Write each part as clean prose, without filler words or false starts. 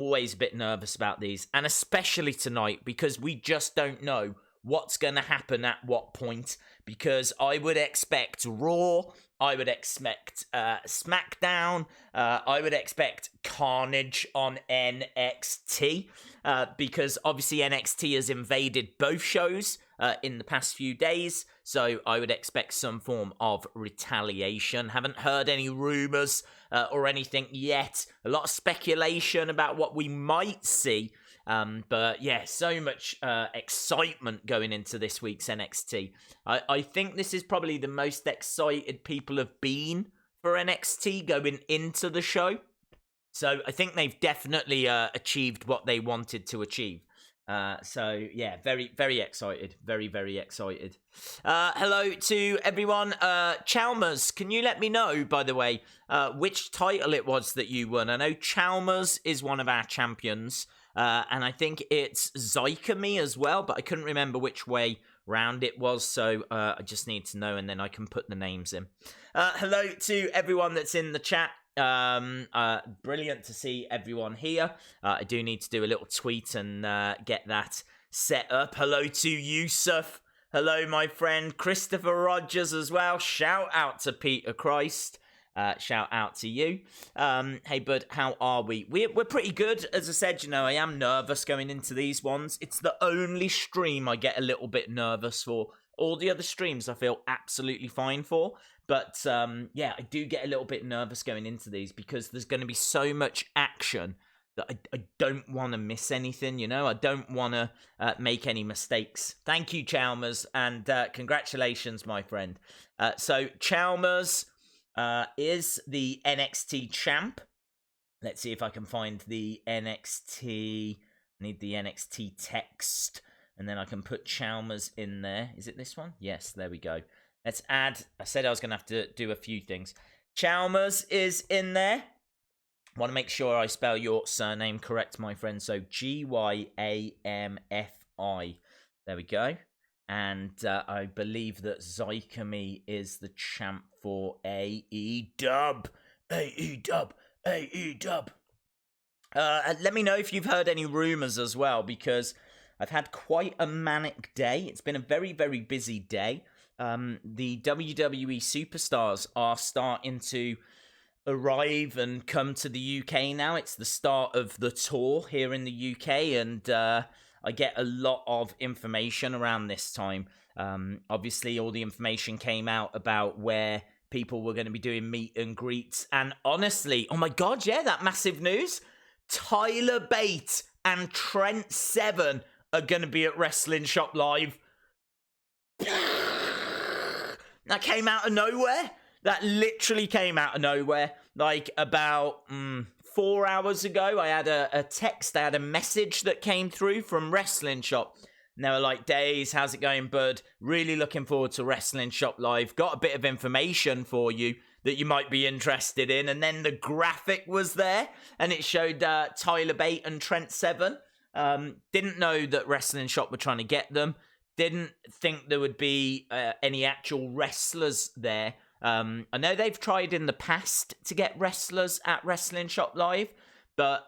always a bit nervous about these, and especially tonight, because we just don't know what's going to happen at what point, because I would expect Raw, I would expect SmackDown, I would expect Carnage on NXT, because obviously NXT has invaded both shows in the past few days, so I would expect some form of retaliation. Haven't heard any rumors or anything yet. A lot of speculation about what we might see. But yeah, so much excitement going into this week's NXT. I think this is probably the most excited people have been for NXT going into the show. So I think they've definitely achieved what they wanted to achieve. So yeah, very, very excited. Very, very excited. Hello to everyone. Chalmers, can you let me know, by the way, which title it was that you won? I know Chalmers is one of our champions. And I think it's Zycamy as well, but I couldn't remember which way round it was, so I just need to know, and then I can put the names in. Hello to everyone that's in the chat. Brilliant to see everyone here. I do need to do a little tweet and get that set up. Hello to Yusuf. Hello, my friend Christopher Rogers as well. Shout out to Peter Christ. Shout out to you. Hey, bud, how are we? We're pretty good. As I said, I am nervous going into these ones. It's the only stream I get a little bit nervous for. All the other streams I feel absolutely fine for. But, yeah, I do get a little bit nervous going into these because there's going to be so much action that I don't want to miss anything, I don't want to make any mistakes. Thank you, Chalmers, and congratulations, my friend. So, Chalmers is the NXT champ. Let's see if I can find the NXT. Need the NXT text, and then I can put Chalmers in there. Is it this one? Yes, there we go. Let's add. I said I was going to have to do a few things. Chalmers is in there. Want to make sure I spell your surname correct, my friend. So Gyamfi. There we go. And I believe that Zycamy is the champ for AEW. AEW. Let me know if you've heard any rumors as well, because I've had quite a manic day. It's been a very, very busy day. The WWE superstars are starting to arrive and come to the UK now. It's the start of the tour here in the UK, and I get a lot of information around this time. Obviously, all the information came out about where people were going to be doing meet and greets. And honestly, oh my God, yeah, that massive news. Tyler Bate and Trent Seven are going to be at Wrestling Shop Live. That came out of nowhere. That literally came out of nowhere. Like about 4 hours ago, I had a text, I had a message that came through from Wrestling Shop. And they were like, Days, how's it going, bud? Really looking forward to Wrestling Shop Live. Got a bit of information for you that you might be interested in. And then the graphic was there, and it showed Tyler Bate and Trent Seven. Didn't know that Wrestling Shop were trying to get them. Didn't think there would be any actual wrestlers there. I know they've tried in the past to get wrestlers at Wrestling Shop Live, but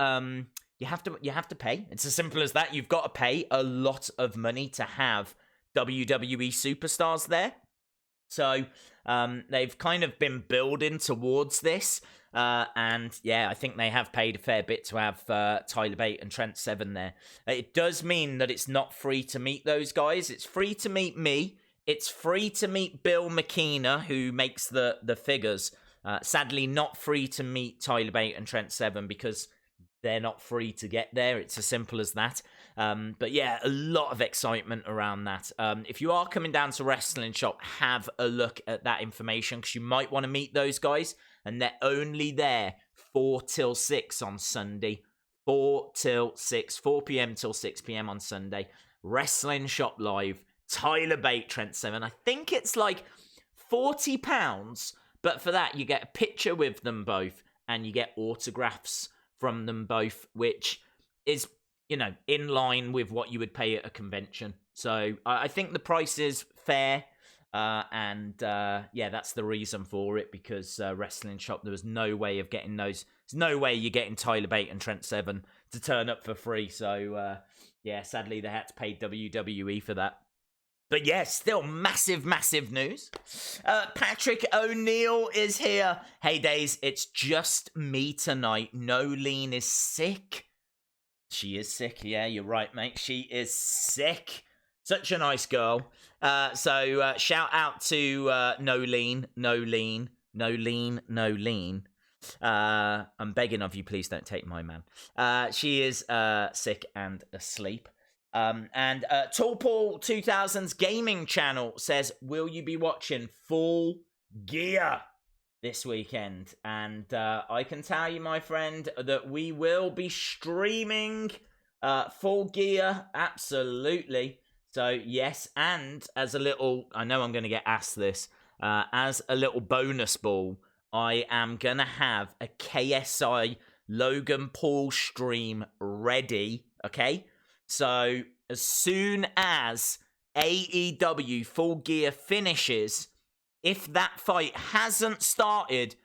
you have to pay. It's as simple as that. You've got to pay a lot of money to have WWE superstars there. So they've kind of been building towards this. And yeah, I think they have paid a fair bit to have Tyler Bate and Trent Seven there. It does mean that it's not free to meet those guys. It's free to meet me. It's free to meet Bill McKenna, who makes the figures. Sadly, not free to meet Tyler Bate and Trent Seven because they're not free to get there. It's as simple as that. But yeah, a lot of excitement around that. If you are coming down to Wrestling Shop, have a look at that information because you might want to meet those guys. And they're only there 4 till 6 on Sunday. 4 till 6, 4 p.m. till 6 p.m. on Sunday. Wrestling Shop Live. Tyler Bate, Trent Seven. I think it's like £40, but for that you get a picture with them both and you get autographs from them both, which is, in line with what you would pay at a convention. So I think the price is fair. And that's the reason for it, because Wrestling Shop, there was no way of getting those. There's no way you're getting Tyler Bate and Trent Seven to turn up for free. So, yeah, sadly they had to pay WWE for that. But yeah, still massive, massive news. Patrick O'Neill is here. Hey, Days, it's just me tonight. Nolene is sick. She is sick. Yeah, you're right, mate. She is sick. Such a nice girl. So shout out to Nolene. I'm begging of you, please don't take my man. She is sick and asleep. And Tall Paul 2000's gaming channel says, will you be watching Full Gear this weekend? And I can tell you, my friend, that we will be streaming Full Gear, absolutely. So, yes, and as a little, I know I'm going to get asked this, as a little bonus ball, I am going to have a KSI Logan Paul stream ready, okay? So, as soon as AEW Full Gear finishes, if that fight hasn't started,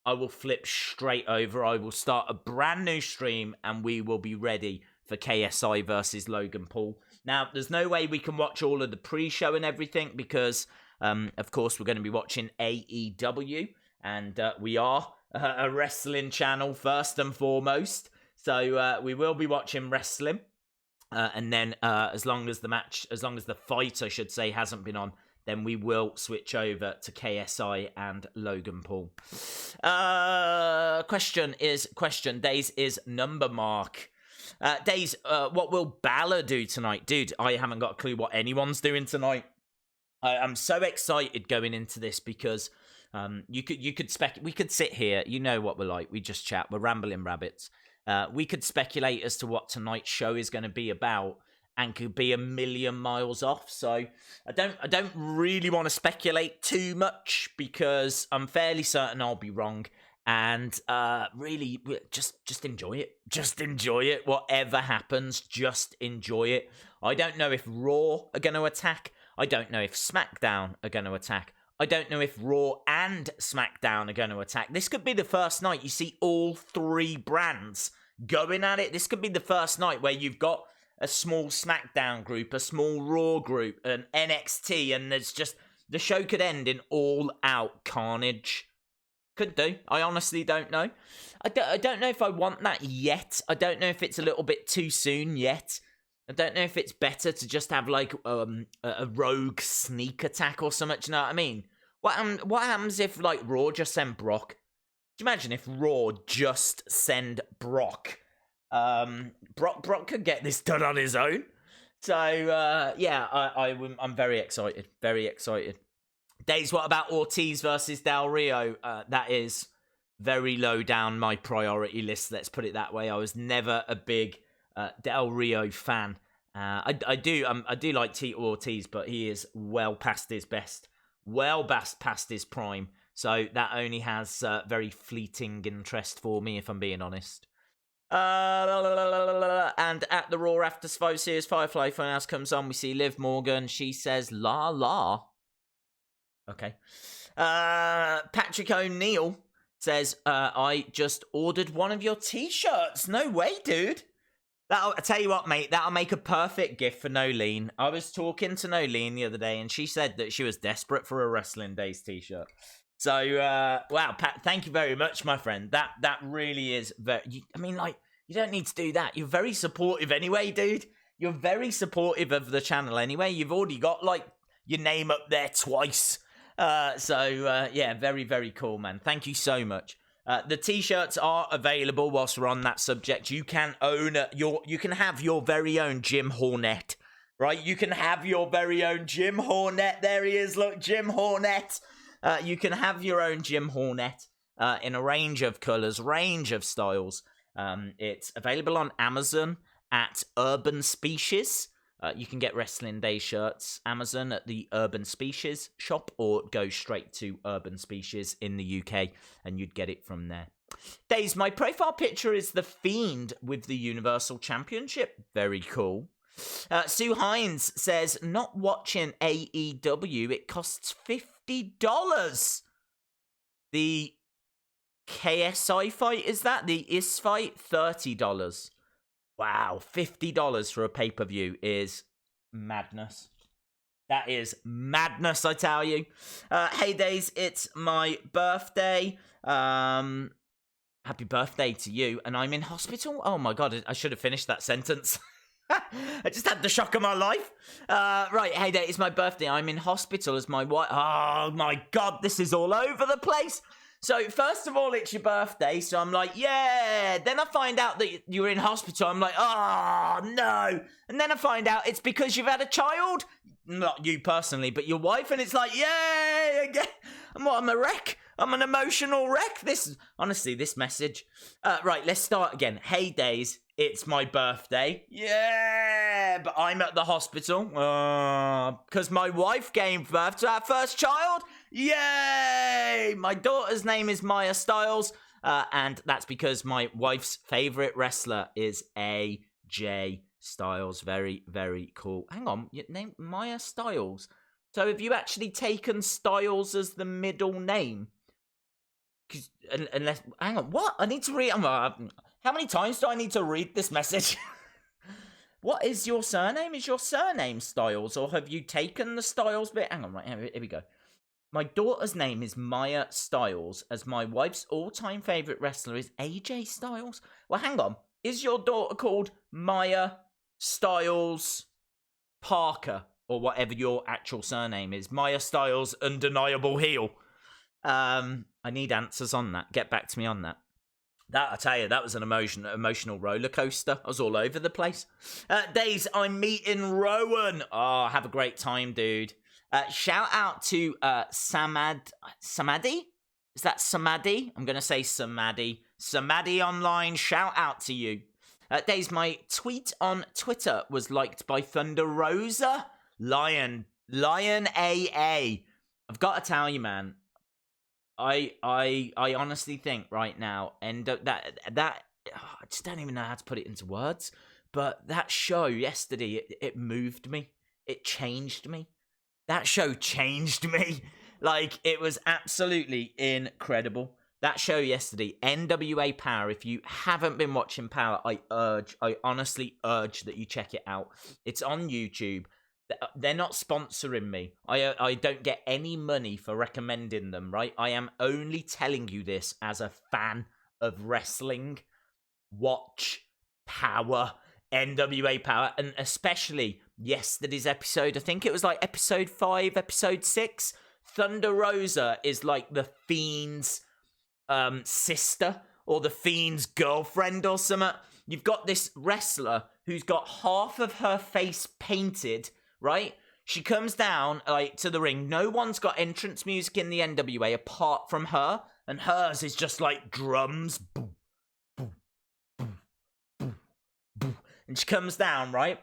I will flip straight over. I will start a brand new stream, and we will be ready for KSI versus Logan Paul. Now, there's no way we can watch all of the pre-show and everything because, of course, we're going to be watching AEW, and we are a wrestling channel first and foremost. So we will be watching wrestling. And then as long as the fight, I should say, hasn't been on, then we will switch over to KSI and Logan Paul. Question. Days is number mark. Days, what will Balor do tonight? Dude, I haven't got a clue what anyone's doing tonight. I'm so excited going into this because we could sit here. You know what we're like. We just chat. We're rambling rabbits. We could speculate as to what tonight's show is going to be about and could be a million miles off. So I don't really want to speculate too much because I'm fairly certain I'll be wrong. And really, just enjoy it. Just enjoy it. Whatever happens, just enjoy it. I don't know if Raw are going to attack. I don't know if SmackDown are going to attack. I don't know if Raw and SmackDown are going to attack. This could be the first night you see all three brands going at it. This could be the first night where you've got a small SmackDown group, a small Raw group, an NXT, and there's just... the show could end in all-out carnage. Could do. I honestly don't know. I don't know if I want that yet. I don't know if it's a little bit too soon yet. I don't know if it's better to just have, like, a rogue sneak attack or something. Do you know what I mean? What happens if, like, Raw just send Brock? Do you imagine if Raw just send Brock? Brock could get this done on his own. So, yeah, I'm very excited. Very excited. Days, what about Ortiz versus Del Rio? That is very low down my priority list, let's put it that way. I was never a big Del Rio fan. I do like Tito Ortiz, but he is well past his best. Well past his prime. So that only has very fleeting interest for me, if I'm being honest. And at the Raw After Survivor Series, Firefly Funhouse comes on. We see Liv Morgan. She says, la la. Okay. Patrick O'Neill says, I just ordered one of your t-shirts. No way, dude. I tell you what, mate, that'll make a perfect gift for Nolene. I was talking to Nolene the other day, and she said that she was desperate for a Wrestling Days t-shirt. So, wow, Pat, thank you very much, my friend. That really is very... I mean, like, you don't need to do that. You're very supportive anyway, dude. You're very supportive of the channel anyway. You've already got, like, your name up there twice. Yeah, very, very cool, man. Thank you so much. The t-shirts are available whilst we're on that subject. You can you can have your very own Jim Hornet, right? You can have your very own Jim Hornet. There he is, look, Jim Hornet. You can have your own Jim Hornet in a range of colours, range of styles. It's available on Amazon at Urban Species. You can get Wrestling Day shirts, Amazon at the Urban Species shop, or go straight to Urban Species in the UK, and you'd get it from there. Days, my profile picture is The Fiend with the Universal Championship. Very cool. Sue Hines says, not watching AEW, it costs $50. The KSI fight, is that? The IS fight, $30. Wow, $50 for a pay-per-view is madness. That is madness, I tell you. Hey, Days, it's my birthday. Happy birthday to you. And I'm in hospital? Oh, my God, I should have finished that sentence. I just had the shock of my life. Right, hey, Days, it's my birthday. I'm in hospital as my wife. Oh, my God, this is all over the place. So, first of all, it's your birthday, so I'm like, yeah. Then I find out that you're in hospital. I'm like, oh, no. And then I find out it's because you've had a child. Not you personally, but your wife. And it's like, yay, again. I'm a wreck. I'm an emotional wreck. Honestly, this message. Right, let's start again. Hey, Days, it's my birthday. Yeah, but I'm at the hospital. Because my wife gave birth to our first child. Yay! My daughter's name is Maya Styles, and that's because my wife's favorite wrestler is AJ Styles. Very, very cool. Hang on, your name Maya Styles. So have you actually taken Styles as the middle name? Unless, hang on, what? I need to read. How many times do I need to read this message? What is your surname? Is your surname Styles, or have you taken the Styles bit? Hang on, right, here we go. My daughter's name is Maya Styles, as my wife's all-time favourite wrestler is AJ Styles. Well, hang on. Is your daughter called Maya Styles Parker, or whatever your actual surname is? Maya Styles Undeniable Heel. I need answers on that. Get back to me on that. That, I tell you, that was an emotional roller coaster. I was all over the place. Days, I'm meeting Rowan. Oh, have a great time, dude. Shout out to Samadhi? Is that Samadhi? I'm going to say Samadhi. Samadhi Online, shout out to you. Days, my tweet on Twitter was liked by Thunder Rosa. Lion AA. I've got to tell you, man, I honestly think right now, and that I just don't even know how to put it into words, but that show yesterday, it moved me. It changed me. That show changed me. Like, it was absolutely incredible. That show yesterday, NWA Power, if you haven't been watching Power, I honestly urge that you check it out. It's on YouTube. They're not sponsoring me. I don't get any money for recommending them, right? I am only telling you this as a fan of wrestling. Watch Power, NWA Power, and especially yesterday's episode. I think it was like episode 5, episode 6. Thunder Rosa is like the Fiend's sister, or the Fiend's girlfriend or something. You've got this wrestler who's got half of her face painted, right? She comes down like to the ring. No one's got entrance music in the NWA apart from her, and hers is just like drums. Boom, boom, boom, boom, boom. And she comes down, right?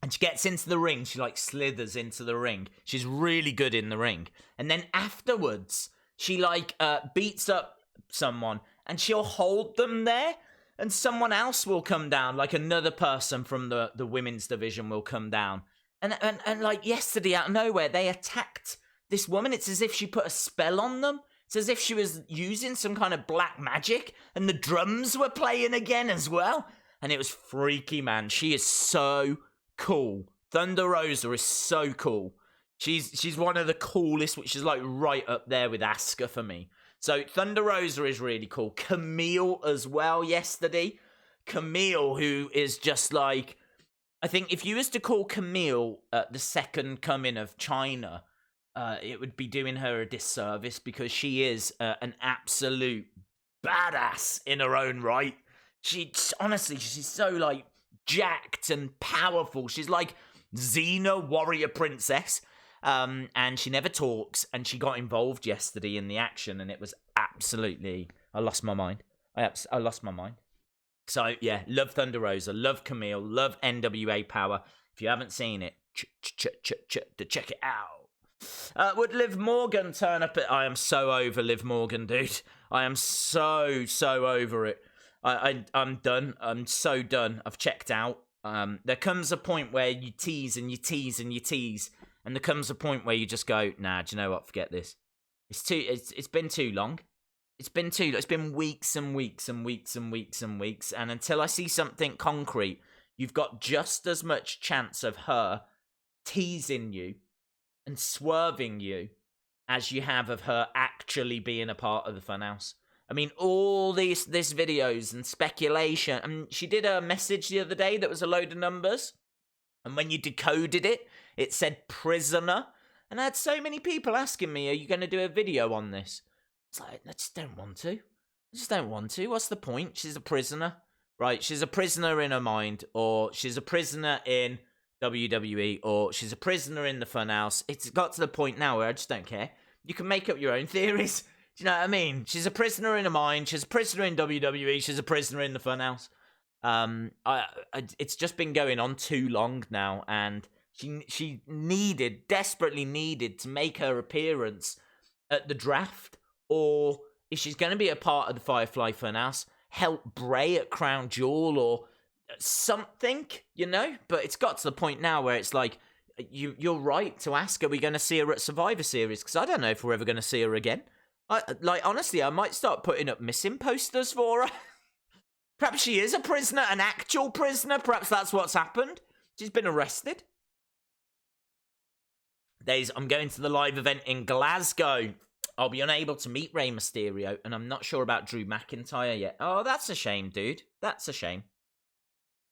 And she gets into the ring. She like slithers into the ring. She's really good in the ring. And then afterwards, she like beats up someone, and she'll hold them there, and someone else will come down, like another person from the women's division will come down. And like yesterday, out of nowhere, they attacked this woman. It's as if she put a spell on them. It's as if she was using some kind of black magic, and the drums were playing again as well. And it was freaky, man. She is so cool. Thunder Rosa is so cool. She's one of the coolest, which is like right up there with Asuka for me. So Thunder Rosa is really cool. Camille as well yesterday. Camille, who is just like, I think if you was to call Camille the second coming of China, it would be doing her a disservice, because she is an absolute badass in her own right. Honestly, she's so like jacked and powerful. She's like Xena, warrior princess. And she never talks, and she got involved yesterday in the action, and it was absolutely, I lost my mind. I lost my mind. So yeah, love Thunder Rosa, love Camille, love NWA Power. If you haven't seen it, check it out. Would Liv Morgan turn up I am so over Liv Morgan, dude. I am so over it. I'm done. I'm so done. I've checked out. There comes a point where you tease and you tease and you tease, and there comes a point where you just go, nah, do you know what? Forget this. It's been too long. It's been weeks and weeks and weeks and weeks and weeks, and until I see something concrete, you've got just as much chance of her teasing you and swerving you as you have of her actually being a part of the Funhouse. I mean, all this videos and speculation. I mean, she did a message the other day that was a load of numbers, and when you decoded it, it said prisoner. And I had so many people asking me, are you going to do a video on this? It's like, I just don't want to. What's the point? She's a prisoner. Right, she's a prisoner in her mind, or she's a prisoner in WWE, or she's a prisoner in the Funhouse. It's got to the point now where I just don't care. You can make up your own theories. Do you know what I mean? She's a prisoner in her mind. She's a prisoner in WWE. She's a prisoner in the Funhouse. It's just been going on too long now, and she desperately needed to make her appearance at the draft, or if she's going to be a part of the Firefly Funhouse, help Bray at Crown Jewel or something, you know? But it's got to the point now where it's like, you're right to ask, are we going to see her at Survivor Series? Because I don't know if we're ever going to see her again. Honestly, I might start putting up missing posters for her. Perhaps she is a prisoner, an actual prisoner. Perhaps that's what's happened. She's been arrested. I'm going to the live event in Glasgow. I'll be unable to meet Rey Mysterio, and I'm not sure about Drew McIntyre yet. Oh, that's a shame, dude. That's a shame.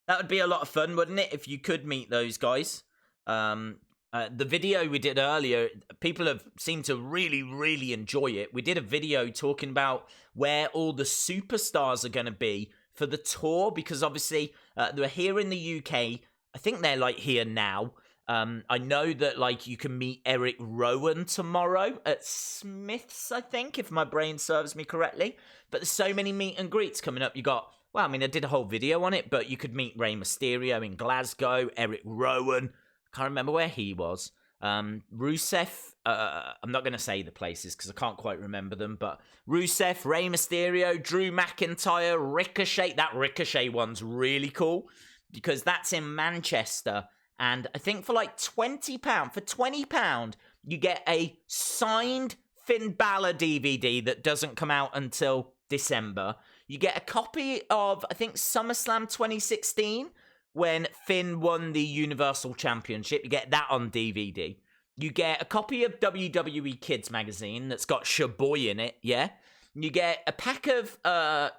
That would be a lot of fun, wouldn't it, if you could meet those guys? The video we did earlier, people have seemed to really, really enjoy it. We did a video talking about where all the superstars are going to be for the tour, because obviously they're here in the UK. I think they're like here now. I know that like you can meet Eric Rowan tomorrow at Smith's, I think, if my brain serves me correctly. But there's so many meet and greets coming up. You got, well, I mean, I did a whole video on it, but you could meet Rey Mysterio in Glasgow, Eric Rowan. Can't remember where he was. Rusev, I'm not going to say the places because I can't quite remember them, but Rusev, Rey Mysterio, Drew McIntyre, Ricochet. That Ricochet one's really cool because that's in Manchester. And I think for like £20, you get a signed Finn Balor DVD that doesn't come out until December. You get a copy of, I think, SummerSlam 2016, when Finn won the Universal Championship. You get that on DVD. You get a copy of WWE Kids magazine that's got Shaboy in it, yeah? You get a pack of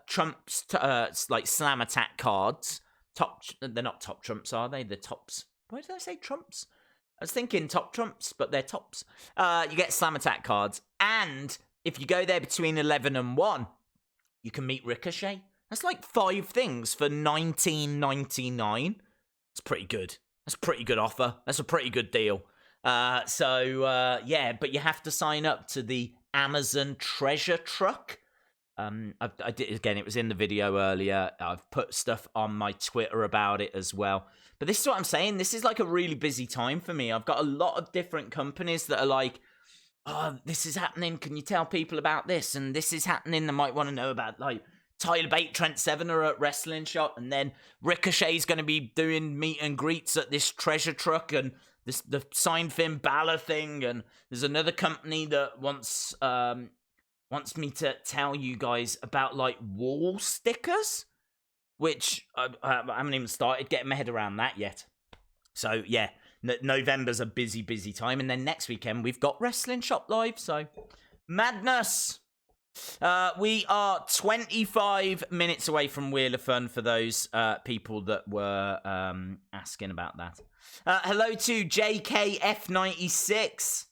Trump's, like, Slam Attack cards. They're not top trumps, are they? They're tops. Why did I say trumps? I was thinking top trumps, but they're tops. You get Slam Attack cards. And if you go there between 11 and 1, you can meet Ricochet. That's like 5 things for $19.99. It's pretty good. That's a pretty good offer. That's a pretty good deal. Yeah, but you have to sign up to the Amazon Treasure Truck. I did, again, it was in the video earlier. I've put stuff on my Twitter about it as well. But this is what I'm saying. This is like a really busy time for me. I've got a lot of different companies that are like, oh, this is happening. Can you tell people about this? And this is happening. They might want to know about, like, Tyler Bate, Trent Seven are at Wrestling Shop, and then Ricochet's going to be doing meet and greets at this treasure truck, and the signed Finn Balor thing, and there's another company that wants me to tell you guys about, like, wall stickers, which I haven't even started getting my head around that yet. So, yeah, November's a busy, busy time, and then next weekend we've got Wrestling Shop Live, so madness! We are 25 minutes away from Wheel of Fun for those people that were asking about that. Hello to JKF96.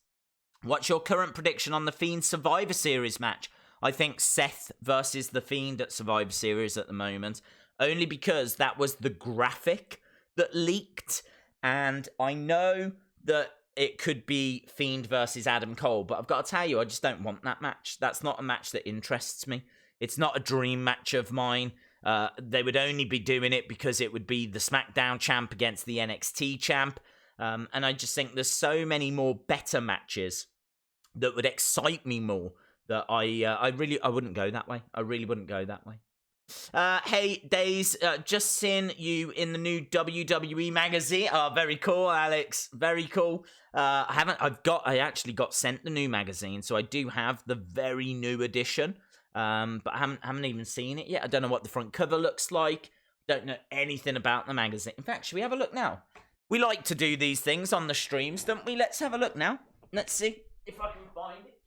What's your current prediction on the Fiend Survivor Series match? I think Seth versus the Fiend at Survivor Series at the moment, only because that was the graphic that leaked, and I know that it could be Fiend versus Adam Cole, but I've got to tell you, I just don't want that match. That's not a match that interests me. It's not a dream match of mine. They would only be doing it because it would be the SmackDown champ against the NXT champ. And I just think there's so many more better matches that would excite me more that I wouldn't go that way. I really wouldn't go that way. Hey, Days, just seen you in the new WWE magazine. Oh, very cool, Alex. Very cool. I actually got sent the new magazine, so I do have the very new edition. but I haven't even seen it yet. I don't know what the front cover looks like. Don't know anything about the magazine. In fact, should we have a look now? We like to do these things on the streams, don't we? Let's have a look now. Let's see if I can find it.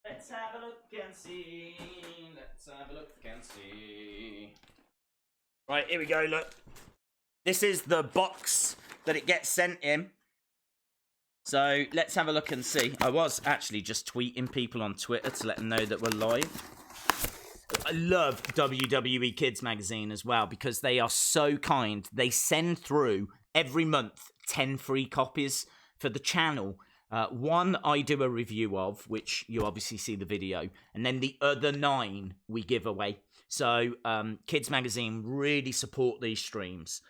Let's have a look and see. Let's have a look and see. Right, here we go, look. This is the box that it gets sent in. So, let's have a look and see. I was actually just tweeting people on Twitter to let them know that we're live. I love WWE Kids Magazine as well because they are so kind. They send through every month 10 free copies for the channel. One I do a review of, which you obviously see the video, and then the other 9 we give away. So Kids Magazine really support these streams.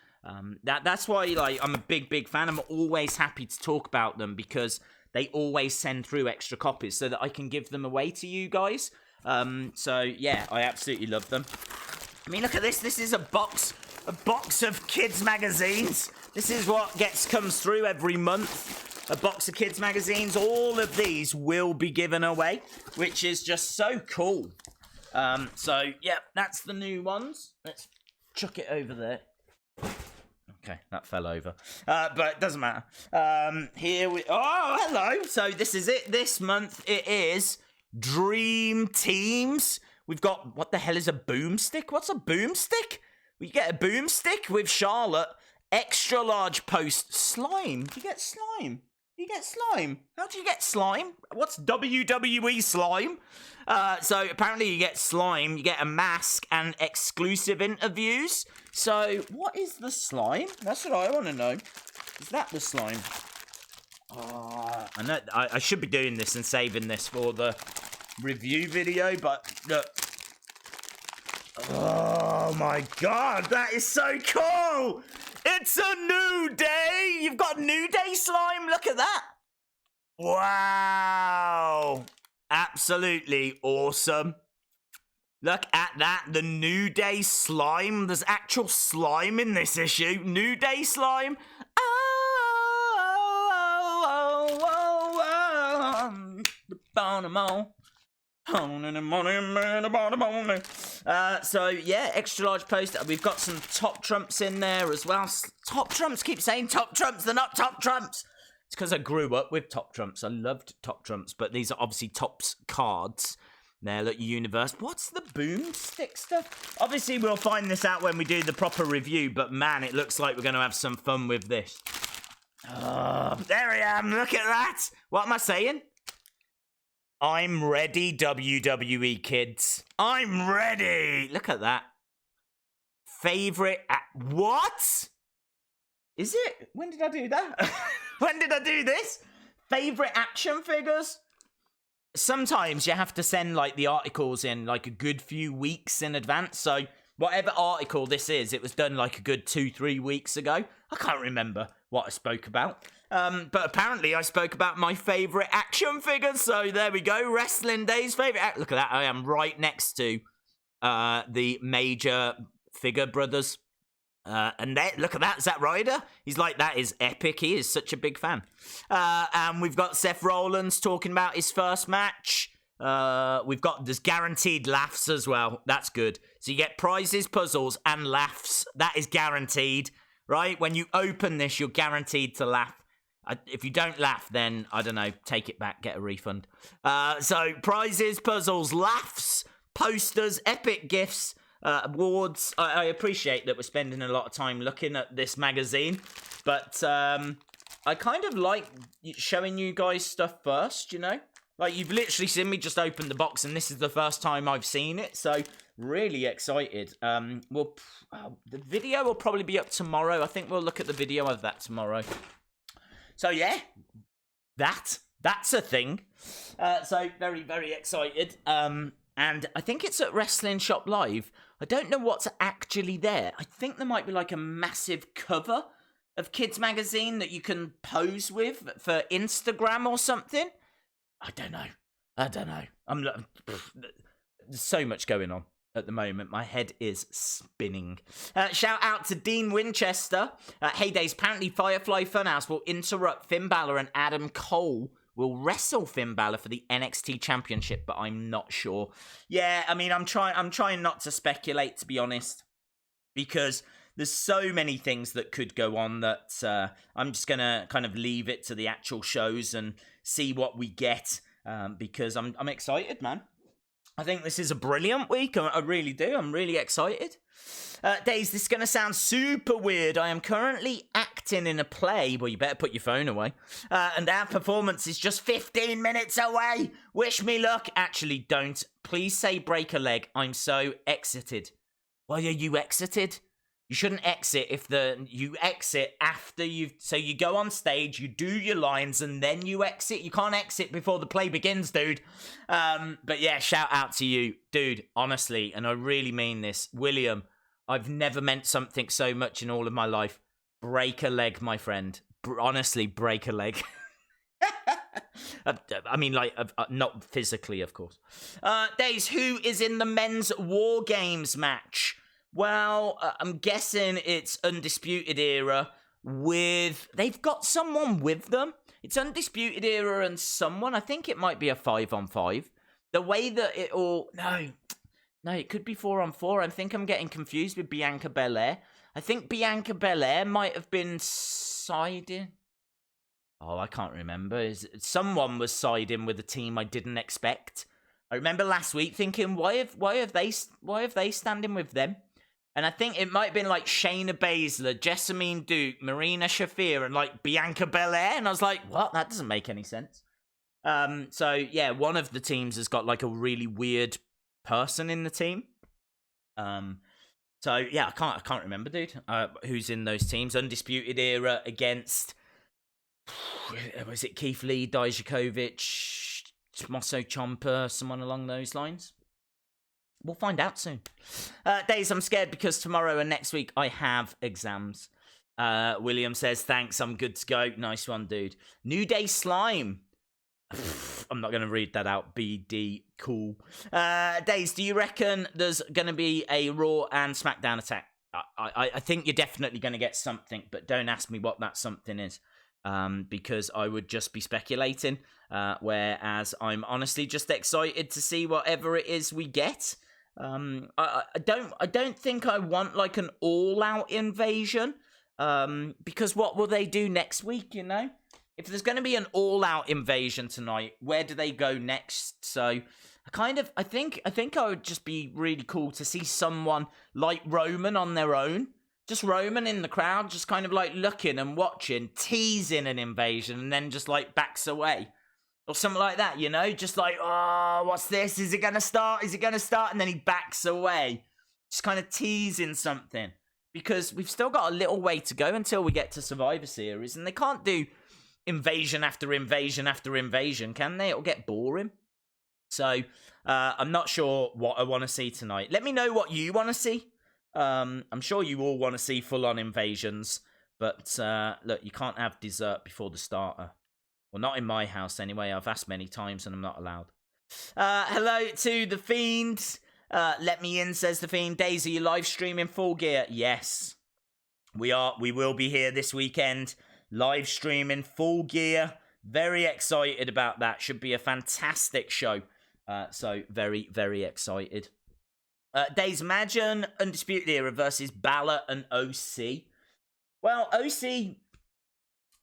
That's why I'm a big fan. I'm always happy to talk about them because they always send through extra copies so that I can give them away to you guys. So yeah, I absolutely love them. I mean, look at this. This is a box of kids magazines. This is what comes through every month. A box of kids magazines. All of these will be given away, which is just so cool. So yeah, that's the new ones. Let's chuck it over there. Okay, that fell over. But it doesn't matter. Here we... Oh, hello. So this is it. This month it is Dream Teams. We've got... What the hell is a boomstick? What's a boomstick? We get a boomstick with Charlotte. Extra large post. Slime. You get slime. You get slime. How do you get slime? What's WWE slime? So apparently you get slime, you get a mask and exclusive interviews. So what is the slime? That's what I want to know. Is that the slime? I know I should be doing this and saving this for the review video, but look. Oh my god, that is so cool! It's a new day! You've got New Day slime, look at that! Wow! Absolutely awesome. Look at that, the New Day slime. There's actual slime in this issue. New Day slime. So yeah, extra large poster. We've got some top trumps in there as well. Top trumps, keep saying top trumps. They're not top trumps. It's because I grew up with top trumps. I loved top trumps, but these are obviously Topps cards. There, look, Universe. What's the boomstick stuff? Obviously, we'll find this out when we do the proper review, but man, it looks like we're going to have some fun with this. Oh, there I am. Look at that. What am I saying? I'm ready, WWE kids. I'm ready. Look at that. Favorite... What? Is it? When did I do that? When did I do this? Favorite action figures? Sometimes you have to send, like, the articles in, like, a good few weeks in advance. So, whatever article this is, it was done, like, a good 2-3 weeks ago. I can't remember what I spoke about. But apparently I spoke about my favourite action figures. So, there we go. Wrestling Days favourite... Look at that. I am right next to the major figure brothers. And look at that, Zack Ryder. He's like, that is epic. He is such a big fan. And we've got Seth Rollins talking about his first match. There's guaranteed laughs as well. That's good. So you get prizes, puzzles, and laughs. That is guaranteed, right? When you open this, you're guaranteed to laugh. If you don't laugh, then, I don't know, take it back, get a refund. So prizes, puzzles, laughs, posters, epic gifts, awards. I appreciate that we're spending a lot of time looking at this magazine, but I kind of like showing you guys stuff first, you know? Like, you've literally seen me just open the box, and this is the first time I've seen it, so really excited. The video will probably be up tomorrow. I think we'll look at the video of that tomorrow. So, yeah, that's a thing. So, very, very excited. And I think it's at Wrestling Shop Live. I don't know what's actually there. I think there might be like a massive cover of Kids Magazine that you can pose with for Instagram or something. I don't know. There's so much going on at the moment. My head is spinning. Shout out to Dean Winchester. Heydays, apparently Firefly Funhouse will interrupt Finn Balor and Adam Cole will wrestle Finn Balor for the NXT Championship, but I'm not sure. Yeah, I mean, I'm trying not to speculate, to be honest, because there's so many things that could go on that I'm just going to kind of leave it to the actual shows and see what we get, because I'm excited, man. I think this is a brilliant week. I really do. I'm really excited. Days, this is going to sound super weird. I am currently acting in a play. Well, you better put your phone away. And our performance is just 15 minutes away. Wish me luck. Actually, don't. Please say break a leg. I'm so exited. Why are you exited? You shouldn't exit you exit after so you go on stage, you do your lines, and then you exit. You can't exit before the play begins, dude. But yeah, shout out to you, dude, honestly, and I really mean this. William, I've never meant something so much in all of my life. Break a leg, my friend. Honestly, break a leg. I mean, like, not physically, of course. Days, who is in the men's War Games match? Well, I'm guessing it's Undisputed Era they've got someone with them. It's Undisputed Era and someone. I think it might be a 5-on-5. The way that it all... No, it could be 4-on-4. I think I'm getting confused with Bianca Belair. I think Bianca Belair might have been siding... Oh, I can't remember. Someone was siding with a team I didn't expect. I remember last week thinking, why have they standing with them? And I think it might have been like Shayna Baszler, Jessamine Duke, Marina Shafir, and like Bianca Belair. And I was like, what? That doesn't make any sense. So yeah, one of the teams has got like a really weird person in the team. So yeah, I can't remember, dude. Who's in those teams? Undisputed Era against, was it Keith Lee, Dijakovic, Tommaso Ciampa, someone along those lines? We'll find out soon. Days, I'm scared because tomorrow and next week I have exams. William says, thanks, I'm good to go. Nice one, dude. New Day Slime. I'm not going to read that out. BD, cool. Days, do you reckon there's going to be a Raw and SmackDown attack? I think you're definitely going to get something, but don't ask me what that something is. Because I would just be speculating. Whereas I'm honestly just excited to see whatever it is we get. I don't think I want like an all-out invasion. Because what will they do next week, you know? If there's going to be an all-out invasion tonight, where do they go next? So I think I would just be really cool to see someone like Roman on their own. Just Roman in the crowd, just kind of like looking and watching, teasing an invasion, and then just like backs away. Or something like that, you know? Just like, oh, what's this? Is it going to start? Is it going to start? And then he backs away. Just kind of teasing something. Because we've still got a little way to go until we get to Survivor Series. And they can't do invasion after invasion after invasion, can they? It'll get boring. So, I'm not sure what I want to see tonight. Let me know what you want to see. I'm sure you all want to see full-on invasions. But, look, you can't have dessert before the starter. Well, not in my house anyway. I've asked many times and I'm not allowed. Hello to The Fiend. Let me in, says The Fiend. Daisy, you live streaming Full Gear? Yes. We are. We will be here this weekend. Live streaming Full Gear. Very excited about that. Should be a fantastic show. So, very, very excited. Days, imagine Undisputed Era versus Balor and OC. Well, OC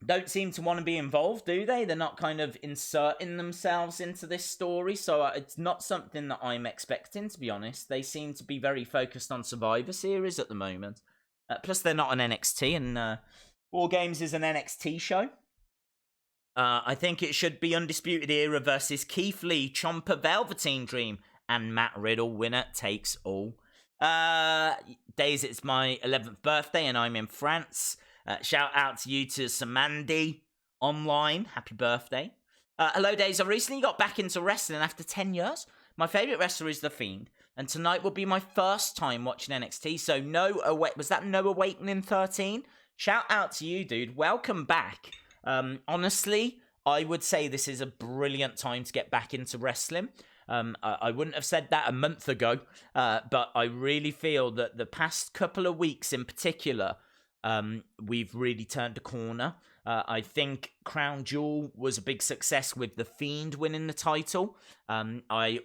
don't seem to want to be involved, do they? They're not kind of inserting themselves into this story, so it's not something that I'm expecting, to be honest. They seem to be very focused on Survivor Series at the moment. Plus, they're not on NXT, and War Games is an NXT show. I think it should be Undisputed Era versus Keith Lee, Ciampa, Velveteen Dream, and Matt Riddle. Winner takes all. Days, it's my 11th birthday, and I'm in France. Shout out to you to Samandi online. Happy birthday. Hello, Days. I recently got back into wrestling after 10 years. My favourite wrestler is The Fiend, and tonight will be my first time watching NXT, so was that No Awakening 13? Shout out to you, dude. Welcome back. Honestly, I would say this is a brilliant time to get back into wrestling. I wouldn't have said that a month ago, but I really feel that the past couple of weeks in particular, we've really turned a corner. I think Crown Jewel was a big success with The Fiend winning the title. I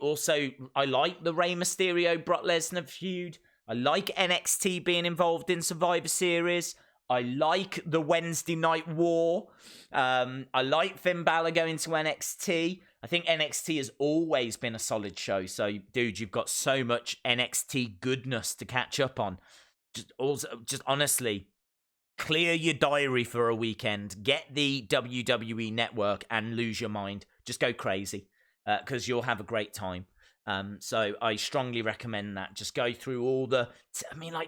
like the Rey Mysterio Brock Lesnar feud. I like NXT being involved in Survivor Series. I like the Wednesday Night War. I like Finn Balor going to NXT. I think NXT has always been a solid show. So, dude, you've got so much NXT goodness to catch up on. Just honestly, clear your diary for a weekend. Get the WWE Network and lose your mind. Just go crazy because you'll have a great time. So I strongly recommend that. Just go through all the...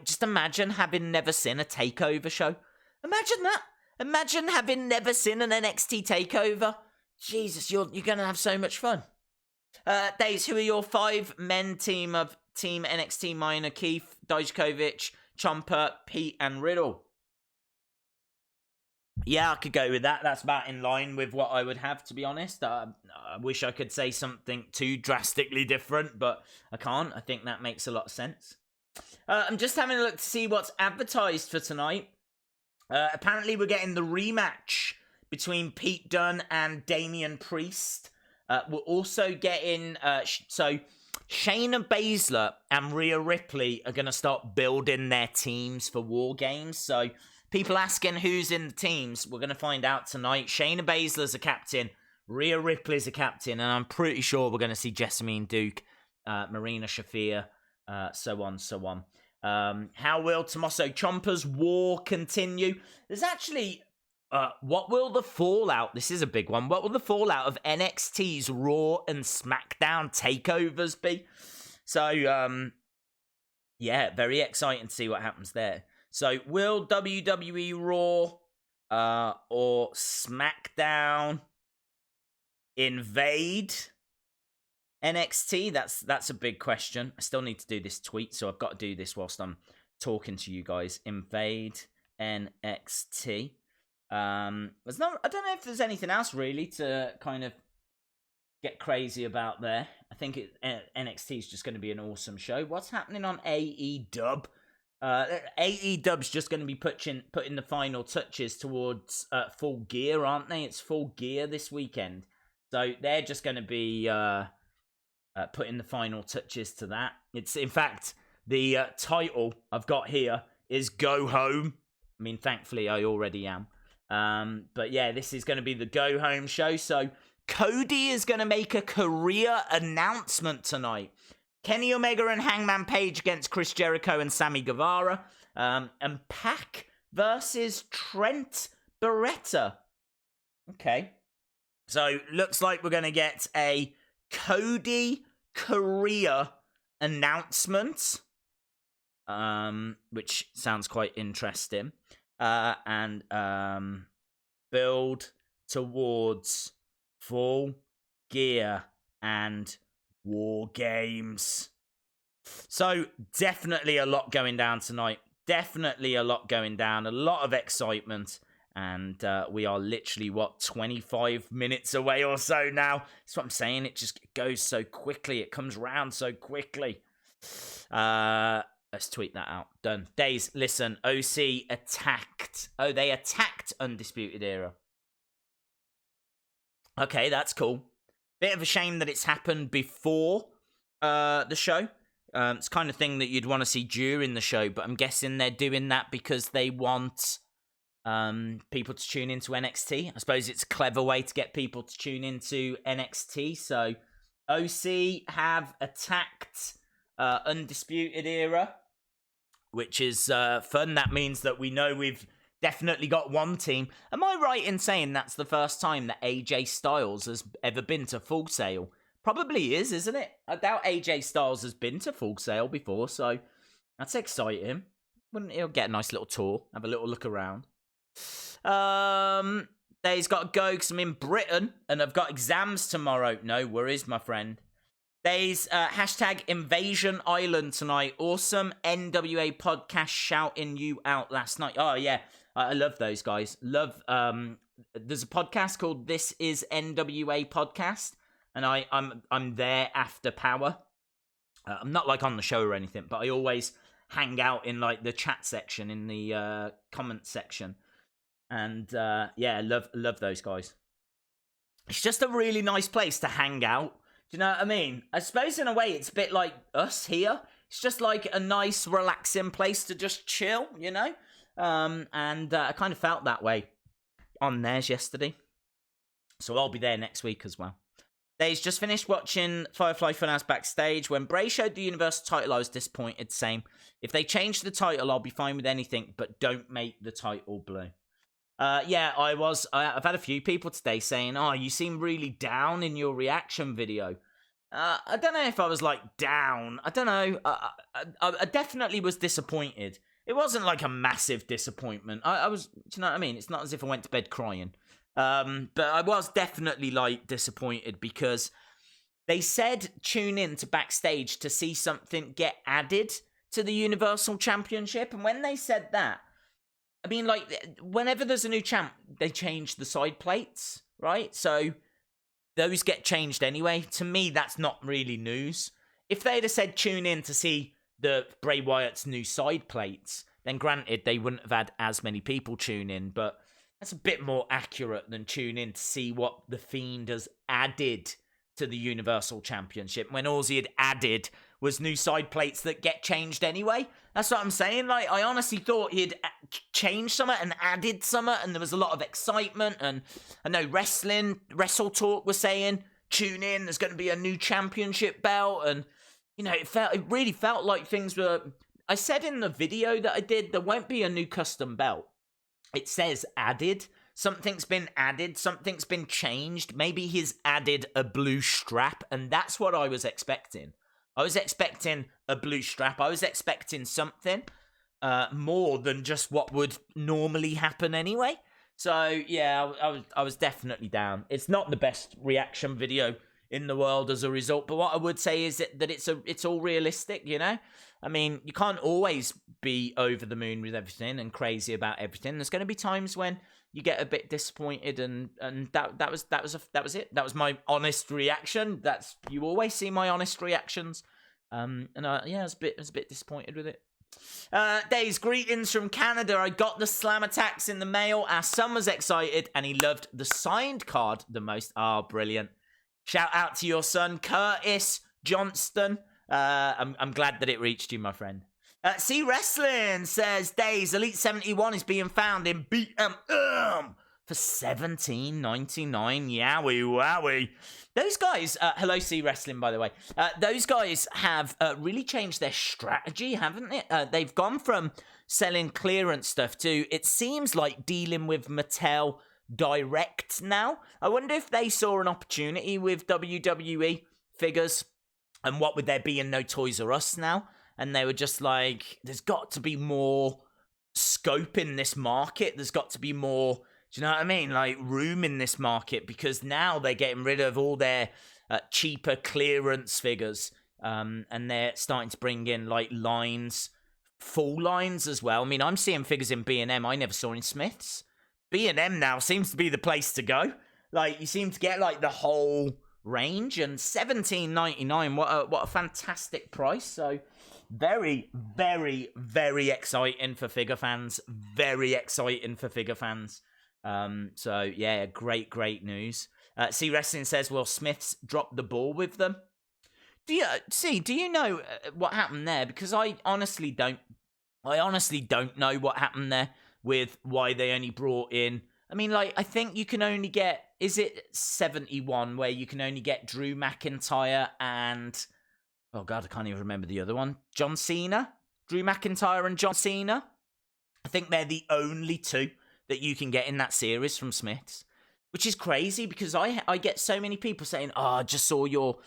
just imagine having never seen a takeover show. Imagine that. Imagine having never seen an NXT takeover. Jesus, you're going to have so much fun. Days, who are your 5-men team of Team NXT minor? Keith, Dijakovic, Ciampa, Pete, and Riddle. Yeah, I could go with that. That's about in line with what I would have, to be honest. I wish I could say something too drastically different, but I can't. I think that makes a lot of sense. I'm just having a look to see what's advertised for tonight. Apparently, we're getting the rematch between Pete Dunne and Damian Priest. We're also getting... Shayna Baszler and Rhea Ripley are going to start building their teams for War Games. So... people asking who's in the teams, we're going to find out tonight. Shayna Baszler's a captain, Rhea Ripley's a captain, and I'm pretty sure we're going to see Jessamine Duke, Marina Shafir, so on. How will Tommaso Ciampa's war continue? There's actually... what will the fallout... this is a big one. What will the fallout of NXT's Raw and SmackDown takeovers be? So, yeah, very exciting to see what happens there. So, will WWE Raw or SmackDown invade NXT? That's a big question. I still need to do this tweet, so I've got to do this whilst I'm talking to you guys. Invade NXT. I don't know if there's anything else really to kind of get crazy about there. I think NXT is just going to be an awesome show. What's happening on AEW? AEW's just going to be putting the final touches towards Full Gear, aren't they? It's Full Gear this weekend. So they're just going to be putting the final touches to that. It's, in fact, the title I've got here is Go Home. I mean, thankfully, I already am. But yeah, this is going to be the Go Home show. So Cody is going to make a career announcement tonight. Kenny Omega and Hangman Page against Chris Jericho and Sammy Guevara. And Pac versus Trent Beretta. Okay. So, looks like we're going to get a Cody career announcement. Which sounds quite interesting. And build towards Full Gear and War Games. So, definitely a lot going down tonight. Definitely a lot going down. A lot of excitement. And we are literally, 25 minutes away or so now. That's what I'm saying. It just goes so quickly. It comes round so quickly. Let's tweet that out. Done. Days, listen. OC attacked. Oh, they attacked Undisputed Era. Okay, that's cool. Bit of a shame that it's happened before the show. It's the kind of thing that you'd want to see during the show, but I'm guessing they're doing that because they want people to tune into NXT. I suppose it's a clever way to get people to tune into NXT. So OC have attacked Undisputed Era, which is fun. That means that we know we've definitely got one team. Am I right in saying that's the first time that AJ Styles has ever been to Full Sail? Probably is, isn't it? I doubt AJ Styles has been to Full Sail before, so that's exciting. Wouldn't he get a nice little tour, have a little look around? He's got to go because I'm in Britain and I've got exams tomorrow. No worries, my friend. There's hashtag Invasion Island tonight. Awesome NWA podcast shouting you out last night. Oh, yeah. I love those guys. Love, there's a podcast called This Is NWA Podcast, and I'm there after Power. I'm not like on the show or anything, but I always hang out in like the chat section, in the comment section. And yeah, love those guys. It's just a really nice place to hang out. Do you know what I mean? I suppose in a way it's a bit like us here. It's just like a nice, relaxing place to just chill, you know? And I kind of felt that way on theirs yesterday. So I'll be there next week as well. Days just finished watching Firefly Funhouse backstage. When Bray showed the Universal title, I was disappointed. Same. If they change the title, I'll be fine with anything, but don't make the title blue. Yeah, I've had a few people today saying, oh, you seem really down in your reaction video. I don't know if I was like down. I don't know. I definitely was disappointed. It wasn't like a massive disappointment. I was, do you know what I mean? It's not as if I went to bed crying. But I was definitely like disappointed because they said tune in to backstage to see something get added to the Universal Championship. And when they said that, I mean, like, whenever there's a new champ, they change the side plates, right? So those get changed anyway. To me, that's not really news. If they'd have said tune in to see the Bray Wyatt's new side plates, then granted, they wouldn't have had as many people tune in, but that's a bit more accurate than tune in to see what The Fiend has added to the Universal Championship, when all he had added was new side plates that get changed anyway. That's what I'm saying. Like, I honestly thought he'd changed something and added something, and there was a lot of excitement. And I know Wrestle Talk was saying, tune in, there's going to be a new championship belt. And, you know, it really felt like things were... I said in the video that I did, there won't be a new custom belt. It says added. Something's been added. Something's been changed. Maybe he's added a blue strap, and that's what I was expecting. I was expecting a blue strap. I was expecting something more than just what would normally happen anyway. So, yeah, I was definitely down. It's not the best reaction video in the world as a result, but what I would say is that it's all realistic, you know? I mean, you can't always be over the moon with everything and crazy about everything. There's going to be times when you get a bit disappointed, and that was it. That was my honest reaction. You always see my honest reactions. Yeah, I was a bit disappointed with it. Days, greetings from Canada. I got the slam attacks in the mail. Our son was excited and he loved the signed card the most. Oh, brilliant. Shout out to your son, Curtis Johnston. I'm glad that it reached you, my friend. C Wrestling says, Days, Elite 71 is being found in BM for $17.99. Yowie wowie. Those guys, hello C Wrestling, by the way. Those guys have really changed their strategy, haven't they? They've gone from selling clearance stuff to, it seems like, dealing with Mattel direct now. I wonder if they saw an opportunity with WWE figures, and what with there being no Toys R Us now, and they were just like, there's got to be more scope in this market. There's got to be more, do you know what I mean? Like, room in this market, because now they're getting rid of all their cheaper clearance figures, and they're starting to bring in, like, lines, full lines as well. I mean, I'm seeing figures in B&M I never saw in Smith's. B&M now seems to be the place to go. Like, you seem to get, like, the whole range, and $17.99, what a fantastic price. So very, very, very exciting for figure fans. Very exciting for figure fans. So yeah, great news. C Wrestling says, well, Smiths dropped the ball with them. Do you know what happened there? Because I honestly don't know what happened there with why they only brought in, I mean, like, I think you can only get, is it 71 where you can only get Drew McIntyre and, oh God, I can't even remember the other one. John Cena? Drew McIntyre and John Cena? I think they're the only two that you can get in that series from Smiths, which is crazy because I get so many people saying, oh, I just saw your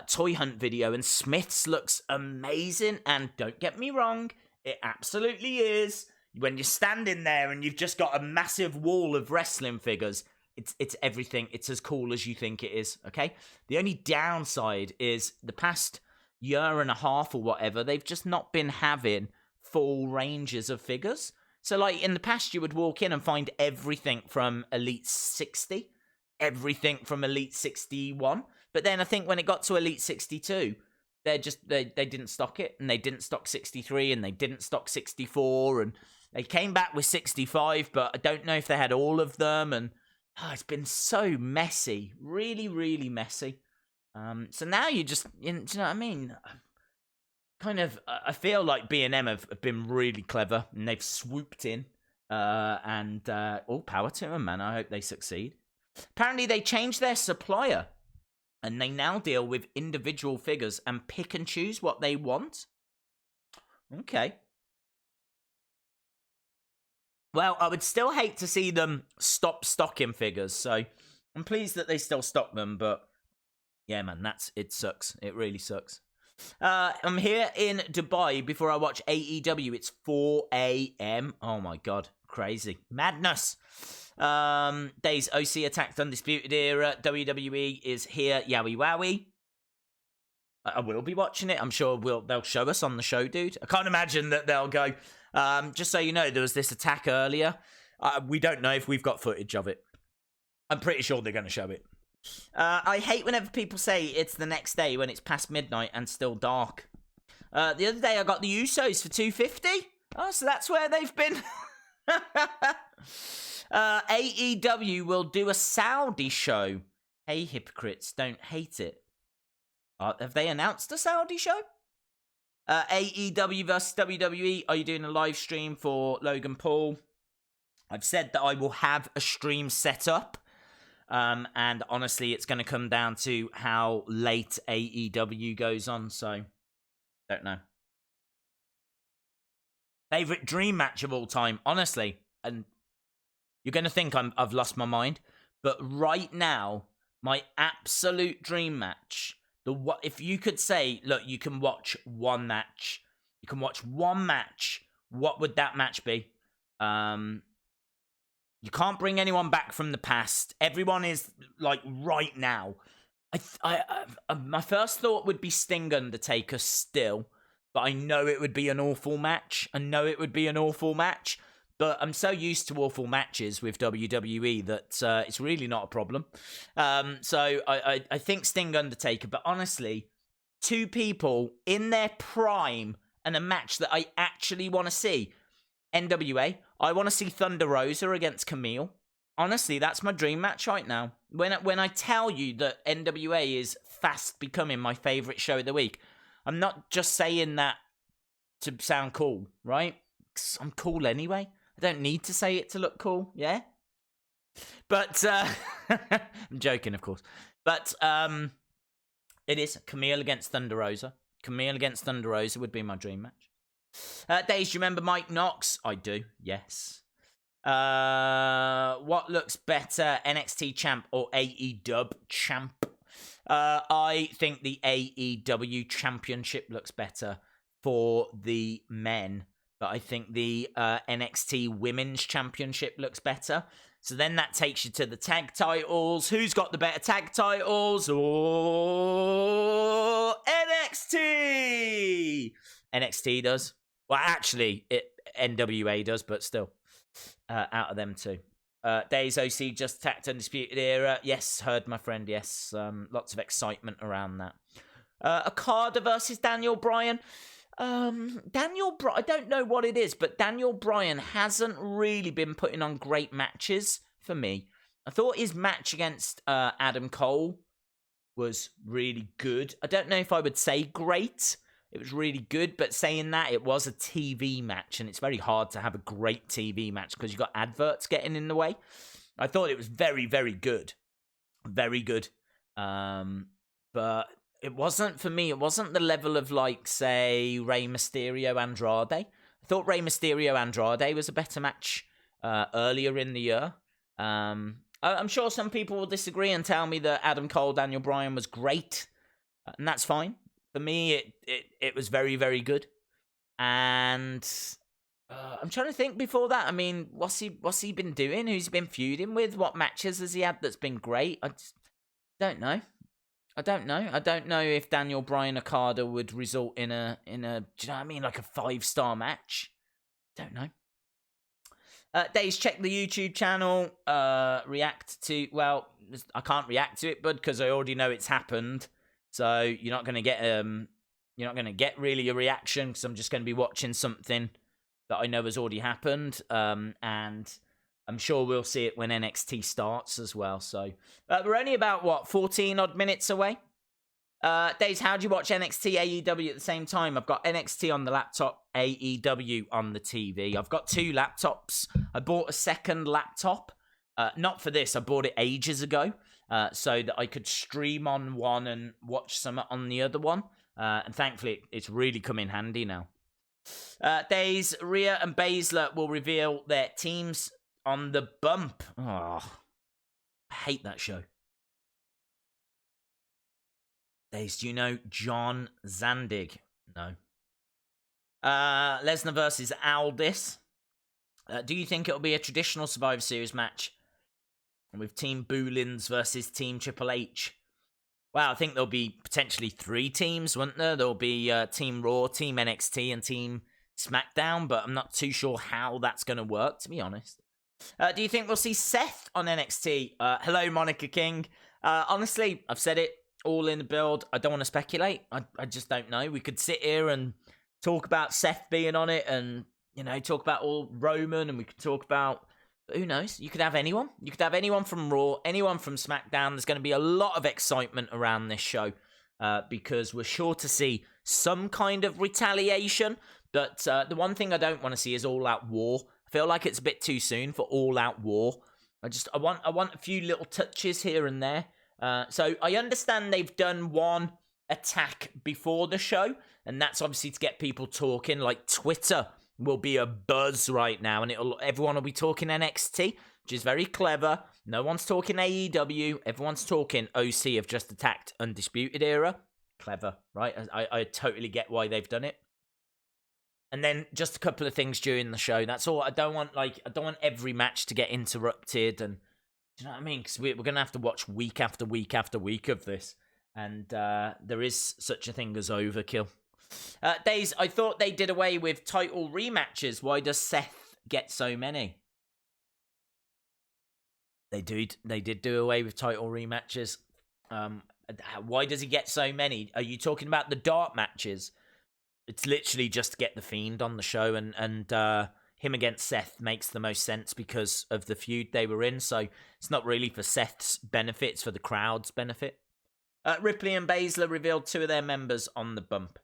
toy hunt video and Smiths looks amazing. And don't get me wrong, it absolutely is. When you're standing there and you've just got a massive wall of wrestling figures, it's everything. It's as cool as you think it is, okay? The only downside is the past year and a half or whatever, they've just not been having full ranges of figures. So, like, in the past, you would walk in and find everything from Elite 60, everything from Elite 61. But then I think when it got to Elite 62, they didn't stock it, and they didn't stock 63, and they didn't stock 64, and they came back with 65, but I don't know if they had all of them, and it's been so messy, really, really messy. So now you just, do you know what I mean? Kind of, I feel like B&M have been really clever, and they've swooped in, and all power to them, man. I hope they succeed. Apparently, they changed their supplier, and they now deal with individual figures and pick and choose what they want. Okay. Well, I would still hate to see them stop stocking figures, so I'm pleased that they still stock them, but yeah, man, it sucks. It really sucks. I'm here in Dubai before I watch AEW. It's 4 a.m. Oh my god, crazy. Madness. Days OC attacked Undisputed Era. WWE is here. Yowie wowie. I will be watching it. I'm sure they'll show us on the show, dude. I can't imagine that they'll go, just so you know, there was this attack earlier. We don't know if we've got footage of it. I'm pretty sure they're going to show it. I hate whenever people say it's the next day when it's past midnight and still dark. The other day I got the Usos for $250. Oh, so that's where they've been. AEW will do a Saudi show. Hey, hypocrites, don't hate it. Have they announced a Saudi show? AEW versus WWE. Are you doing a live stream for Logan Paul? I've said that I will have a stream set up. And honestly, it's going to come down to how late AEW goes on, so don't know. Favorite dream match of all time, honestly, and you're going to think I've lost my mind, but right now, my absolute dream match, if you could say, look, you can watch one match, what would that match be? You can't bring anyone back from the past. Everyone is, like, right now. My first thought would be Sting Undertaker still, but I know it would be an awful match. But I'm so used to awful matches with WWE that it's really not a problem. So I think Sting Undertaker, but honestly, two people in their prime and a match that I actually want to see. NWA, I want to see Thunder Rosa against Camille. Honestly, that's my dream match right now. When I tell you that NWA is fast becoming my favorite show of the week, I'm not just saying that to sound cool, right? 'Cause I'm cool anyway. I don't need to say it to look cool, yeah? But, I'm joking, of course. But, it is Camille against Thunder Rosa. Camille against Thunder Rosa would be my dream match. Days, do you remember Mike Knox? I do, yes. What looks better, NXT champ or AEW champ? I think the AEW championship looks better for the men, but I think the NXT women's championship looks better. So then that takes you to the tag titles. Who's got the better tag titles? Oh, NXT! NXT does. Well, actually, NWA does, but still, out of them two. Days OC just attacked Undisputed Era. Yes, heard my friend, yes. Lots of excitement around that. Okada versus Daniel Bryan. I don't know what it is, but Daniel Bryan hasn't really been putting on great matches for me. I thought his match against Adam Cole was really good. I don't know if I would say great. It was really good, but saying that, it was a TV match, and it's very hard to have a great TV match because you've got adverts getting in the way. I thought it was very, very good. Very good. But it wasn't, for me, it wasn't the level of, like, say, Rey Mysterio Andrade. I thought Rey Mysterio Andrade was a better match earlier in the year. I'm sure some people will disagree and tell me that Adam Cole, Daniel Bryan was great, and that's fine. For me, it was very, very good. And I'm trying to think before that. I mean, what's he been doing? Who's he been feuding with? What matches has he had that's been great? I just don't know. I don't know if Daniel Bryan Okada would result in a do you know what I mean? Like a 5-star match. Don't know. Days, check the YouTube channel. React to, well, I can't react to it, bud, because I already know it's happened. So you're not going to get you're not going to get really a reaction because I'm just going to be watching something that I know has already happened. And I'm sure we'll see it when NXT starts as well. So we're only about, 14 odd minutes away. Days, how do you watch NXT AEW at the same time? I've got NXT on the laptop, AEW on the TV. I've got 2 laptops. I bought a second laptop. Not for this. I bought it ages ago so that I could stream on one and watch some on the other one. And thankfully, it's really come in handy now. Days, Rhea and Baszler will reveal their teams on the bump. Oh, I hate that show. Days, do you know John Zandig? No. Lesnar versus Aldis. Do you think it'll be a traditional Survivor Series match with Team Boolins versus Team Triple H? Wow, I think there'll be potentially 3 teams, won't there? There'll be Team Raw, Team NXT, and Team SmackDown, but I'm not too sure how that's going to work, to be honest. Do you think we'll see Seth on NXT? Hello, Monica King. Honestly, I've said it all in the build. I don't want to speculate. I just don't know. We could sit here and talk about Seth being on it and, talk about all Roman, and we could talk about, who knows? You could have anyone. You could have anyone from Raw, anyone from SmackDown. There's going to be a lot of excitement around this show because we're sure to see some kind of retaliation. But the one thing I don't want to see is all-out war. I feel like it's a bit too soon for all-out war. I want a few little touches here and there. So I understand they've done one attack before the show, and that's obviously to get people talking. Like Twitter will be a buzz right now, and everyone will be talking NXT, which is very clever. No one's talking AEW. Everyone's talking OC have just attacked Undisputed Era. Clever, right? I totally get why they've done it. And then just a couple of things during the show. That's all. I don't want every match to get interrupted. And do you know what I mean? Because we're going to have to watch week after week after week of this. And there is such a thing as overkill. Days, I thought they did away with title rematches. Why does Seth get so many? They did do away with title rematches. Why does he get so many? Are you talking about the Dart matches? It's literally just to get the Fiend on the show, and him against Seth makes the most sense because of the feud they were in. So it's not really for Seth's benefit, it's for the crowd's benefit. Ripley and Baszler revealed 2 of their members on the bump.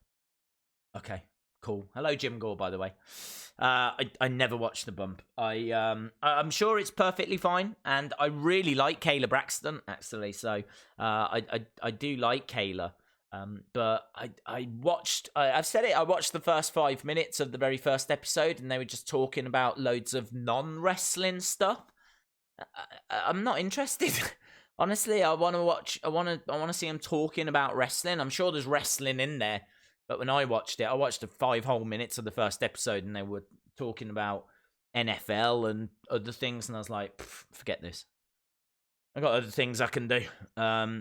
Okay, cool. Hello, Jim Gore, by the way. I never watched the bump. I'm sure it's perfectly fine, and I really like Kayla Braxton, actually. So I do like Kayla. But I've said it, I watched the first 5 minutes of the very first episode, and they were just talking about loads of non-wrestling stuff. I'm not interested. Honestly, I want to see them talking about wrestling. I'm sure there's wrestling in there, but when I watched the 5 whole minutes of the first episode, and they were talking about NFL and other things, and I was like, forget this. I got other things I can do.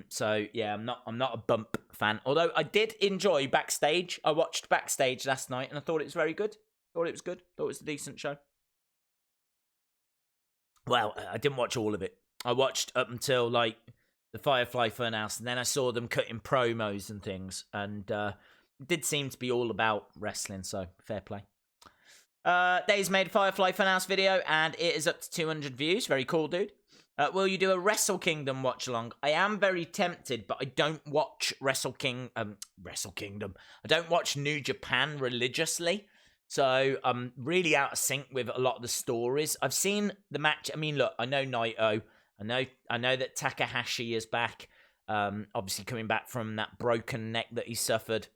So yeah, I'm not a bump fan. Although I did enjoy Backstage. I watched Backstage last night, and I thought it was very good. Thought it was a decent show. Well, I didn't watch all of it. I watched up until like the Firefly Funhouse, and then I saw them cutting promos and things, and it did seem to be all about wrestling. So fair play. Dave's made a Firefly Funhouse video, and it is up to 200 views. Very cool, dude. Will you do a Wrestle Kingdom watch along? I am very tempted, but I don't watch Wrestle Kingdom. I don't watch New Japan religiously, so I'm really out of sync with a lot of the stories. I've seen the match. I mean, look, I know Naito. I know that Takahashi is back. Obviously coming back from that broken neck that he suffered,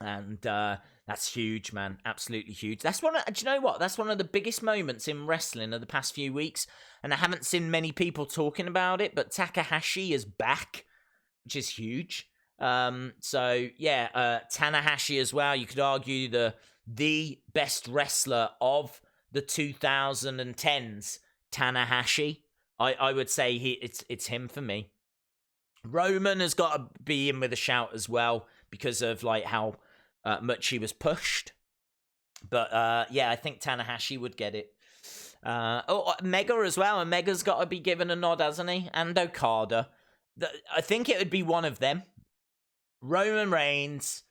and that's huge, man. Absolutely huge. Do you know what? That's one of the biggest moments in wrestling of the past few weeks, and I haven't seen many people talking about it, but Takahashi is back, which is huge. So yeah, Tanahashi as well. You could argue the best wrestler of the 2010s, Tanahashi. I would say it's him for me. Roman has got to be in with a shout as well because of like how much he was pushed. But yeah, I think Tanahashi would get it. Mega as well. And Mega's got to be given a nod, hasn't he? And Okada. I think it would be one of them. Roman Reigns,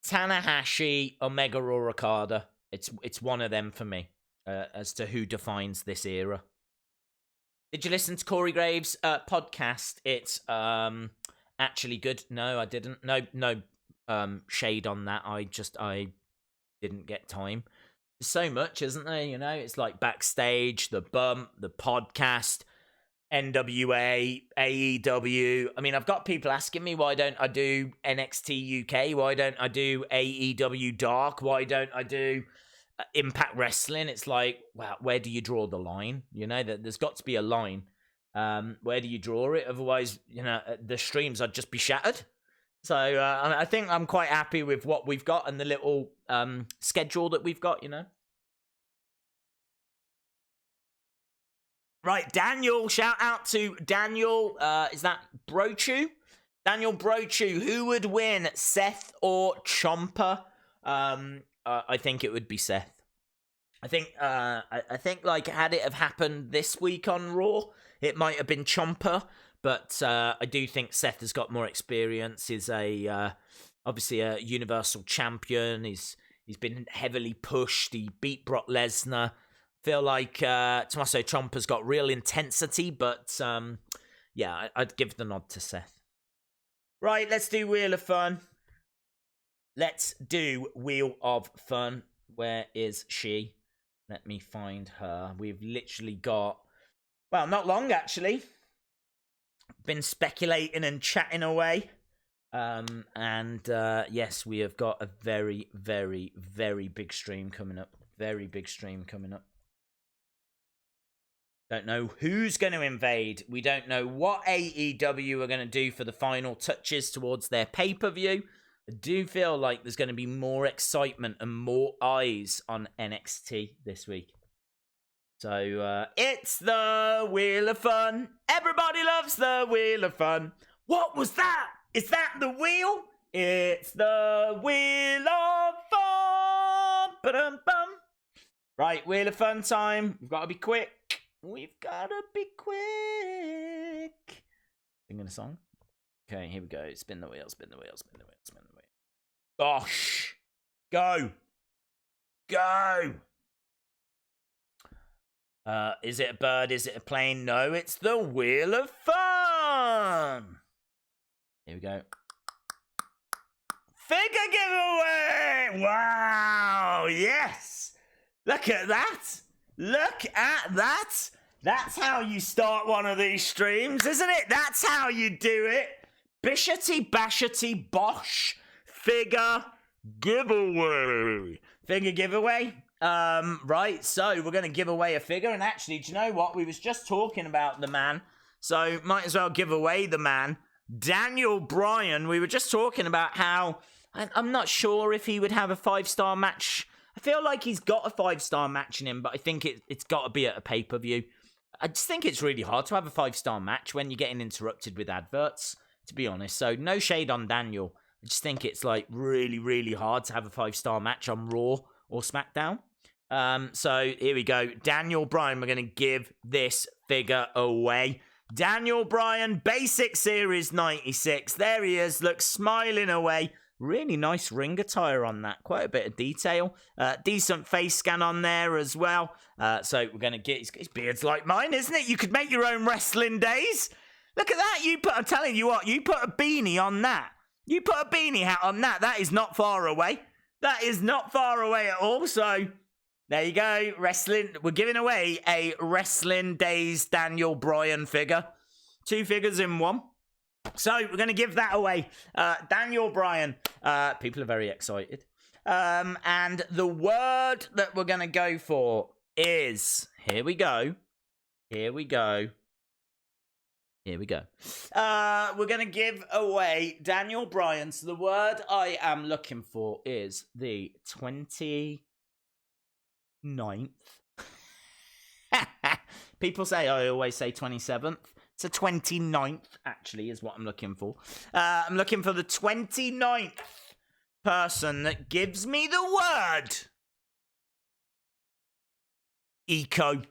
Tanahashi, Omega or Okada. It's one of them for me as to who defines this era. Did you listen to Corey Graves' podcast? It's actually good. No, I didn't. No shade on that. I didn't get time. There's so much, isn't there? You know, it's like backstage, the bump, the podcast, NWA, AEW. I mean, I've got people asking me, why don't I do NXT UK? Why don't I do AEW Dark? Why don't I do Impact Wrestling? It's like, well, where do you draw the line? You know, there's got to be a line. Where do you draw it? Otherwise, you know, the streams would just be shattered. So I think I'm quite happy with what we've got and the little schedule that we've got, you know. Right, Daniel, shout out to Daniel. Is that Brochu? Daniel Brochu, who would win, Seth or Ciampa? I think it would be Seth. I think like had it have happened this week on Raw, it might have been Ciampa, but I do think Seth has got more experience. He's obviously a Universal Champion. He's been heavily pushed. He beat Brock Lesnar. Feel like Tommaso Ciampa's got real intensity, but yeah, I'd give the nod to Seth. Right, let's do Wheel of Fun. Let's do Wheel of Fun. Where is she? Let me find her. We've literally got, well, not long actually. Been speculating and chatting away. Yes, we have got a very, very, very big stream coming up. Very big stream coming up. Don't know who's going to invade. We don't know what AEW are going to do for the final touches towards their pay-per-view. I do feel like there's going to be more excitement and more eyes on NXT this week. So, it's the Wheel of Fun. Everybody loves the Wheel of Fun. What was that? Is that the wheel? It's the Wheel of Fun. Ba-dum-bum. Right, Wheel of Fun time. We've got to be quick. We've gotta be quick. Singing a song. Okay, here we go. Spin the wheel, spin the wheel, spin the wheel, spin the wheel. Gosh. Go. Go. Is it a bird? Is it a plane? No, it's the Wheel of Fun. Here we go. Figure giveaway. Wow. Yes. Look at that. Look at that. That's how you start one of these streams, isn't it? That's how you do it. Bishety, bashety, bosh. Figure giveaway. Figure giveaway. Right, so we're going to give away a figure. And actually, do you know what? We was just talking about the man. So might as well give away the man. Daniel Bryan. We were just talking about how I'm not sure if he would have a 5-star match. I feel like he's got a 5-star match in him, but I think it's got to be at a pay-per-view. I just think it's really hard to have a 5-star match when you're getting interrupted with adverts, to be honest. So no shade on Daniel. I just think it's like really, really hard to have a 5-star match on Raw or SmackDown. So here we go. Daniel Bryan, we're going to give this figure away. Daniel Bryan, Basic Series 96. There he is. Looks smiling away. Really nice ring attire on that. Quite a bit of detail. Decent face scan on there as well. So we're going to get... His beard's like mine, isn't it? You could make your own wrestling days. Look at that. I'm telling you what. You put a beanie on that. You put a beanie hat on that. That is not far away. That is not far away at all. So there you go. Wrestling. We're giving away a Wrestling Days Daniel Bryan figure. 2 figures in one. So we're going to give that away. Daniel Bryan. People are very excited. And the word that we're going to go for is... Here we go. Here we go. Here we go. We're going to give away Daniel Bryan. So the word I am looking for is the 29th. People say I always say 27th. It's the 29th, actually, is what I'm looking for. I'm looking for the 29th person that gives me the word. Eco.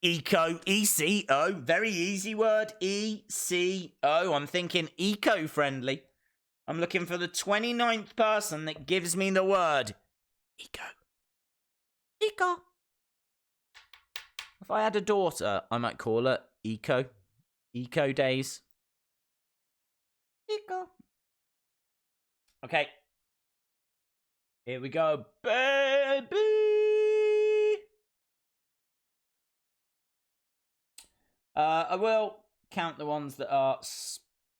Eco. E-C-O. Very easy word. E-C-O. I'm thinking eco-friendly. I'm looking for the 29th person that gives me the word Eco. Eco. If I had a daughter, I might call her Eco. Eco Days. Eco. Okay. Here we go, baby. I will count the ones that are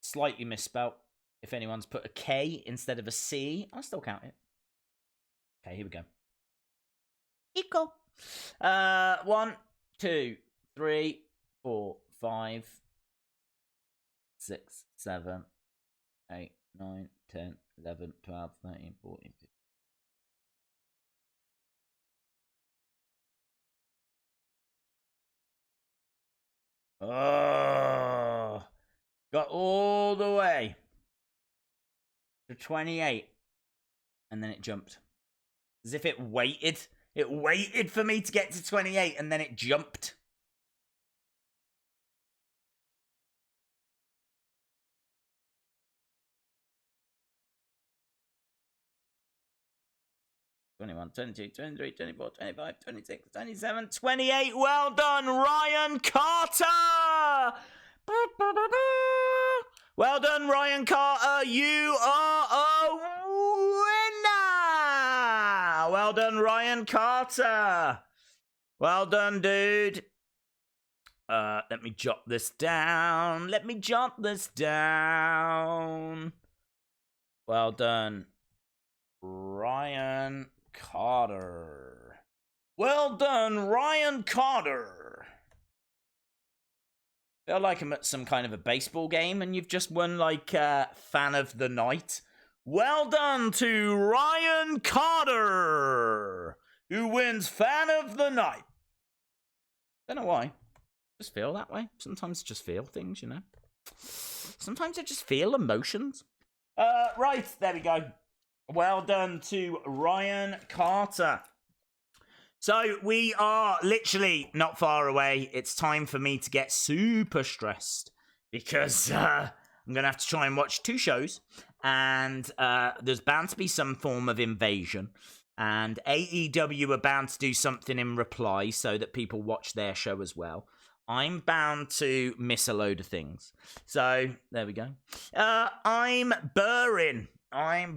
slightly misspelt. If anyone's put a K instead of a C, I'll still count it. Okay, here we go. Eco. 1, 2, 3, 4, 5, 6, 7, 8, 9, 10, 11, 12, 13, 14, 15. Oh, got all the way to 28, and then it jumped. As if it waited. It waited for me to get to 28, and then it jumped. "21, 22, 23, 24, 25, 26, 27, 28. Well done, Ryan Carter! Well done, Ryan Carter. You are a winner! Well done, Ryan Carter. Well done, dude. Let me jot this down. Well done, Ryan Carter. Well done, Ryan Carter. Feel like I'm at some kind of a baseball game and you've just won, like, fan of the night. Well done to Ryan Carter, who wins fan of the night. Don't know why. Just feel that way. Sometimes just feel things, you know. Sometimes I just feel emotions. Right, there we go. Well done to Ryan Carter. So we are literally not far away. It's time for me to get super stressed because I'm going to have to try and watch 2 shows. And there's bound to be some form of invasion. And AEW are bound to do something in reply so that people watch their show as well. I'm bound to miss a load of things. So, there we go. I'm burring. I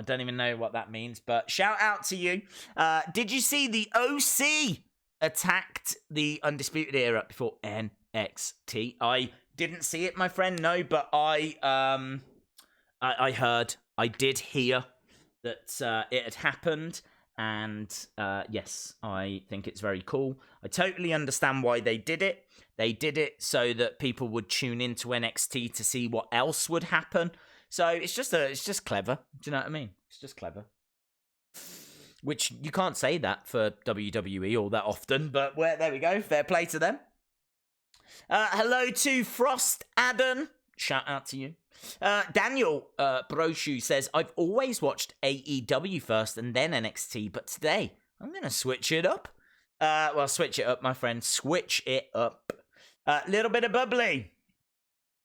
don't even know what that means, but shout out to you. Did you see the OC attacked the Undisputed Era before NXT? I didn't see it, my friend, no, but I heard, I did hear that it had happened. And yes, I think it's very cool. I totally understand why they did it. They did it so that people would tune into NXT to see what else would happen. So it's just clever. Do you know what I mean? It's just clever. Which you can't say that for WWE all that often, but there we go. Fair play to them. Hello to Frost Adden. Shout out to you. Daniel Brochu says, I've always watched AEW first and then NXT, but today I'm going to switch it up. Well, switch it up, my friend. Switch it up. Little bit of bubbly.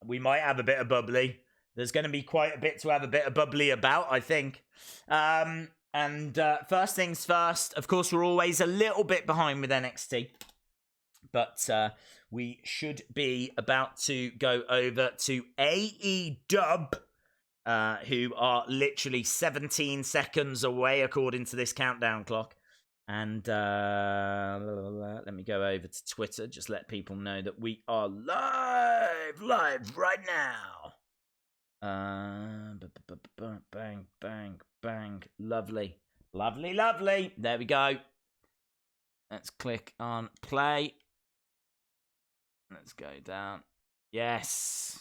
We might have a bit of bubbly. There's going to be quite a bit to have a bit of bubbly about, I think. And first things first, of course, we're always a little bit behind with NXT. But we should be about to go over to AEW, who are literally 17 seconds away, according to this countdown clock. And let me go over to Twitter, just let people know that we are live right now. Bang, bang, bang. Lovely. There we go. Let's click on play. Let's go down. Yes.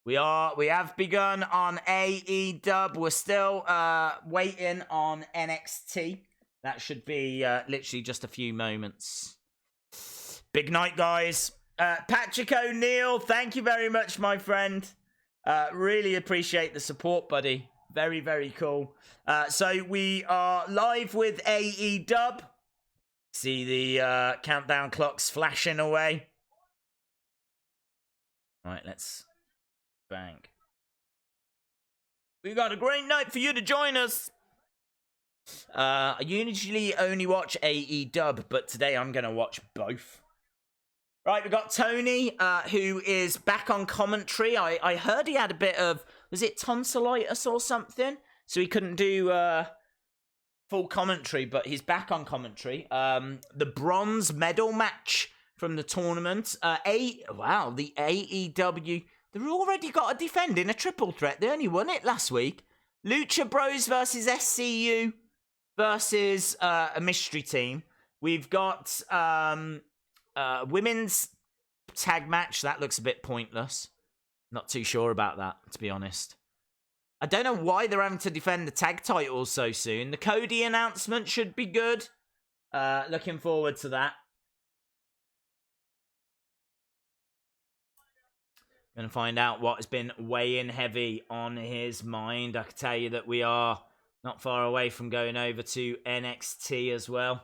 We have begun on AEW. We're still waiting on NXT. That should be literally just a few moments. Big night, guys. Patrick O'Neill, thank you very much, my friend. Really appreciate the support, buddy. Very, very cool. So we are live with AEW. See the countdown clocks flashing away. Right, let's bang. We got a great night for you to join us. I usually only watch AEW, but today I'm going to watch both. Right, we got Tony, who is back on commentary. I heard he had a bit of, was it tonsillitis or something? So he couldn't do full commentary, but he's back on commentary. The bronze medal match from the tournament. Wow, the AEW, they've already got a defend in a triple threat. They only won it last week. Lucha Bros versus SCU versus a mystery team. We've got women's tag match. That looks a bit pointless. Not too sure about that, to be honest. I don't know why they're having to defend the tag titles so soon. The Cody announcement should be good. Looking forward to that. Going to find out what has been weighing heavy on his mind. I can tell you that we are not far away from going over to NXT as well.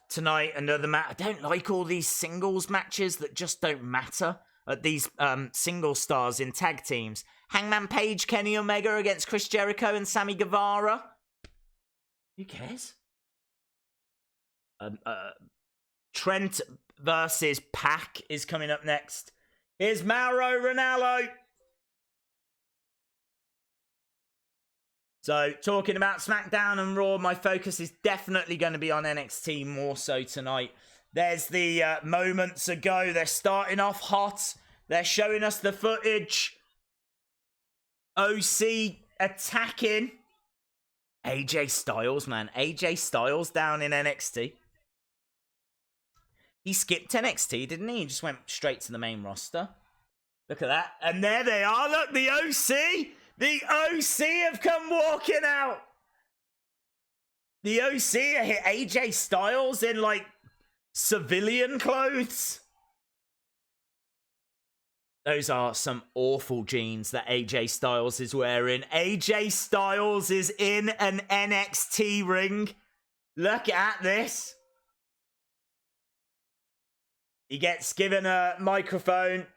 Tonight, another match. I don't like all these singles matches that just don't matter. These single stars in tag teams. Hangman Page, Kenny Omega against Chris Jericho and Sammy Guevara. Who cares? Trent versus Pac is coming up next. Here's Mauro Ranallo. So, talking about SmackDown and Raw, my focus is definitely going to be on NXT more so tonight. There's the moments ago. They're starting off hot. They're showing us the footage. OC attacking. AJ Styles, man. AJ Styles down in NXT. He skipped NXT, didn't he? He just went straight to the main roster. Look at that. And there they are. Look, the OC. The OC have come walking out. The OC are here. AJ Styles in, like, civilian clothes. Those are some awful jeans that AJ Styles is wearing. AJ Styles is in an NXT ring. Look at this. He gets given a microphone.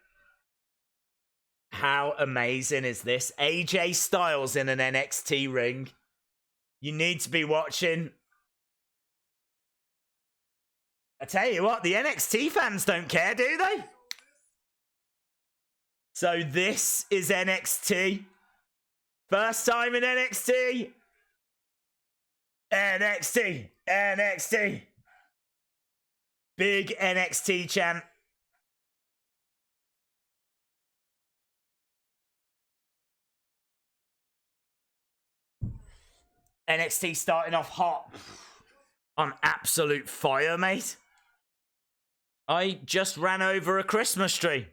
How amazing is this? AJ Styles in an NXT ring. You need to be watching. I tell you what, the NXT fans don't care, do they? So this is NXT. First time in NXT. NXT. NXT. Big NXT chant. NXT starting off hot. On absolute fire, mate. I just ran over a Christmas tree.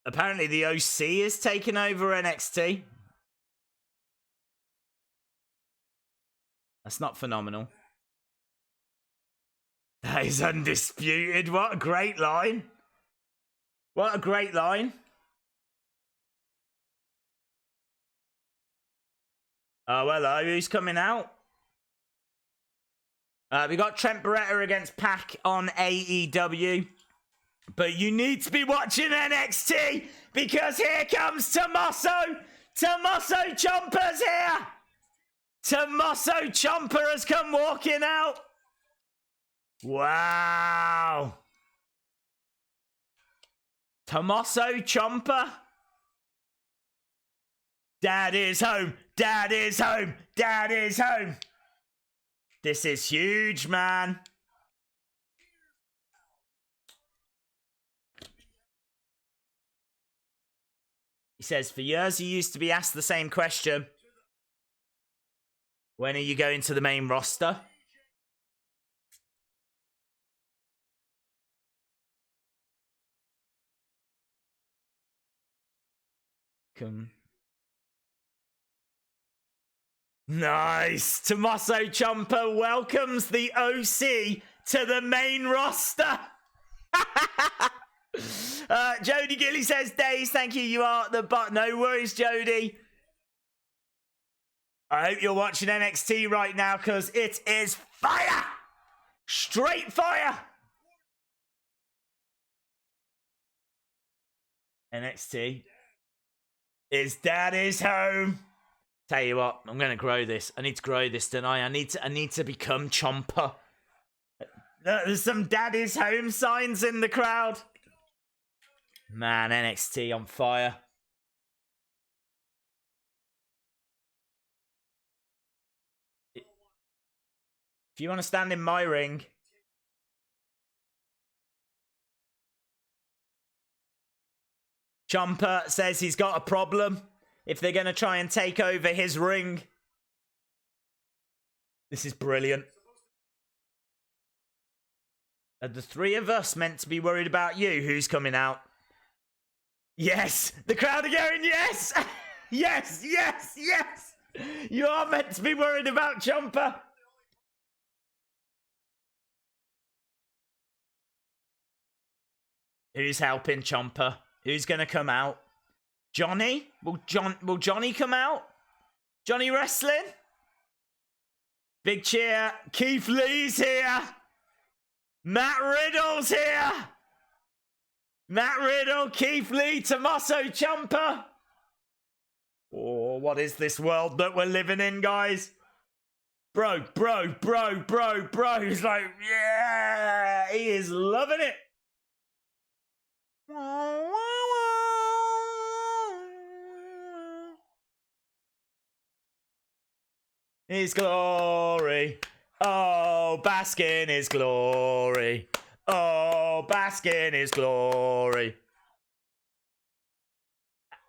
Apparently the OC is taking over NXT. That's not phenomenal. That is undisputed. What a great line. What a great line. Oh, hello. Who's coming out? We got Trent Beretta against Pac on AEW. But you need to be watching NXT because here comes Tommaso. Tommaso Ciampa's here. Tommaso Ciampa has come walking out. Wow. Tommaso Ciampa. Dad is home. Dad is home. Dad is home. This is huge, man. He says, for years he used to be asked the same question. When are you going to the main roster? Come. Nice. Tommaso Ciampa welcomes the OC to the main roster. Jody Gilly says, Days, thank you. You are the butt. No worries, Jody. I hope you're watching NXT right now because it is fire. Straight fire. NXT is Daddy's home. Tell you what, I'm going to grow this. I need to grow this, don't I? I need to become Champa. There's some Daddy's home signs in the crowd. Man, NXT on fire. If you want to stand in my ring, Champa says he's got a problem if they're going to try and take over his ring. This is brilliant. Are the three of us meant to be worried about you? Who's coming out? Yes! The crowd are going, yes! Yes, yes, yes! You are meant to be worried about Champa. Who's helping Champa? Who's going to come out? Johnny? Will Johnny come out? Johnny Wrestling? Big cheer. Keith Lee's here. Matt Riddle's here. Matt Riddle, Keith Lee, Tommaso Ciampa. Oh, what is this world that we're living in, guys? Bro. He's like, yeah, he is loving it. His glory. Oh, bask in his glory. Oh, bask in his glory.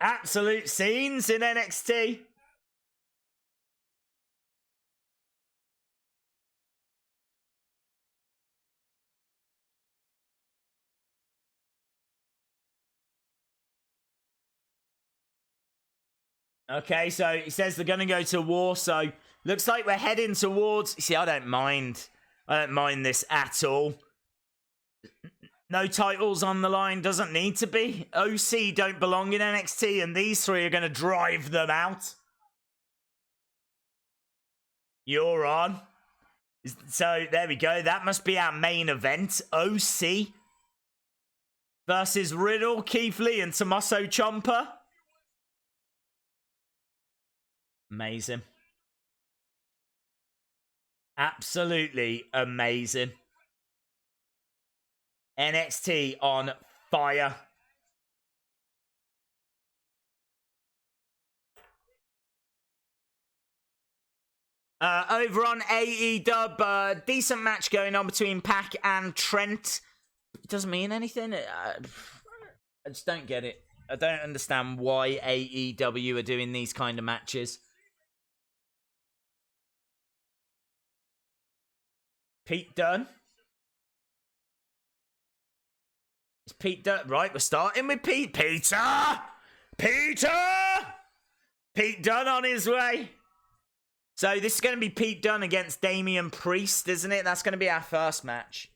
Absolute scenes in NXT. Okay, so he says they're going to go to war, so looks like we're heading towards... See, I don't mind. I don't mind this at all. No titles on the line, doesn't need to be. OC don't belong in NXT, and these three are going to drive them out. You're on. So, there we go. That must be our main event. OC versus Riddle, Keith Lee, and Tommaso Ciampa. Amazing. Absolutely amazing. NXT on fire. Over on AEW, decent match going on between Pac and Trent. It doesn't mean anything. I just don't get it. I don't understand why AEW are doing these kind of matches. Pete Dunne. It's Pete Dunne. Right, we're starting with Pete. Peter! Pete Dunne on his way. So this is going to be Pete Dunne against Damian Priest, isn't it? That's going to be our first match.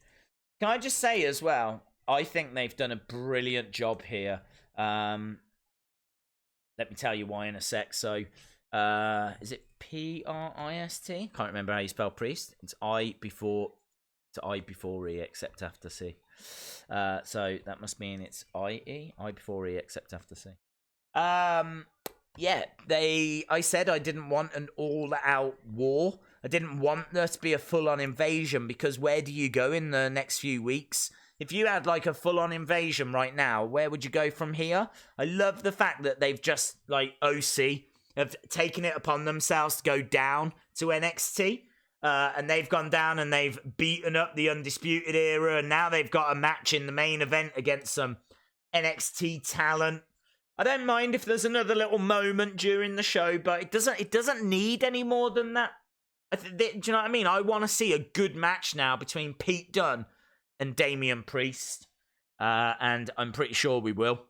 Can I just say as well, I think they've done a brilliant job here. Let me tell you why in a sec. So, is it P-R-I-S-T? Can't remember how you spell priest. It's I before E, except after C. So that must mean it's I-E, I before E, except after C. Yeah, I said I didn't want an all-out war. I didn't want there to be a full-on invasion, because where do you go in the next few weeks? If you had like a full-on invasion right now, where would you go from here? I love the fact that they've just, like, OC have taken it upon themselves to go down to NXT. And they've gone down and they've beaten up the Undisputed Era. And now they've got a match in the main event against some NXT talent. I don't mind if there's another little moment during the show, but it doesn't need any more than that. Do you know what I mean? I want to see a good match now between Pete Dunne and Damian Priest. And I'm pretty sure we will.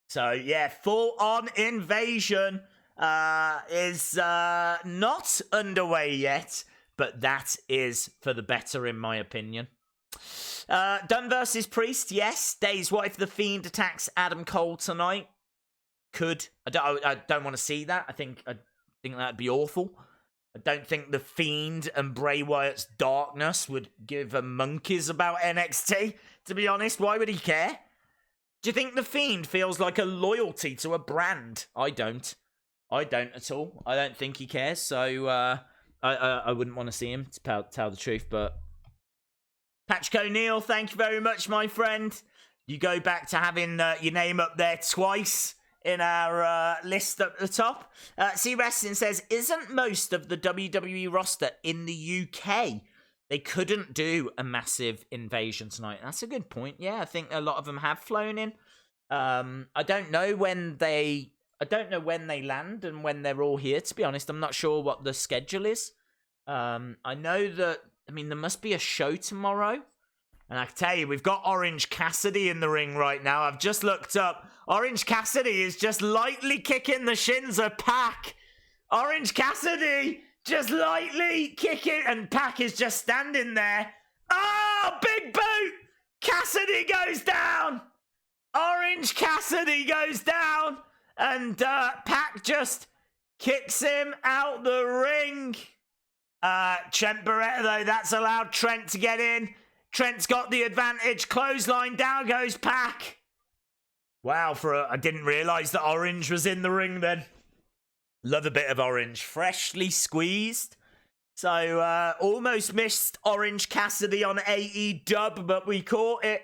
So, yeah, full-on invasion is not underway yet, but that is for the better, in my opinion. Dunn versus Priest, yes. Days, what if The Fiend attacks Adam Cole tonight? Could. I don't want to see that. I think that'd be awful. I don't think The Fiend and Bray Wyatt's darkness would give a monkeys about NXT, to be honest. Why would he care? Do you think The Fiend feels like a loyalty to a brand? I don't. I don't at all. I don't think he cares, so I wouldn't want to see him, to tell the truth, but... Patrick O'Neill, thank you very much, my friend. You go back to having your name up there twice in our list at the top. C Wrestling says, isn't most of the WWE roster in the UK? They couldn't do a massive invasion tonight. That's a good point. Yeah, I think a lot of them have flown in. I don't know when they land and when they're all here, to be honest. I'm not sure what the schedule is. I know that, there must be a show tomorrow. And I can tell you, we've got Orange Cassidy in the ring right now. I've just looked up. Orange Cassidy is just lightly kicking the shins of Pac. Orange Cassidy just lightly kicking, and Pac is just standing there. Oh, big boot! Cassidy goes down! Orange Cassidy goes down! And Pac just kicks him out the ring. Trent Beretta, though, that's allowed Trent to get in. Trent's got the advantage. Clothesline, down goes Pac. Wow, I didn't realise that Orange was in the ring then. Love a bit of Orange. Freshly squeezed. So, almost missed Orange Cassidy on AEW, but we caught it.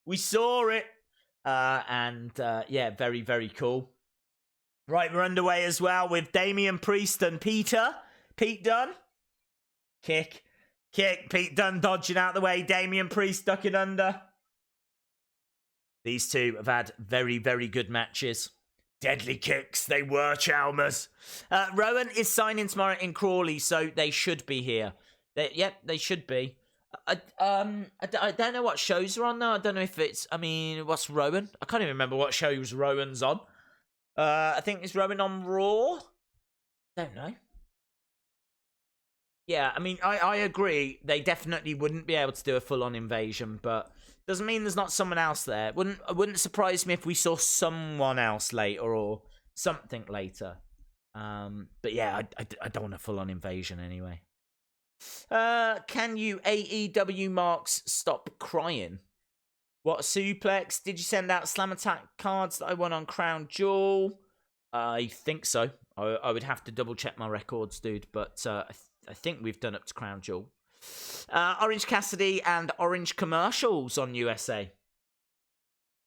We saw it. Yeah, very, very cool. Right, we're underway as well with Damian Priest and Pete Dunne. Kick. Pete Dunne dodging out the way. Damian Priest ducking under. These two have had very, very good matches. Deadly kicks. They were Chalmers. Rowan is signing tomorrow in Crawley, so they should be here. They should be. I don't know what shows are on now. I don't know if it's... what's Rowan? I can't even remember what shows Rowan's on. I think it's Rowan on Raw. Don't know. Yeah, I agree. They definitely wouldn't be able to do a full-on invasion, but doesn't mean there's not someone else there. It wouldn't surprise me if we saw someone else later or something later. But yeah, I don't want a full-on invasion anyway. Can you AEW marks stop crying? What, suplex? Did you send out Slam Attack cards that I won on Crown Jewel? I think so. I would have to double-check my records, dude, but... I think we've done up to Crown Jewel. Orange Cassidy and Orange commercials on USA.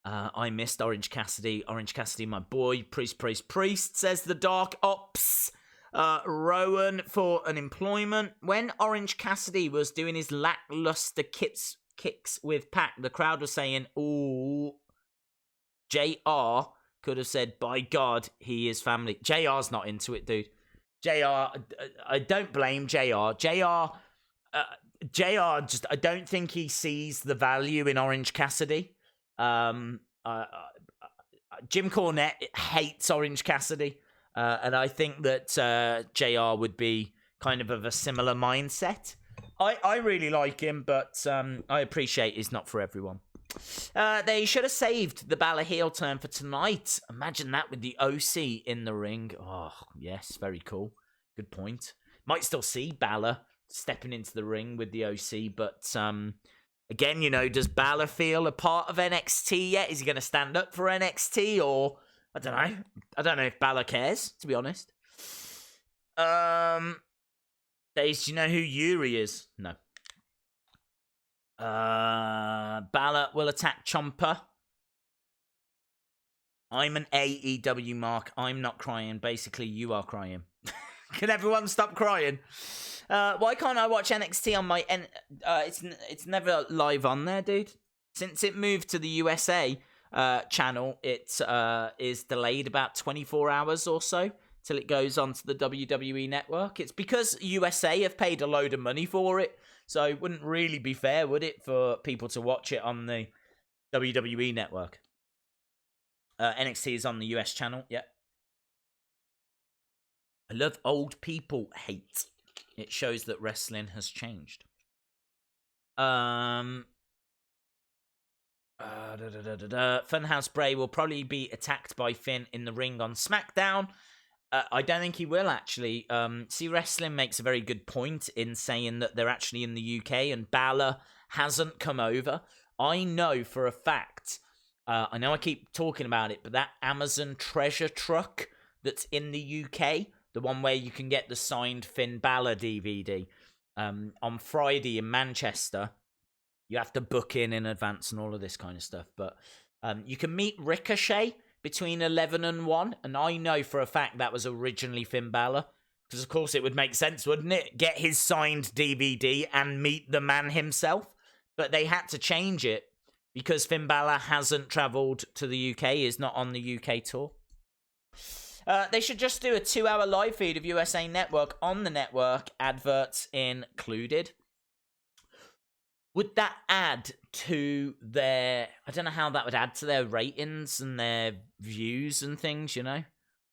I missed Orange Cassidy. Orange Cassidy, my boy. Priest, says the Dark Ops. Rowan for unemployment. When Orange Cassidy was doing his lackluster kicks with Pac, the crowd was saying, ooh, JR could have said, by God, he is family. JR's not into it, dude. JR, I don't blame JR. JR, just, I don't think he sees the value in Orange Cassidy. Jim Cornette hates Orange Cassidy. And I think that JR would be kind of a similar mindset. I really like him, but I appreciate he's not for everyone. They should have saved the Balor heel turn for tonight. Imagine that with the OC in the ring. Oh, yes, very cool. Good point. Might still see Balor stepping into the ring with the OC, but again, does Balor feel a part of NXT yet? Is he going to stand up for NXT, or I don't know. I don't know if Balor cares, to be honest. Days, do you know who Yuri is? No. Balor will attack Champa. I'm an AEW mark. I'm not crying. Basically, you are crying. Can everyone stop crying? Why can't I watch NXT on my... It's never live on there, dude. Since it moved to the USA channel, it is delayed about 24 hours or so till it goes onto the WWE network. It's because USA have paid a load of money for it, so it wouldn't really be fair, would it, for people to watch it on the WWE network. NXT is on the US channel, yeah. I love old people hate. It shows that wrestling has changed. Funhouse Bray will probably be attacked by Finn in the ring on SmackDown. I don't think he will, actually. See, Wrestling makes a very good point in saying that they're actually in the UK and Balor hasn't come over. I know for a fact, I know I keep talking about it, but that Amazon treasure truck that's in the UK, the one where you can get the signed Finn Balor DVD, on Friday in Manchester, you have to book in advance and all of this kind of stuff, but you can meet Ricochet between 11 and 1, and I know for a fact that was originally Finn Balor, because of course it would make sense, wouldn't it? Get his signed DVD and meet the man himself, but they had to change it because Finn Balor hasn't travelled to the UK, is not on the UK tour. They should just do a 2-hour live feed of USA Network on the network, adverts included. Would that add to their... I don't know how that would add to their ratings and their views and things, you know?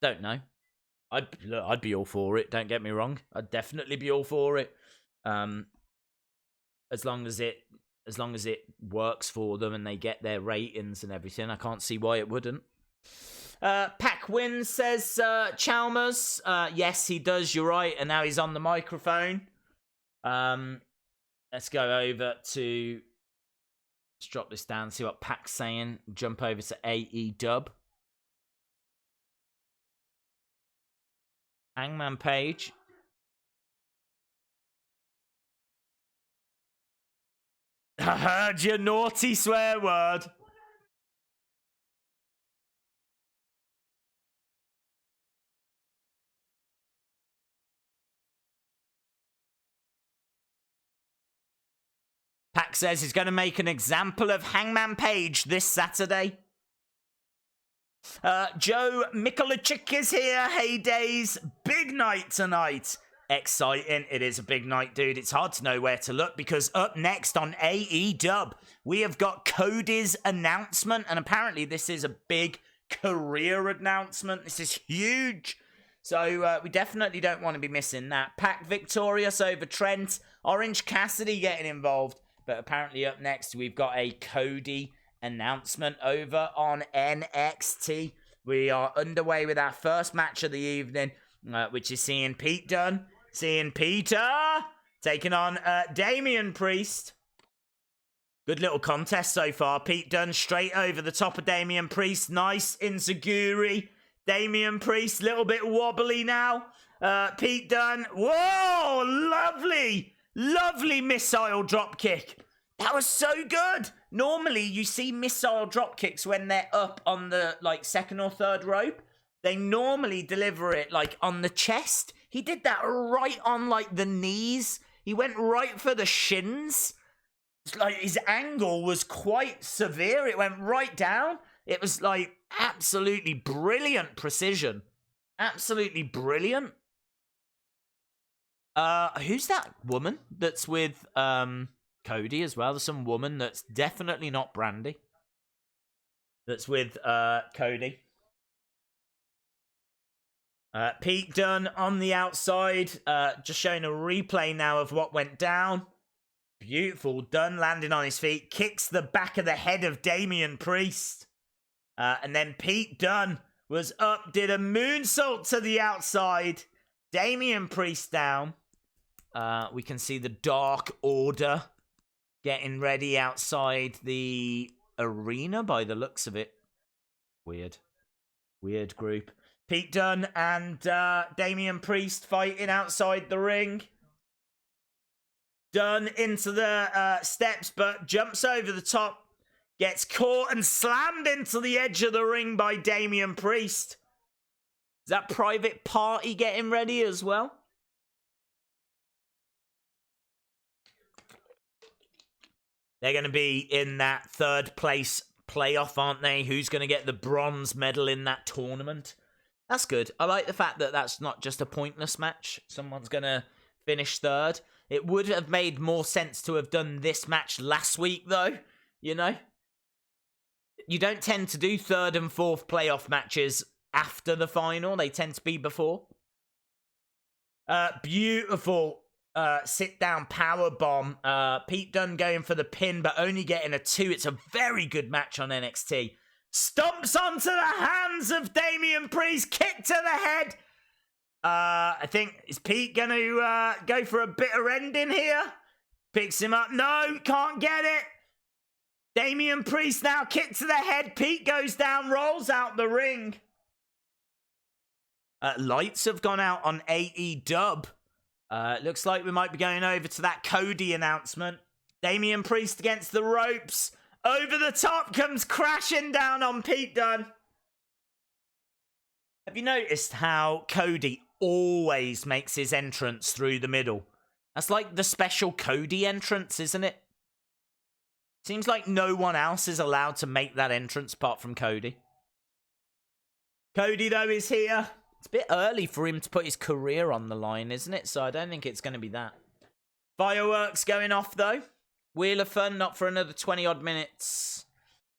Don't know. I'd be all for it, don't get me wrong. I'd definitely be all for it. As long as it works for them and they get their ratings and everything, I can't see why it wouldn't. Pac Win says Chalmers. Yes, he does, you're right, and now he's on the microphone. Let's go over to... Let's drop this down, see what Pac's saying. Jump over to AEW. Hangman Page. I heard your naughty swear word. Pac says he's going to make an example of Hangman Page this Saturday. Joe Mikulicik is here. Hey, Days. Big night tonight. Exciting. It is a big night, dude. It's hard to know where to look because up next on AEW, we have got Cody's announcement. And apparently this is a big career announcement. This is huge. So we definitely don't want to be missing that. Pac victorious over Trent. Orange Cassidy getting involved. But apparently up next, we've got a Cody announcement over on NXT. We are underway with our first match of the evening, which is seeing Pete Dunne, seeing Peter, taking on Damian Priest. Good little contest so far. Pete Dunne straight over the top of Damian Priest. Nice enziguri. Damian Priest, little bit wobbly now. Pete Dunne, whoa, lovely. Lovely missile drop kick. That was so good. Normally, you see missile drop kicks when they're up on the second or third rope. They normally deliver it on the chest. He did that right on the knees. He went right for the shins. It's his angle was quite severe. It went right down. It was absolutely brilliant precision. Absolutely brilliant. Who's that woman that's with Cody as well? There's some woman that's definitely not Brandi that's with Cody. Pete Dunne on the outside, just showing a replay now of what went down. Beautiful. Dunne landing on his feet, kicks the back of the head of Damian Priest. And then Pete Dunne was up, did a moonsault to the outside. Damian Priest down. We can see the Dark Order getting ready outside the arena by the looks of it. Weird group. Pete Dunne and Damian Priest fighting outside the ring. Dunne into the steps, but jumps over the top. Gets caught and slammed into the edge of the ring by Damian Priest. Is that Private Party getting ready as well? They're going to be in that third place playoff, aren't they? Who's going to get the bronze medal in that tournament? That's good. I like the fact that that's not just a pointless match. Someone's going to finish third. It would have made more sense to have done this match last week, though. You know? You don't tend to do third and fourth playoff matches after the final. They tend to be before. Beautiful sit down power bomb. Pete Dunne going for the pin, but only getting a 2. It's a very good match on NXT. Stomps onto the hands of Damian Priest. Kick to the head. I think, is Pete going to go for a bitter ending here? Picks him up. No, can't get it. Damian Priest now kick to the head. Pete goes down, rolls out the ring. Lights have gone out on AEW. Looks like we might be going over to that Cody announcement. Damian Priest against the ropes. Over the top comes crashing down on Pete Dunne. Have you noticed how Cody always makes his entrance through the middle? That's like the special Cody entrance, isn't it? Seems like no one else is allowed to make that entrance apart from Cody. Cody, though, is here. It's a bit early for him to put his career on the line, isn't it? So I don't think it's going to be that. Fireworks going off, though. Wheel of Fun, not for another 20-odd minutes.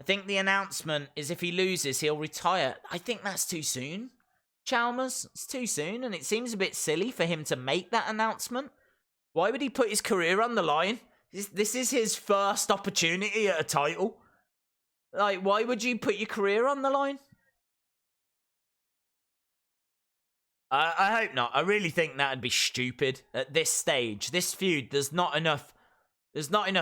I think the announcement is if he loses, he'll retire. I think that's too soon, Chalmers. It's too soon, and it seems a bit silly for him to make that announcement. Why would he put his career on the line? This is his first opportunity at a title. Like, why would you put your career on the line? I hope not. I really think that'd be stupid at this stage. This feud, there's not enough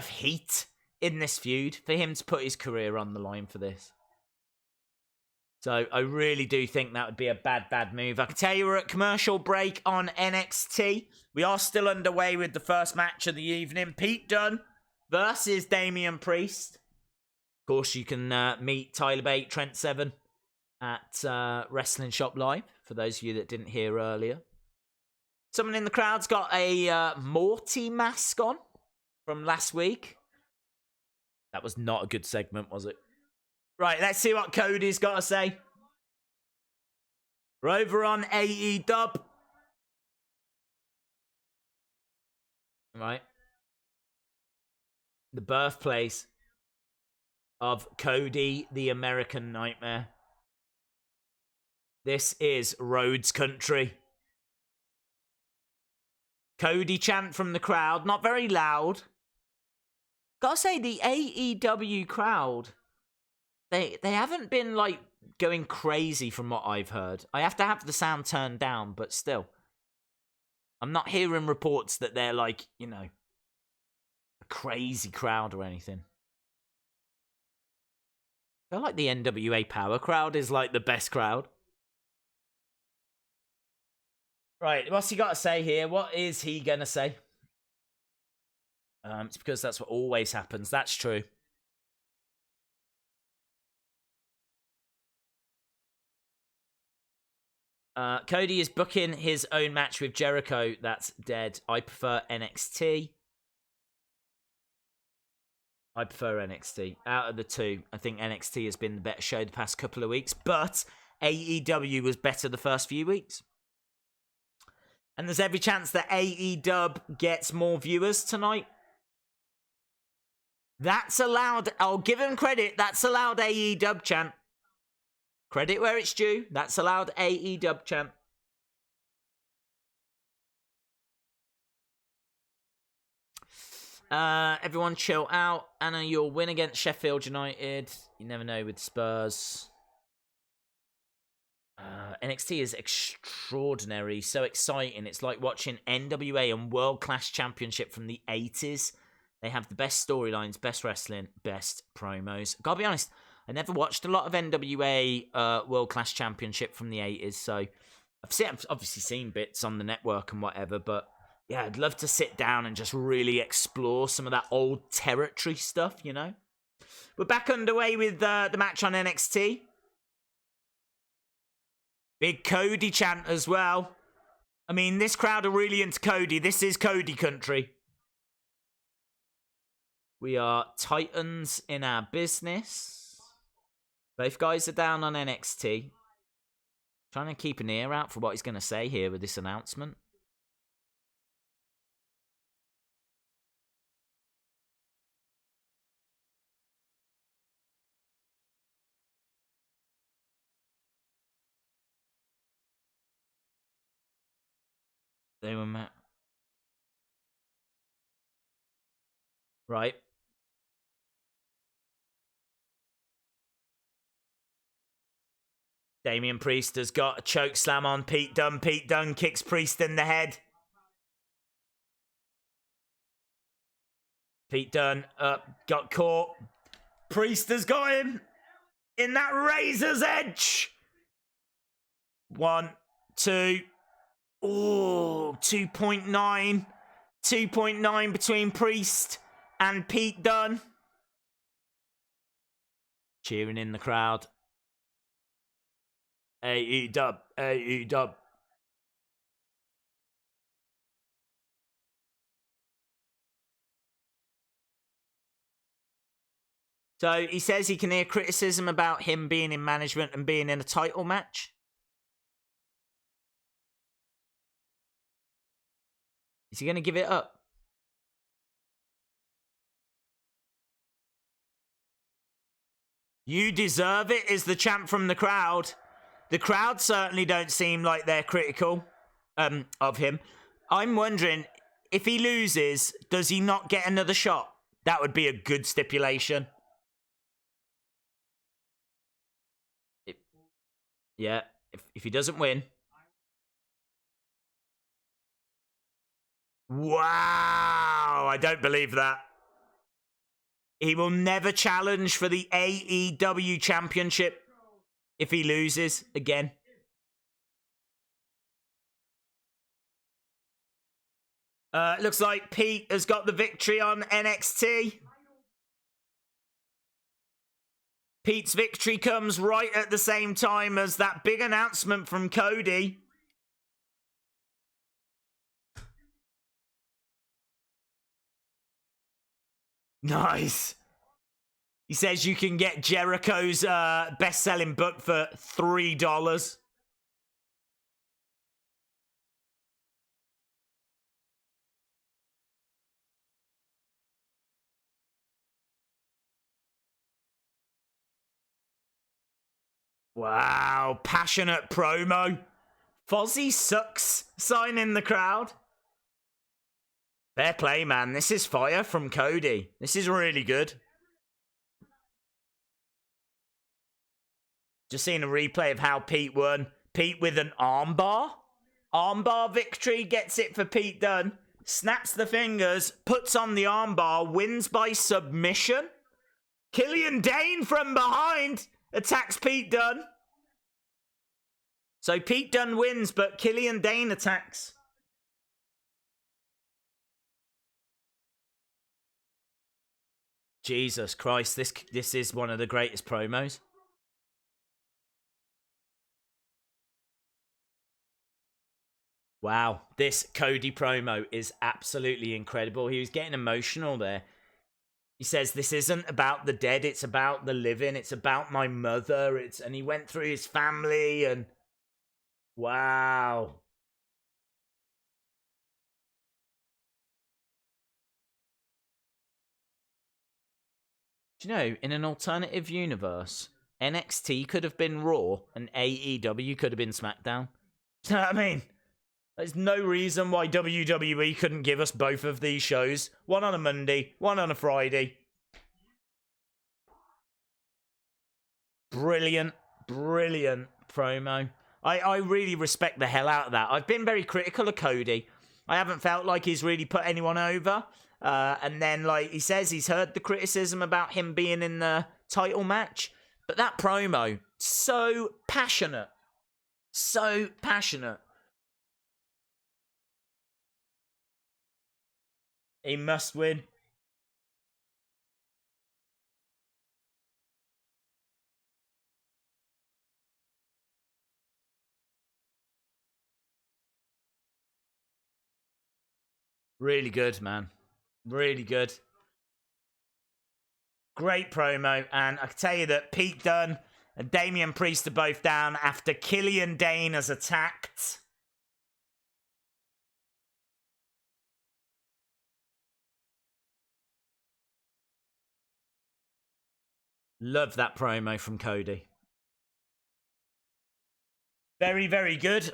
heat in this feud for him to put his career on the line for this. So I really do think that would be a bad move. I can tell you we're at commercial break on NXT. We are still underway with the first match of the evening. Pete Dunne versus Damian Priest. Of course, you can meet Tyler Bate, Trent Seven at Wrestling Shop Live, for those of you that didn't hear earlier. Someone in the crowd's got a Morty mask on from last week. That was not a good segment, was it? Right, let's see what Cody's got to say. We're over on AEW. Right. The birthplace of Cody, the American Nightmare. This is Rhodes country. Cody chant from the crowd, not very loud. Gotta say, the AEW crowd, they haven't been, like, going crazy from what I've heard. I have to have the sound turned down, but still. I'm not hearing reports that they're, like, you know, a crazy crowd or anything. I feel like the NWA Power crowd is, like, the best crowd. Right, what's he got to say here? What is he going to say? It's because that's what always happens. That's true. Cody is booking his own match with Jericho. That's dead. I prefer NXT. I prefer NXT. Out of the two, I think NXT has been the better show the past couple of weeks, but AEW was better the first few weeks. And there's every chance that AEW gets more viewers tonight. That's allowed. I'll give him credit. That's allowed AEW chant. Credit where it's due. That's allowed AEW chant. Everyone chill out. Anna, you'll win against Sheffield United. You never know with Spurs. NXT is extraordinary. So exciting. It's like watching NWA and World Class Championship from the 80s. They have the best storylines, best wrestling, best promos. Gotta be honest, I never watched a lot of NWA World Class Championship from the 80s, so I've obviously seen bits on the network and whatever, but yeah, I'd love to sit down and just really explore some of that old territory stuff, you know? We're back underway with the match on NXT. Big Cody chant as well. I mean, this crowd are really into Cody. This is Cody country. We are titans in our business. Both guys are down on NXT. Trying to keep an ear out for what he's going to say here with this announcement. They were met. Right. Damian Priest has got a choke slam on Pete Dunne. Pete Dunne kicks Priest in the head. Pete Dunne got caught. Priest has got him in that razor's edge. 1, 2. Ooh, 2.9. 2.9 between Priest and Pete Dunne. Cheering in the crowd. AEW, AEW. So he says he can hear criticism about him being in management and being in a title match. Is he going to give it up? You deserve it is the chant from the crowd. The crowd certainly don't seem like they're critical of him. I'm wondering, if he loses, does he not get another shot? That would be a good stipulation. Yeah, if he doesn't win. Wow, I don't believe that. He will never challenge for the AEW Championship if he loses again. Looks like Pete has got the victory on NXT. Pete's victory comes right at the same time as that big announcement from Cody. Nice. He says you can get Jericho's best-selling book for $3. Wow, passionate promo. Fozzy sucks sign in the crowd. Fair play, man. This is fire from Cody. This is really good. Just seeing a replay of how Pete won. Pete with an armbar. Armbar victory gets it for Pete Dunne. Snaps the fingers, puts on the armbar, wins by submission. Killian Dane from behind attacks Pete Dunne. So Pete Dunne wins, but Killian Dane attacks. Jesus Christ, this is one of the greatest promos. Wow, this Cody promo is absolutely incredible. He was getting emotional there. He says, this isn't about the dead, it's about the living, it's about my mother, and he went through his family, and wow. Do you know, in an alternative universe, NXT could have been Raw, and AEW could have been SmackDown. Do you know what I mean? There's no reason why WWE couldn't give us both of these shows. One on a Monday, one on a Friday. Brilliant, brilliant promo. I really respect the hell out of that. I've been very critical of Cody. I haven't felt like he's really put anyone over. And then, like, he says he's heard the criticism about him being in the title match. But that promo, so passionate. So passionate. He must win. Really good, man. Really good. Great promo. And I can tell you that Pete Dunne and Damian Priest are both down after Killian Dane has attacked. Love that promo from Cody. Very, very good.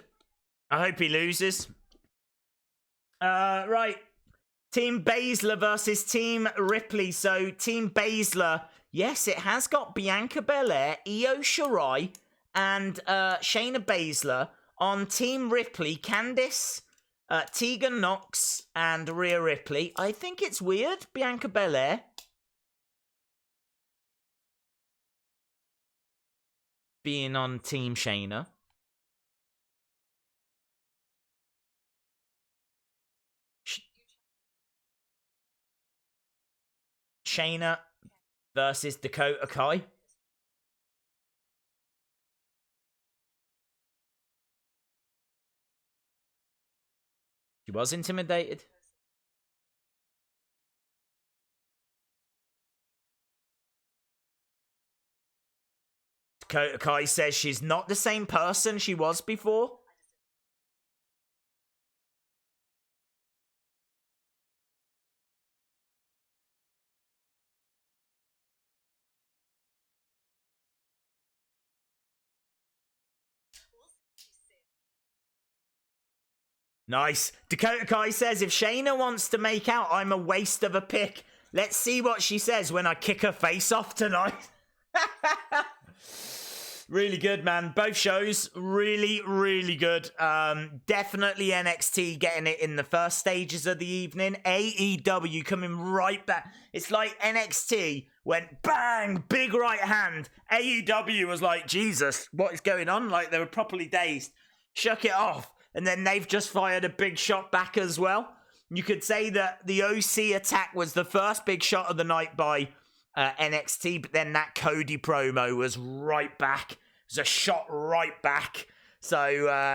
I hope he loses. Right. Team Baszler versus Team Ripley. So Team Baszler, yes, it has got Bianca Belair, Io Shirai, and Shayna Baszler. On Team Ripley, Candice, Tegan Nox, and Rhea Ripley. I think it's weird, Bianca Belair being on Team Shayna. Shayna versus Dakota Kai. She was intimidated. Dakota Kai says she's not the same person she was before. Nice. Dakota Kai says, if Shayna wants to make out, I'm a waste of a pick. Let's see what she says when I kick her face off tonight. Really good, man. Both shows, really, really good. Definitely NXT getting it in the first stages of the evening. AEW coming right back. It's like NXT went bang, big right hand. AEW was like, Jesus, what is going on? Like, they were properly dazed. Shuck it off. And then they've just fired a big shot back as well. You could say that the OC attack was the first big shot of the night by NXT, but then that Cody promo was right back. It was a shot right back. So,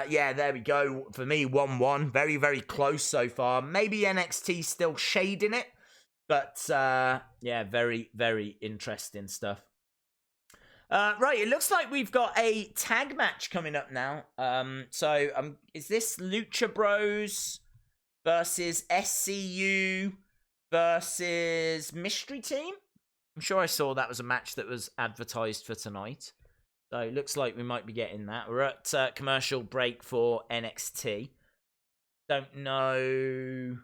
yeah, there we go. For me, 1-1. Very, very close so far. Maybe NXT still shading it. But, yeah, very, very interesting stuff. Right, it looks like we've got a tag match coming up now. Is this Lucha Bros versus SCU versus Mystery Team? I'm sure I saw that was a match that was advertised for tonight. So it looks like we might be getting that. We're at commercial break for NXT. Don't know.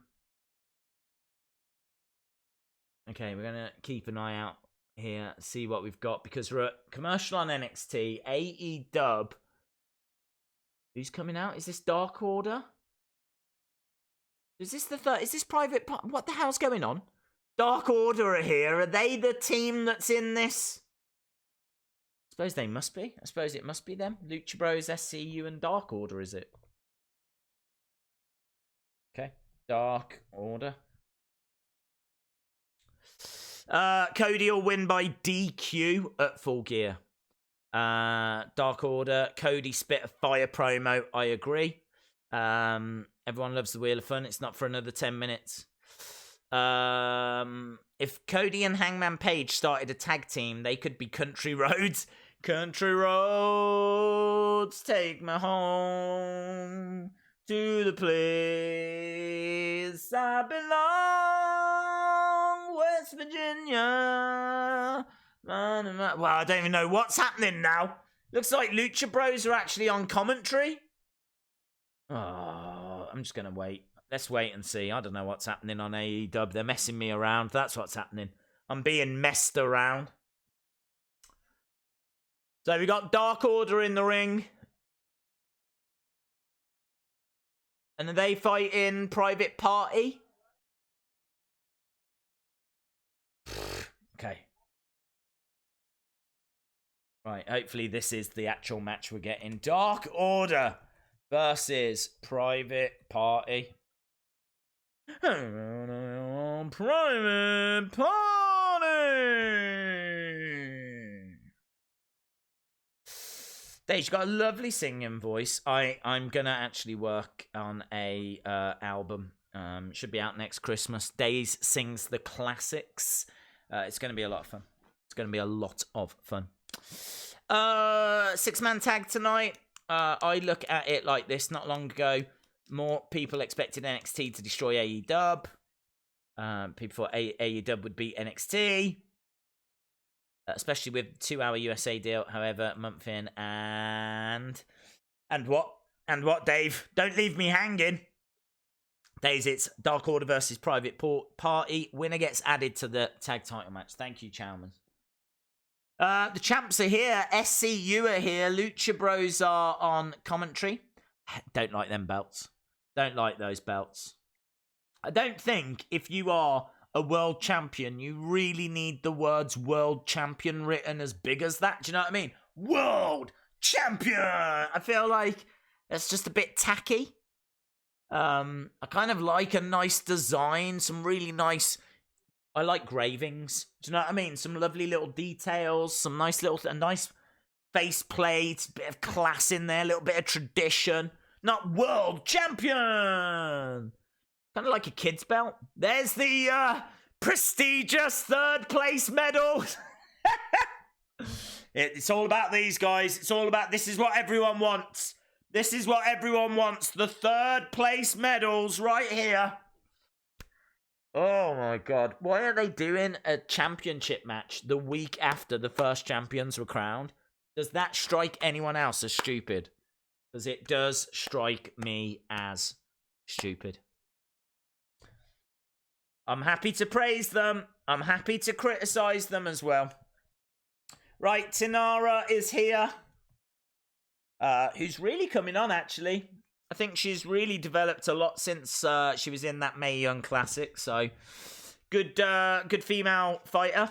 Okay, we're going to keep an eye out here, see what we've got, because we're at commercial on NXT. AEW. Who's coming out? Is this Dark Order? Is this is this Private Party? What the hell's going on? Dark Order are here. Are they the team that's in this? I suppose they must be. I suppose it must be them. Lucha Bros, SCU, and Dark Order, is it? Okay. Dark Order. Cody will win by DQ at Full Gear. Dark Order. Cody spit a fire promo. I agree. Everyone loves the Wheel of Fun. It's not for another 10 minutes. If Cody and Hangman Page started a tag team, they could be Country Roads. Country Roads, take me home to the place I belong, West Virginia. Well, I don't even know what's happening now. Looks like Lucha Bros are actually on commentary. Oh, I'm just going to wait. Let's wait and see. I don't know what's happening on AEW. They're messing me around. That's what's happening. I'm being messed around. So we got Dark Order in the ring. And are they fighting Private Party? Okay. Right, hopefully this is the actual match we're getting. Dark Order versus Private Party. Private Party! Dave's got a lovely singing voice. I'm gonna actually work on a album. Should be out next Christmas. Days sings the classics. It's gonna be a lot of fun. It's gonna be a lot of fun. 6-man tag tonight. I look at it like this. Not long ago, more people expected NXT to destroy AEW. People thought AEW would beat NXT. Especially with 2-hour USA deal, however, a month in, and what? And what, Dave? Don't leave me hanging. Days, it's Dark Order versus Private Party. Winner gets added to the tag title match. Thank you, Chalmers. The champs are here. SCU are here. Lucha Bros are on commentary. Don't like them belts. Don't like those belts. I don't think if you are a world champion, you really need the words world champion written as big as that. Do you know what I mean? World champion! I feel like that's just a bit tacky. I kind of like a nice design, some really nice... I like gravings. Do you know what I mean? Some lovely little details, some nice little... A nice faceplate, bit of class in there, a little bit of tradition. Not world champion! Kind of like a kid's belt. There's the prestigious third place medal. It's all about these guys. It's all about... This is what everyone wants. This is what everyone wants. The third place medals right here. Oh my God. Why are they doing a championship match the week after the first champions were crowned? Does that strike anyone else as stupid? Because it does strike me as stupid. I'm happy to praise them. I'm happy to criticize them as well. Right, Tinara is here. Who's really coming on, actually. I think she's really developed a lot since she was in that Mae Young Classic. So, good female fighter.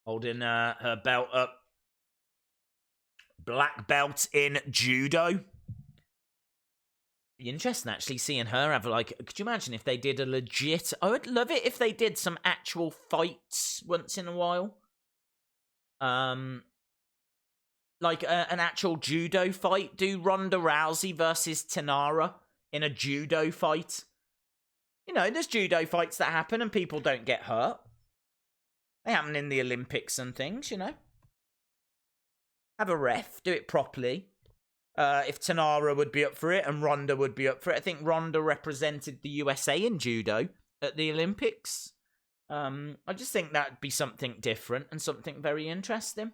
Holding her belt up. Black belt in judo. Be interesting, actually, seeing her have, like... Could you imagine if they did a legit... I would love it if they did some actual fights once in a while. Like an actual judo fight. Do Ronda Rousey versus Tinara in a judo fight. You know, there's judo fights that happen and people don't get hurt. They happen in the Olympics and things, you know. Have a ref, do it properly. If Tinara would be up for it and Ronda would be up for it. I think Ronda represented the USA in judo at the Olympics. I just think that'd be something different and something very interesting.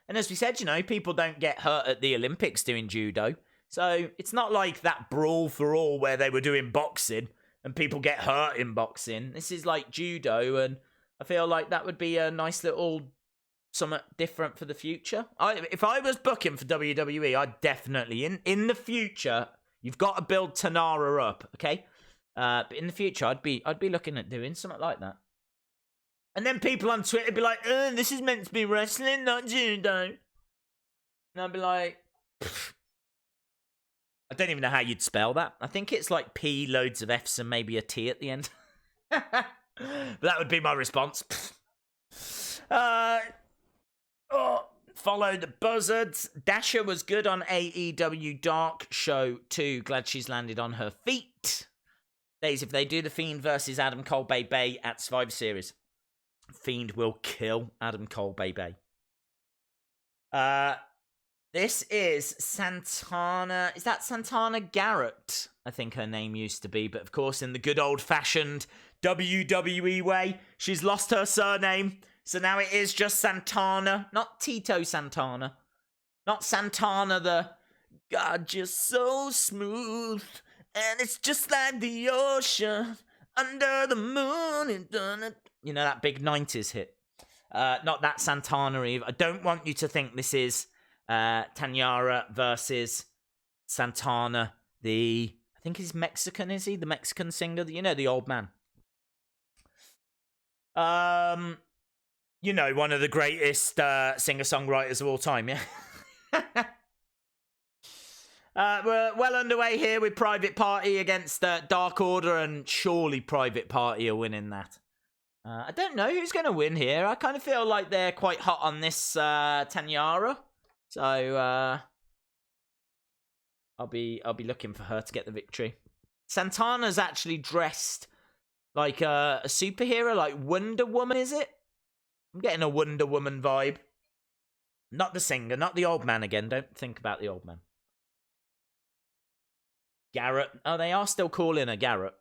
And as we said, you know, people don't get hurt at the Olympics doing judo. So it's not like that brawl for all where they were doing boxing and people get hurt in boxing. This is like judo, and I feel like that would be a nice little something different for the future. If I was booking for WWE, I'd definitely, in the future, you've got to build Tinara up, okay? But in the future, I'd be looking at doing something like that. And then people on Twitter would be like, this is meant to be wrestling, not judo. And I'd be like, pfft. I don't even know how you'd spell that. I think it's like P, loads of F's, and maybe a T at the end. But that would be my response. Follow the buzzards. Dasha was good on AEW Dark Show too. Glad she's landed on her feet. Days, if they do the Fiend versus Adam Cole Bay at Survivor Series, Fiend will kill Adam Cole Bay. This is Santana. Is that Santana Garrett? I think her name used to be, but of course in the good old-fashioned WWE way, she's lost her surname. So now it is just Santana, not Tito Santana. Not Santana the, God, you're so smooth, and it's just like the ocean, under the moon, and done it. You know, that big 90s hit. Not that Santana Eve. I don't want you to think this is Tanyara versus Santana, I think he's Mexican, is he? The Mexican singer, you know, the old man. You know, one of the greatest singer-songwriters of all time, yeah? We're well underway here with Private Party against Dark Order, and surely Private Party are winning that. I don't know who's going to win here. I kind of feel like they're quite hot on this Tanyara. So, I'll be looking for her to get the victory. Santana's actually dressed like a superhero, like Wonder Woman, is it? I'm getting a Wonder Woman vibe. Not the singer, not the old man again. Don't think about the old man. Garrett. Oh, they are still calling her Garrett.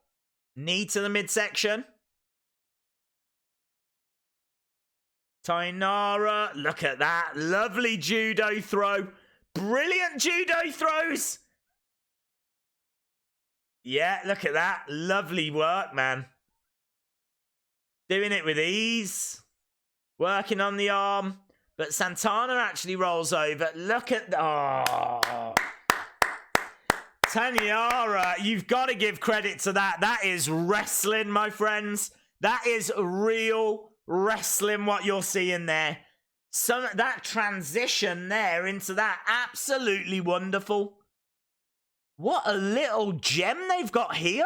Knee to the midsection. Tainara. Look at that. Lovely judo throw. Brilliant judo throws. Yeah, look at that. Lovely work, man. Doing it with ease. Working on the arm. But Santana actually rolls over. Look at... Oh. Taniara, you've got to give credit to that. That is wrestling, my friends. That is real wrestling, what you're seeing there. That transition there into that, absolutely wonderful. What a little gem they've got here.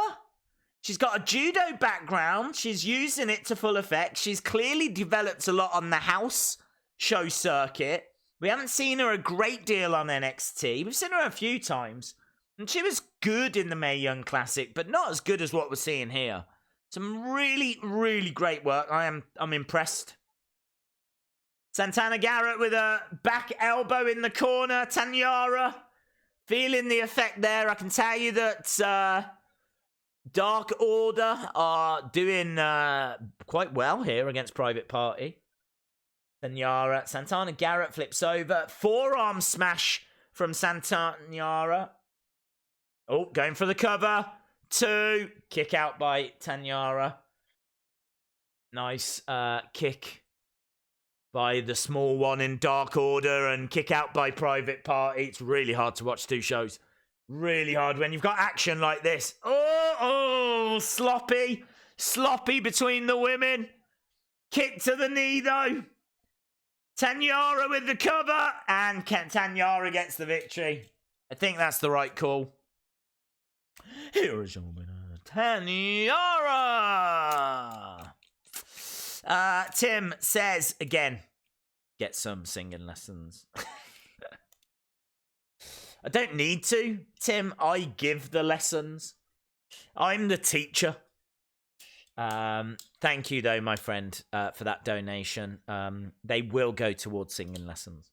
She's got a judo background. She's using it to full effect. She's clearly developed a lot on the house show circuit. We haven't seen her a great deal on NXT. We've seen her a few times. And she was good in the Mae Young Classic, but not as good as what we're seeing here. Some really, really great work. I'm impressed. Santana Garrett with a back elbow in the corner. Tanyara feeling the effect there. I can tell you that Dark Order are doing quite well here against Private Party. Santana Garrett flips over. Forearm smash from Santana. Oh, going for the cover. 2. Kick out by Tanyara. Nice kick by the small one in Dark Order and kick out by Private Party. It's really hard to watch two shows. Really hard when you've got action like this. Oh, sloppy. Sloppy between the women. Kick to the knee, though. Tanyara with the cover. And Tanyara gets the victory. I think that's the right call. Here is your winner, Tanyara. Tim says, again, get some singing lessons. I don't need to, Tim. I give the lessons. I'm the teacher. Thank you, though, my friend, for that donation. They will go towards singing lessons.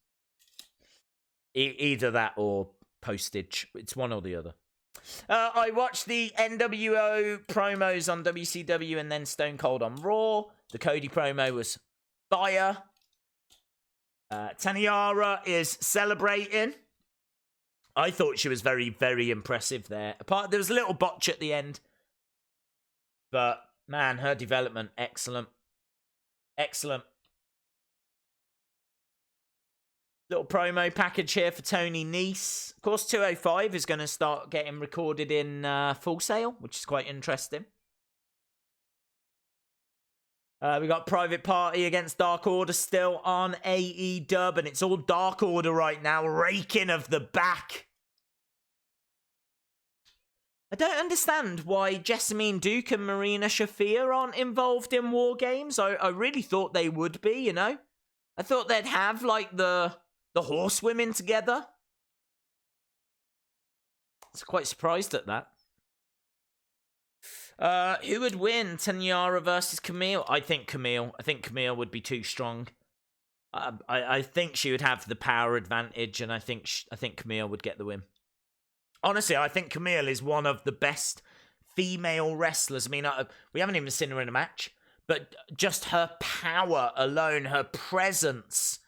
Either that or postage. It's one or the other. I watched the NWO promos on WCW and then Stone Cold on Raw. The Cody promo was fire. Taniara is celebrating. I thought she was very, very impressive there. There was a little botch at the end. But, man, her development, excellent. Excellent. Little promo package here for Tony Nese. Of course, 205 is going to start getting recorded in Full Sail, which is quite interesting. We got Private Party against Dark Order still on AEW, and it's all Dark Order right now, raking of the back. I don't understand why Jessamine Duke and Marina Shafir aren't involved in War Games. I really thought they would be, you know? I thought they'd have, like, the horsewomen together. I was quite surprised at that. Who would win? Tanyara versus Camille? I think Camille. I think Camille would be too strong. I think she would have the power advantage, and I think Camille would get the win. Honestly, I think Camille is one of the best female wrestlers. I mean, we haven't even seen her in a match, but just her power alone, her presence,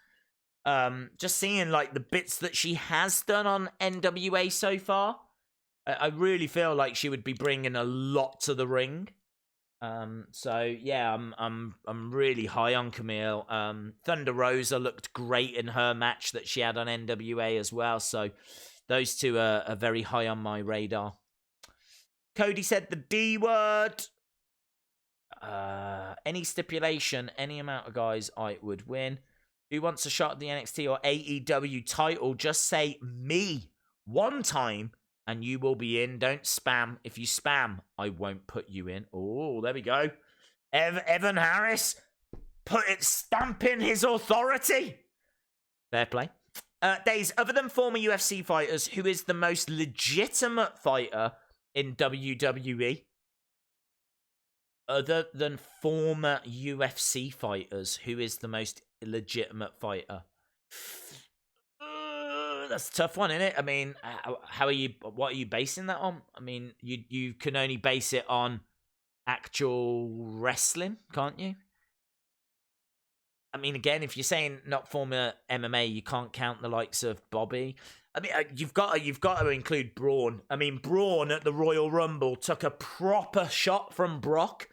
just seeing like the bits that she has done on NWA so far, I really feel like she would be bringing a lot to the ring. So yeah, I'm really high on Camille. Thunder Rosa looked great in her match that she had on NWA as well. So those two are very high on my radar. Cody said the D word. Any stipulation, any amount of guys, I would win. Who wants a shot at the NXT or AEW title? Just say me one time and you will be in. Don't spam. If you spam, I won't put you in. Oh, there we go. Evan Harris stamping his authority. Fair play. Days, other than former UFC fighters, who is the most legitimate fighter in WWE? Other than former UFC fighters, who is the most legitimate fighter? That's a tough one, isn't it? I mean, what are you basing that on? I mean, you can only base it on actual wrestling, can't you? I mean, again, if you're saying not former MMA, you can't count the likes of Bobby. I mean, you've got to include Braun. I mean, Braun at the Royal Rumble took a proper shot from Brock.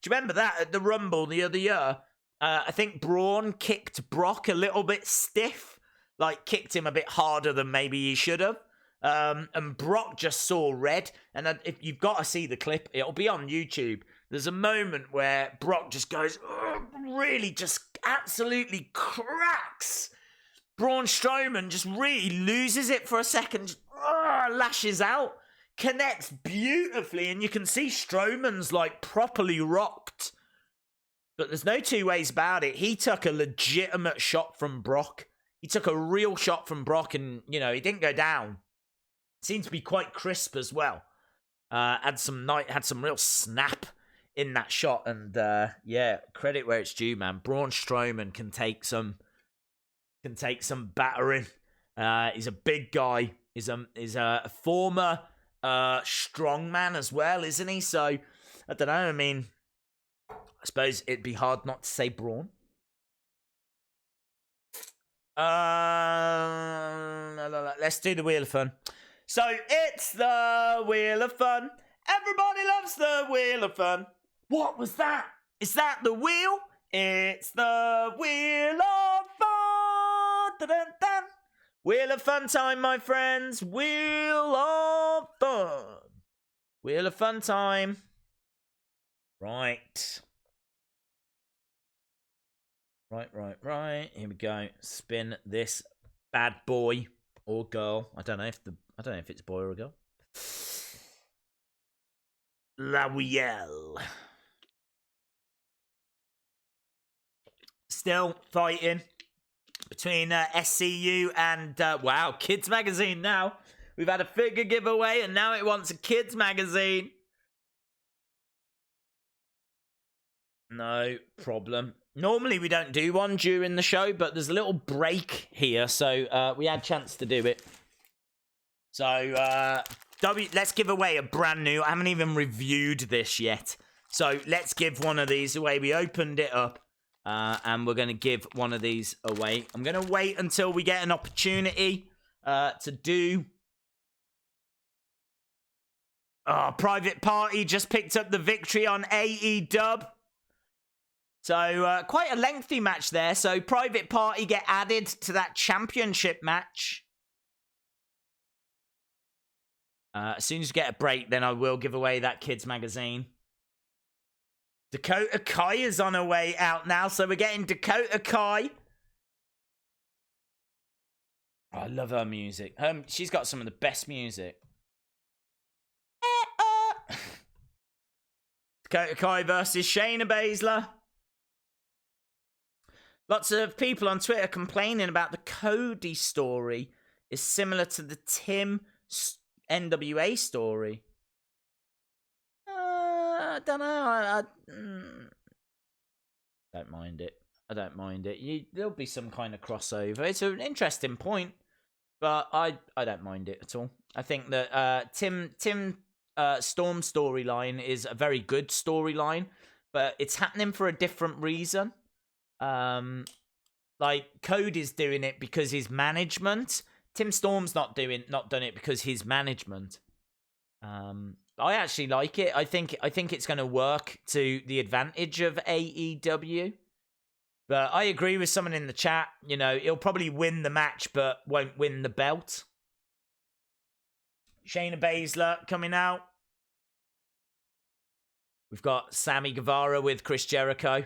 Do you remember that at the Rumble the other year? I think Braun kicked Brock a little bit stiff, like kicked him a bit harder than maybe he should have. And Brock just saw red. And if you've got to see the clip, it'll be on YouTube. There's a moment where Brock just goes, really just absolutely cracks Braun Strowman, just really loses it for a second, lashes out, connects beautifully, and you can see Strowman's like properly rocked. But there's no two ways about it. He took a legitimate shot from Brock. He took a real shot from Brock, and, you know, he didn't go down. Seemed to be quite crisp as well. Had some real snap in that shot, and yeah, credit where it's due, man. Braun Strowman can take some battering. He's a big guy. He's a former strongman as well, isn't he? So I don't know. I mean, I suppose it'd be hard not to say Braun. Let's do the Wheel of Fun. So it's the Wheel of Fun. Everybody loves the Wheel of Fun. What was that? Is that the wheel? It's the Wheel of Fun. Dun-dun-dun. Wheel of Fun time, my friends. Wheel of Fun. Wheel of Fun time. Right. Right. Here we go. Spin this bad boy or girl. I don't know if it's a boy or a girl. La Wheel. Still fighting between SCU and wow, Kids Magazine now. We've had a figure giveaway and now it wants a Kids Magazine. No problem. Normally we don't do one during the show, but there's a little break here, so we had a chance to do it. So let's give away a brand new. I haven't even reviewed this yet, so let's give one of these away. We opened it up, and we're going to give one of these away. I'm going to wait until we get an opportunity to do. Oh, Private Party just picked up the victory on AEW. So, quite a lengthy match there. So, Private Party get added to that championship match. As soon as you get a break, then I will give away that Kids Magazine. Dakota Kai is on her way out now. So, we're getting Dakota Kai. Oh, I love her music. She's got some of the best music. Dakota Kai versus Shayna Baszler. Lots of people on Twitter complaining about the Cody story is similar to the Tim NWA story. I don't know. I don't mind it. I don't mind it. There'll be some kind of crossover. It's an interesting point, but I don't mind it at all. I think that Tim Storm storyline is a very good storyline, but it's happening for a different reason. Like Cody's doing it because his management. Tim Storm's not done it because his management. I actually like it. I think it's going to work to the advantage of AEW. But I agree with someone in the chat. You know, he'll probably win the match, but won't win the belt. Shayna Baszler coming out. We've got Sammy Guevara with Chris Jericho.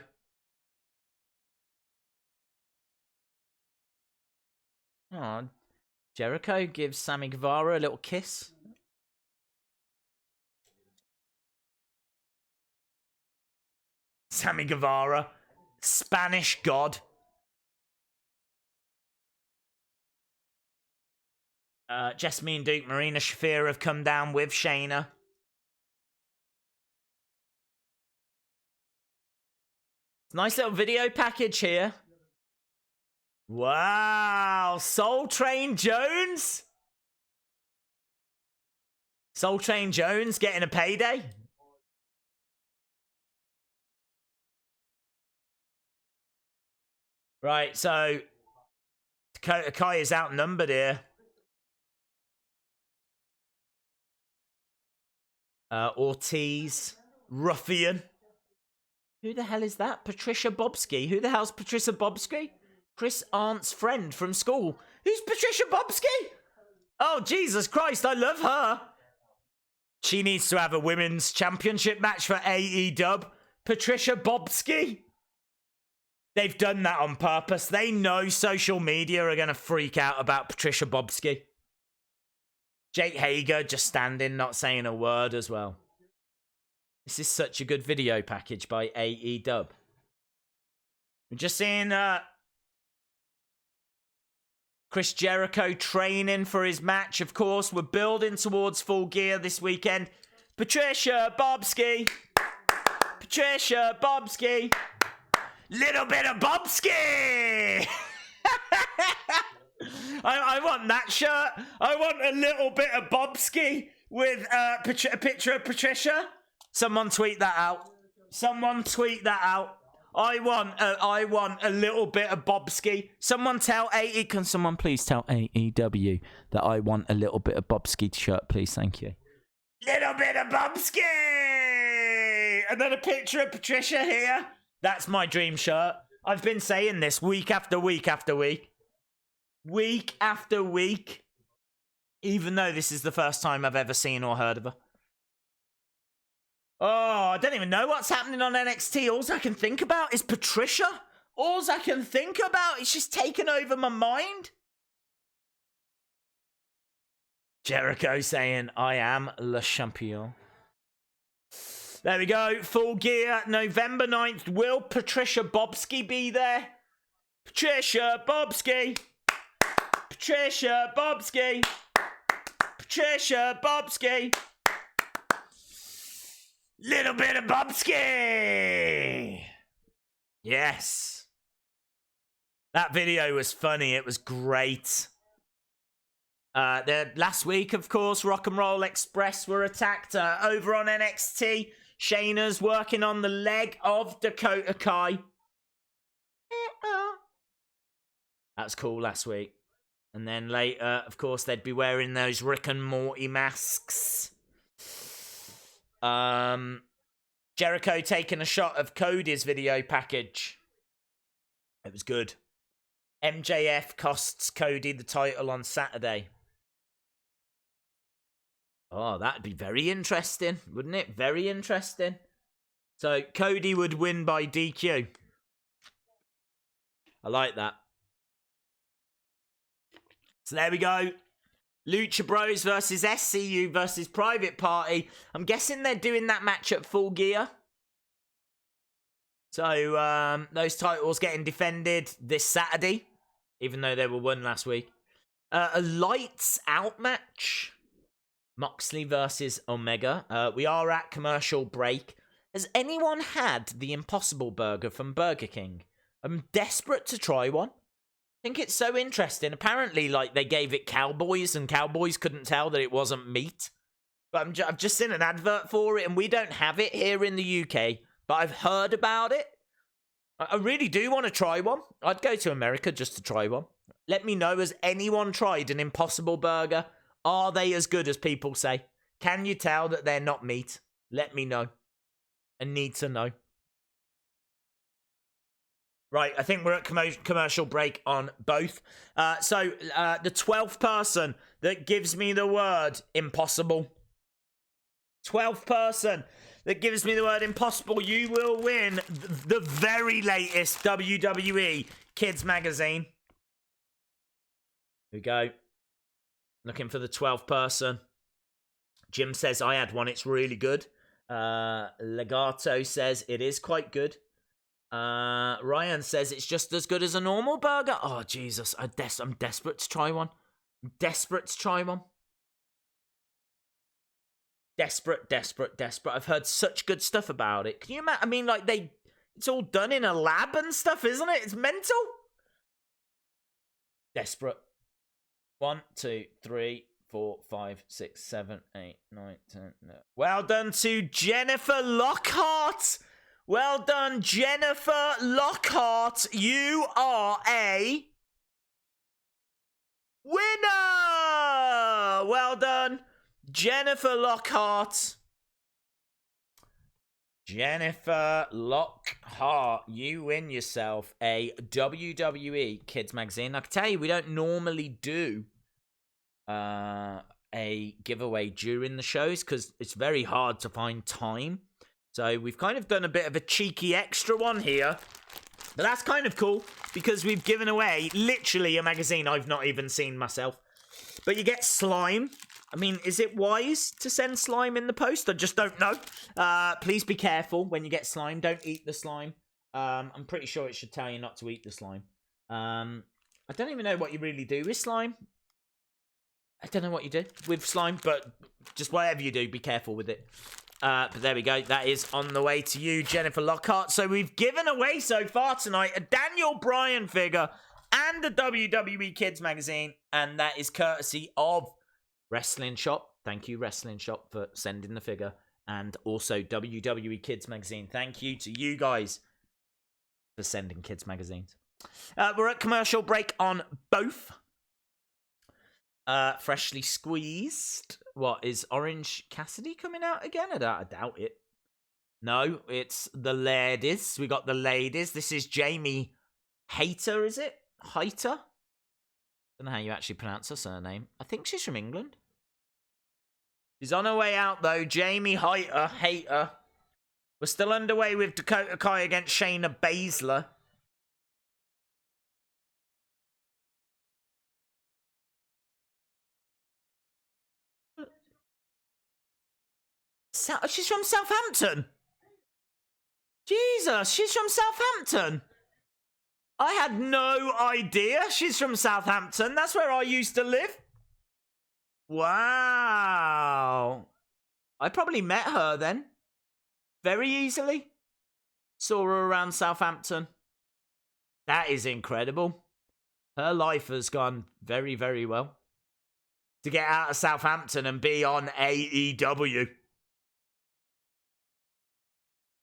Oh, Jericho gives Sammy Guevara a little kiss. Sammy Guevara, Spanish god. Jessamine and Duke, Marina Shafir have come down with Shayna. Nice little video package here. Wow, Soul Train Jones? Soul Train Jones getting a payday? Right, so Dakota Kai is outnumbered here. Ortiz, Ruffian. Who the hell is that? Patricia Bobsky. Who the hell's Patricia Bobsky? Chris Arndt's friend from school. Who's Patricia Bobsky? Oh, Jesus Christ, I love her. She needs to have a women's championship match for AEW. Patricia Bobsky. They've done that on purpose. They know social media are going to freak out about Patricia Bobsky. Jake Hager just standing, not saying a word as well. This is such a good video package by AEW. We're just seeing Chris Jericho training for his match, of course. We're building towards Full Gear this weekend. Patricia Bobsky. Patricia Bobsky. Little bit of Bobsky. I want that shirt. I want a little bit of Bobsky with a picture of Patricia. Someone tweet that out. Someone tweet that out. I want a little bit of Bobsky. Someone tell AE. Can someone please tell AEW that I want a little bit of Bobsky shirt, please? Thank you. Little bit of Bobsky. And then a picture of Patricia here. That's my dream shirt. I've been saying this week after week after week. Week after week. Even though this is the first time I've ever seen or heard of her. Oh, I don't even know what's happening on NXT. All I can think about is Patricia. All I can think about is she's taken over my mind. Jericho saying, I am Le Champion. There we go. Full Gear, November 9th. Will Patricia Bobsky be there? Patricia Bobsky. Patricia Bobsky. Patricia Bobsky. Little bit of Bobsky. Yes. That video was funny. It was great. Last week, of course, Rock and Roll Express were attacked over on NXT. Shayna's working on the leg of Dakota Kai. That was cool last week. And then later, of course, they'd be wearing those Rick and Morty masks. Jericho taking a shot of Cody's video package. It was good. MJF costs Cody the title on Saturday. Oh, that'd be very interesting, wouldn't it? Very interesting. So, Cody would win by DQ. I like that. So, there we go. Lucha Bros versus SCU versus Private Party. I'm guessing they're doing that match at Full Gear. So, those titles getting defended this Saturday, even though they were won last week. A lights out match. Moxley versus Omega. We are at commercial break. Has anyone had the Impossible Burger from Burger King? I'm desperate to try one. I think it's so interesting. Apparently, like, they gave it cowboys, and cowboys couldn't tell that it wasn't meat. But I've just seen an advert for it, and we don't have it here in the UK. But I've heard about it. I really do want to try one. I'd go to America just to try one. Let me know, has anyone tried an Impossible Burger? Are they as good as people say? Can you tell that they're not meat? Let me know. I need to know. Right, I think we're at commercial break on both. So, the 12th person that gives me the word impossible. 12th person that gives me the word impossible, you will win the very latest WWE Kids magazine. Here we go. Looking for the 12th person. Jim says, I had one, it's really good. Legato says, it is quite good. Ryan says, it's just as good as a normal burger. Oh, Jesus, I'm desperate to try one. I'm desperate to try one. Desperate. I've heard such good stuff about it. Can you imagine? I mean, like, it's all done in a lab and stuff, isn't it? It's mental. Desperate. 1, 2, 3, 4, 5, 6, 7, 8, 9, 10. No. Well done to Jennifer Lockhart. Well done, Jennifer Lockhart. You are a winner! Well done, Jennifer Lockhart. Jennifer Lockhart, you win yourself a WWE Kids Magazine. I can tell you, we don't normally do a giveaway during the shows because it's very hard to find time. So we've kind of done a bit of a cheeky extra one here. But that's kind of cool because we've given away literally a magazine I've not even seen myself. But you get slime. I mean, is it wise to send slime in the post? I just don't know. Please be careful when you get slime. Don't eat the slime. I'm pretty sure it should tell you not to eat the slime. I don't even know what you really do with slime. I don't know what you do with slime, but just whatever you do, be careful with it. But there we go. That is on the way to you, Jennifer Lockhart. So we've given away so far tonight a Daniel Bryan figure and a WWE Kids magazine. And that is courtesy of Wrestling Shop. Thank you, Wrestling Shop, for sending the figure. And also WWE Kids magazine. Thank you to you guys for sending kids magazines. We're at commercial break on both. Freshly squeezed. What, is Orange Cassidy coming out again? I doubt it. No, it's the ladies. We got the ladies. This is Jamie Hayter, is it? Hayter? Don't know how you actually pronounce her surname. I think she's from England. She's on her way out, though. Jamie Hayter. We're still underway with Dakota Kai against Shayna Baszler. She's from Southampton. Jesus, she's from Southampton. I had no idea she's from Southampton. That's where I used to live. Wow. I probably met her then. Very easily. Saw her around Southampton. That is incredible. Her life has gone very, very well. To get out of Southampton and be on AEW.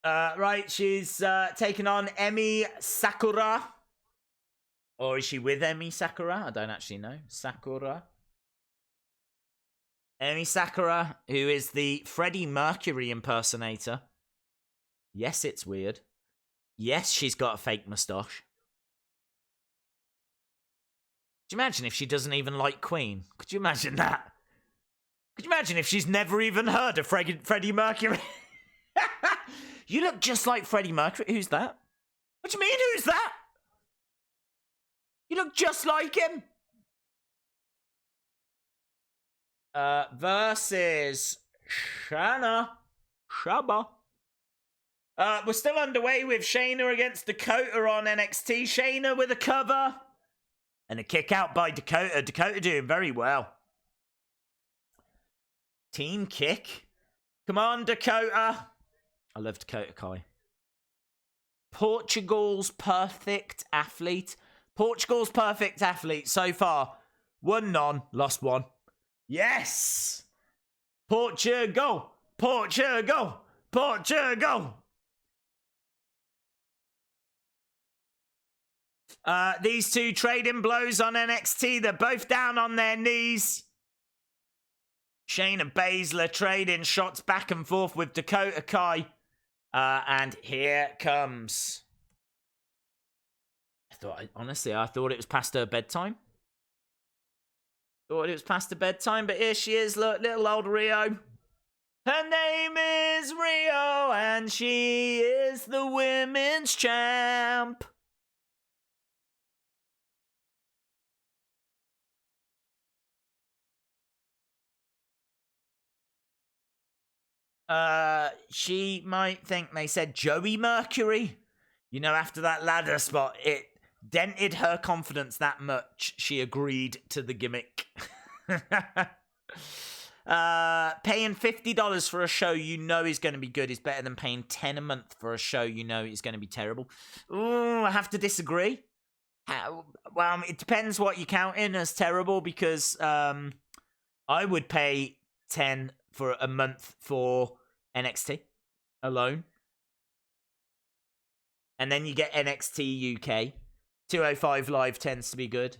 Right, she's taking on Emmy Sakura. Or is she with Emmy Sakura? I don't actually know. Sakura. Emmy Sakura, who is the Freddie Mercury impersonator. Yes, it's weird. Yes, she's got a fake moustache. Could you imagine if she doesn't even like Queen? Could you imagine that? Could you imagine if she's never even heard of Freddie Mercury? You look just like Freddie Mercury. Who's that? What do you mean, who's that? You look just like him. Versus Shaba. We're still underway with Shayna against Dakota on NXT. Shayna with a cover. And a kick out by Dakota. Dakota doing very well. Team kick. Come on, Dakota. I love Dakota Kai. Portugal's perfect athlete. Portugal's perfect athlete so far. Won none, lost one. Yes! Portugal! Portugal! Portugal! These two trading blows on NXT. They're both down on their knees. Shayna Baszler trading shots back and forth with Dakota Kai. And here comes. Honestly, I thought it was past her bedtime. Thought it was past her bedtime, but here she is. Look, little old Rio. Her name is Rio, and she is the women's champ. She might think they said Joey Mercury. You know, after that ladder spot, it dented her confidence that much. She agreed to the gimmick. Paying $50 for a show you know is going to be good is better than paying $10 a month for a show you know is going to be terrible. Ooh, I have to disagree. Well, it depends what you count in as terrible, because I would pay 10 for a month for NXT alone. And then you get NXT UK. 205 Live tends to be good.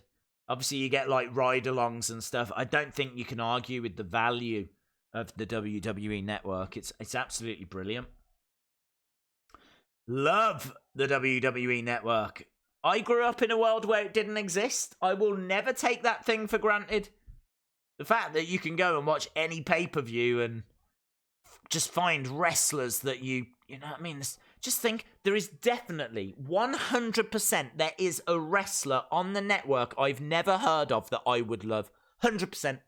Obviously, you get like ride-alongs and stuff. I don't think you can argue with the value of the WWE Network. It's absolutely brilliant. Love the WWE Network. I grew up in a world where it didn't exist. I will never take that thing for granted. The fact that you can go and watch any pay-per-view and just find wrestlers that you know what I mean? Just think, there is definitely 100% there is a wrestler on the network I've never heard of that I would love. 100%.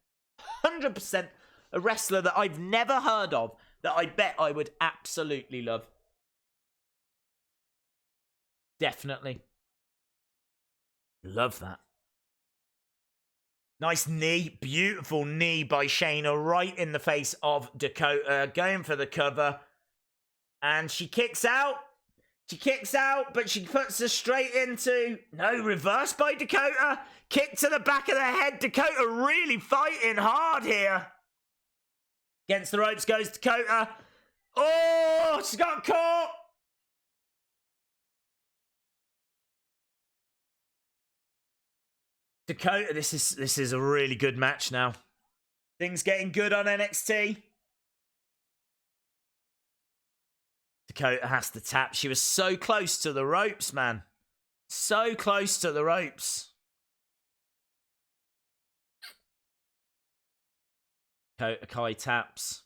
100% a wrestler that I've never heard of that I bet I would absolutely love. Definitely. Love that. Nice knee. Beautiful knee by Shayna right in the face of Dakota. Going for the cover. And she kicks out. She kicks out, but she puts her straight into... No, reverse by Dakota. Kick to the back of the head. Dakota really fighting hard here. Against the ropes goes Dakota. Oh, she got caught. Dakota, this is a really good match now. Things getting good on NXT. Dakota has to tap. She was so close to the ropes, man. So close to the ropes. Dakota Kai taps.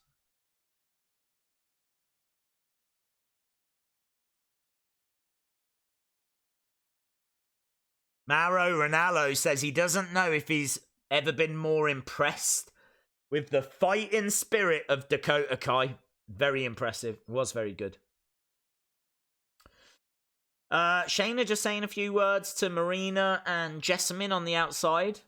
Mauro Ranallo says he doesn't know if he's ever been more impressed with the fighting spirit of Dakota Kai. Very impressive. Was very good. Shayna just saying a few words to Marina and Jessamine on the outside.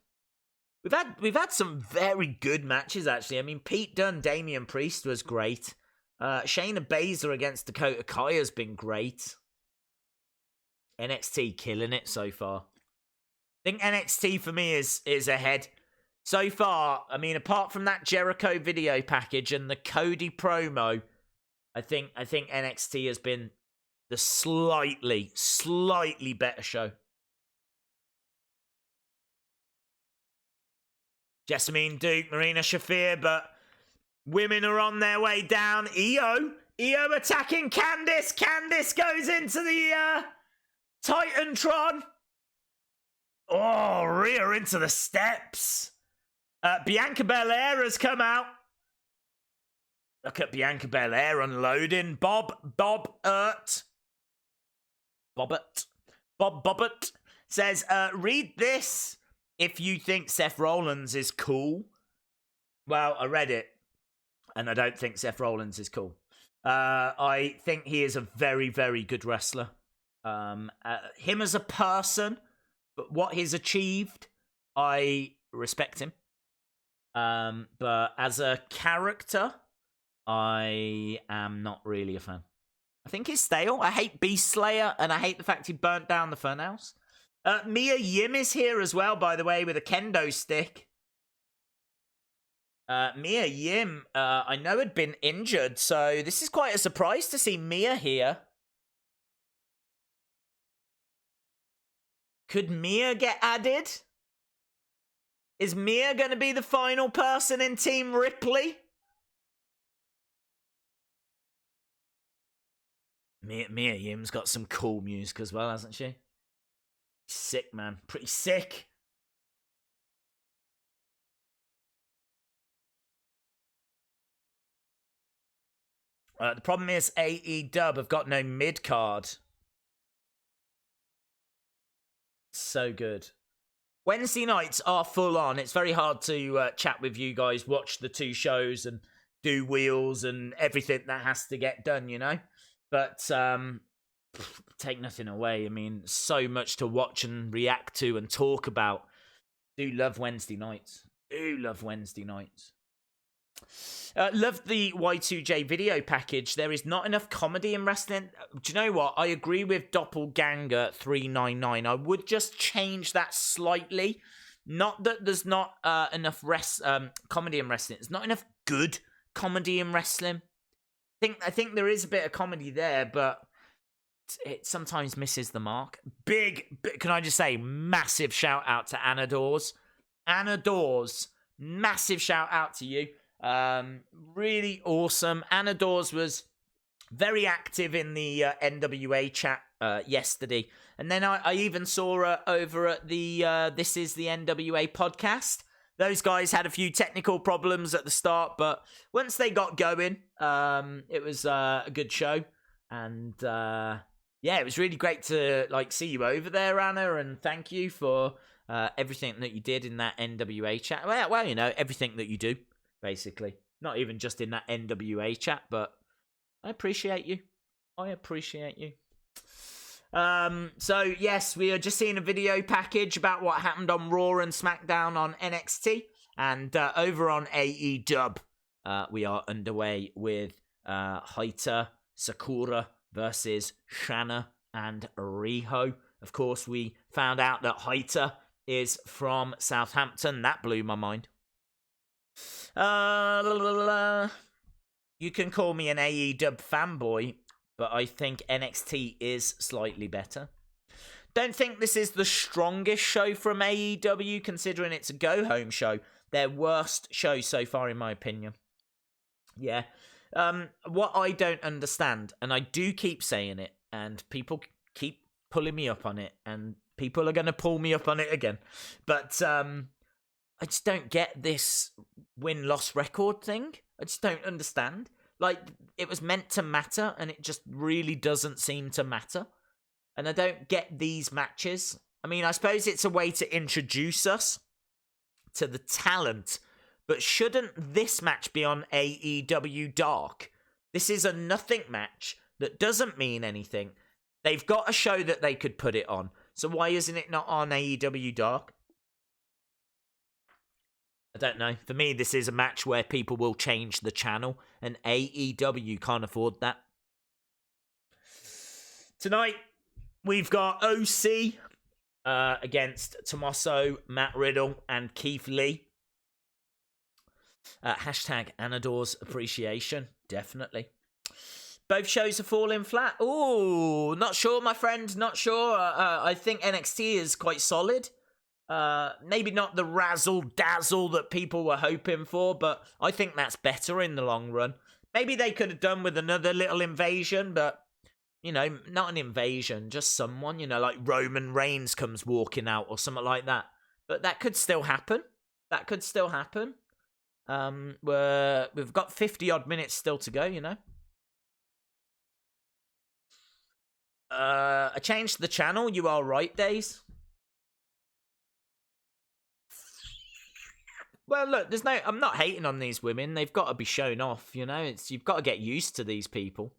We've had some very good matches, actually. I mean, Pete Dunne, Damian Priest was great. Shayna Baszler against Dakota Kai has been great. NXT killing it so far. I think NXT for me is ahead. So far, I mean, apart from that Jericho video package and the Cody promo, I think NXT has been the slightly better show. Jessamine Duke, Marina Shafir, but women are on their way down. Io attacking Candice. Candice goes into the Titantron. Oh, Rhea into the steps. Bianca Belair has come out. Look at Bianca Belair unloading. Bobbert says, read this if you think Seth Rollins is cool. Well, I read it, and I don't think Seth Rollins is cool. I think he is a very, very good wrestler. Him as a person, but what he's achieved, I respect him. But as a character, I am not really a fan. I think he's stale. I hate Beast Slayer, and I hate the fact he burnt down the funhouse. Mia Yim is here as well, by the way, with a kendo stick. Mia Yim, I know had been injured, so this is quite a surprise to see Mia here. Could Mia get added? Is Mia going to be the final person in Team Ripley? Mia Yim's got some cool music as well, hasn't she? Sick, man. Pretty sick. The problem is AEW have got no mid-card. So good. Wednesday nights are full on. It's very hard to chat with you guys, watch the two shows and do wheels and everything that has to get done, you know? But take nothing away. I mean, so much to watch and react to and talk about. Do love Wednesday nights. Do love Wednesday nights. Love the Y2J video package. There is not enough comedy in wrestling. Do you know what? I agree with Doppelganger 399. I would just change that slightly. Not that there's not enough comedy in wrestling. There's not enough good comedy in wrestling. I think there is a bit of comedy there, but it sometimes misses the mark. Can I just say, massive shout out to Anna Dawes. Anna Dawes, massive shout out to you. Really awesome. Anna Dawes was very active in the NWA chat yesterday. And then I even saw her over at the This Is the NWA podcast. Those guys had a few technical problems at the start, but once they got going, it was a good show. And yeah, it was really great to see you over there, Anna, and thank you for everything that you did in that NWA chat. Well, you know, everything that you do, basically. Not even just in that NWA chat, but I appreciate you. I appreciate you. So yes, we are just seeing a video package about what happened on Raw and SmackDown on NXT, and over on AEW, we are underway with Haita, Sakura versus Shanna and Riho. Of course, we found out that Haita is from Southampton. That blew my mind. You can call me an AEW fanboy, but I think NXT is slightly better. Don't think this is the strongest show from AEW, considering it's a go-home show. Their worst show so far, in my opinion. Yeah. What I don't understand, and I do keep saying it, and people keep pulling me up on it, and people are going to pull me up on it again, but I just don't get this win-loss record thing. I just don't understand. It was meant to matter, and it just really doesn't seem to matter. And I don't get these matches. I mean, I suppose it's a way to introduce us to the talent, but shouldn't this match be on AEW Dark? This is a nothing match that doesn't mean anything. They've got a show that they could put it on. So why isn't it not on AEW Dark? I don't know. For me, this is a match where people will change the channel, and AEW can't afford that. Tonight, we've got OC against Tommaso, Matt Riddle, and Keith Lee. Hashtag Anador's appreciation, definitely. Both shows are falling flat. Ooh, not sure, my friend, not sure. I think NXT is quite solid. Maybe not the razzle-dazzle that people were hoping for, but I think that's better in the long run. Maybe they could have done with another little invasion, but, you know, not an invasion, just someone, you know, like Roman Reigns comes walking out or something like that. But that could still happen. That could still happen. We've got 50-odd minutes still to go, you know. I changed the channel, you are right, Days. Well, look, I'm not hating on these women. They've got to be shown off, you know. You've got to get used to these people.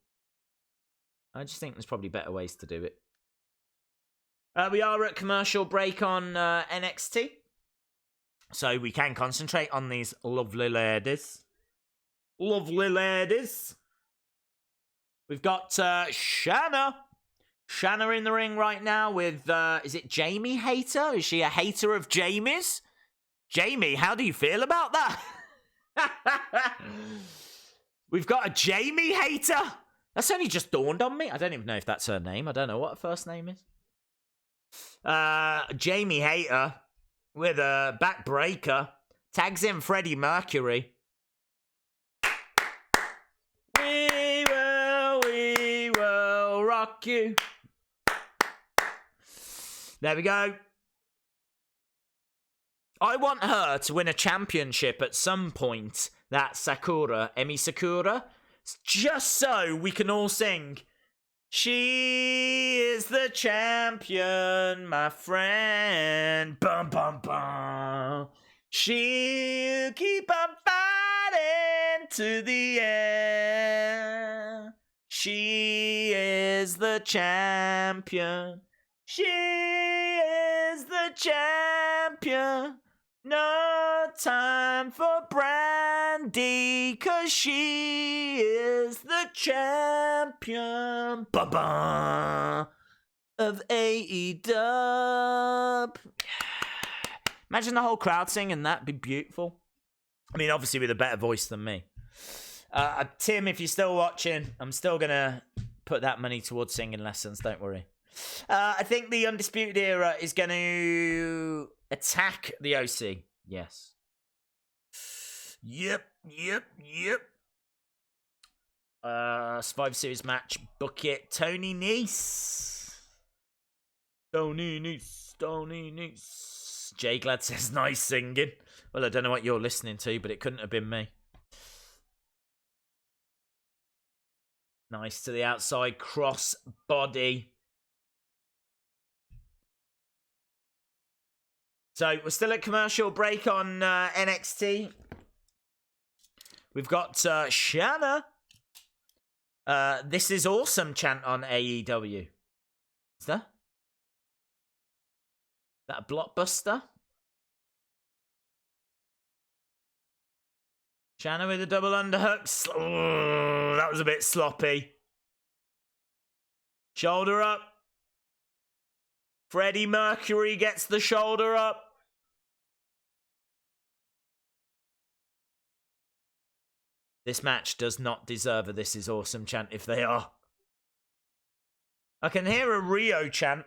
I just think there's probably better ways to do it. We are at commercial break on NXT. So we can concentrate on these lovely ladies. Lovely ladies. We've got Shanna. Shanna in the ring right now with, is it Jamie Hater? Is she a hater of Jamie's? Jamie, how do you feel about that? We've got a Jamie Hater. That's only just dawned on me. I don't even know if that's her name. I don't know what her first name is. Jamie Hater with a backbreaker. Tags in Freddie Mercury. We will rock you. There we go. I want her to win a championship at some point. That Sakura, Emmy Sakura. Just so we can all sing. She is the champion, my friend. Bum, bum, bum. She'll keep on fighting to the end. She is the champion. She is the champion. No time for Brandi, 'cause she is the champion of AEW. Imagine the whole crowd singing that. Be beautiful. I mean, obviously with a better voice than me. Tim, if you're still watching, I'm still going to put that money towards singing lessons, don't worry. I think the Undisputed Era is going to attack the OC. Yes. Yep. Survivor Series match. Book it. Tony Nese. Jay Glad says nice singing. Well, I don't know what you're listening to, but it couldn't have been me. Nice to the outside. Cross body. So, we're still at commercial break on NXT. We've got Shanna. This is awesome chant on AEW. Is that a blockbuster? Shanna with a double underhook. Oh, that was a bit sloppy. Shoulder up. Freddie Mercury gets the shoulder up. This match does not deserve a "This is awesome" chant if they are. I can hear a Rio chant.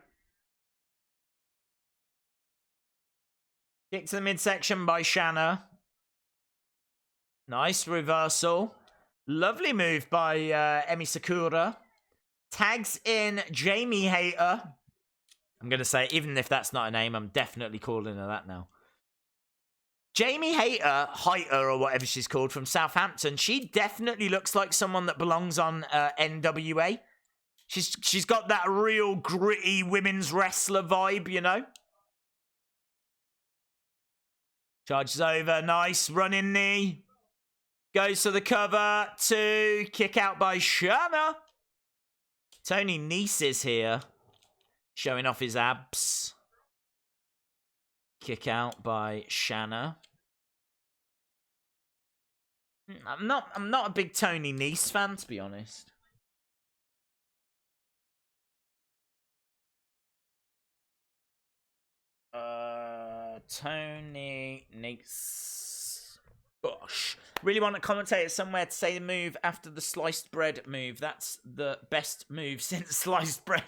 Kick to the midsection by Shanna. Nice reversal. Lovely move by Emmy Sakura. Tags in Jamie Hayter. I'm going to say, even if that's not a name, I'm definitely calling her that now. Jamie Hayter, or whatever she's called, from Southampton, she definitely looks like someone that belongs on NWA. She's got that real gritty women's wrestler vibe, you know? Charges over, nice running knee. Goes to the cover, 2, kick out by Shanna. Tony Nese is here, showing off his abs. Kick out by Shanna. I'm not a big Tony Nese fan, to be honest. Tony Nese. Gosh. Really want a commentator somewhere to say the move after the sliced bread move. That's the best move since sliced bread.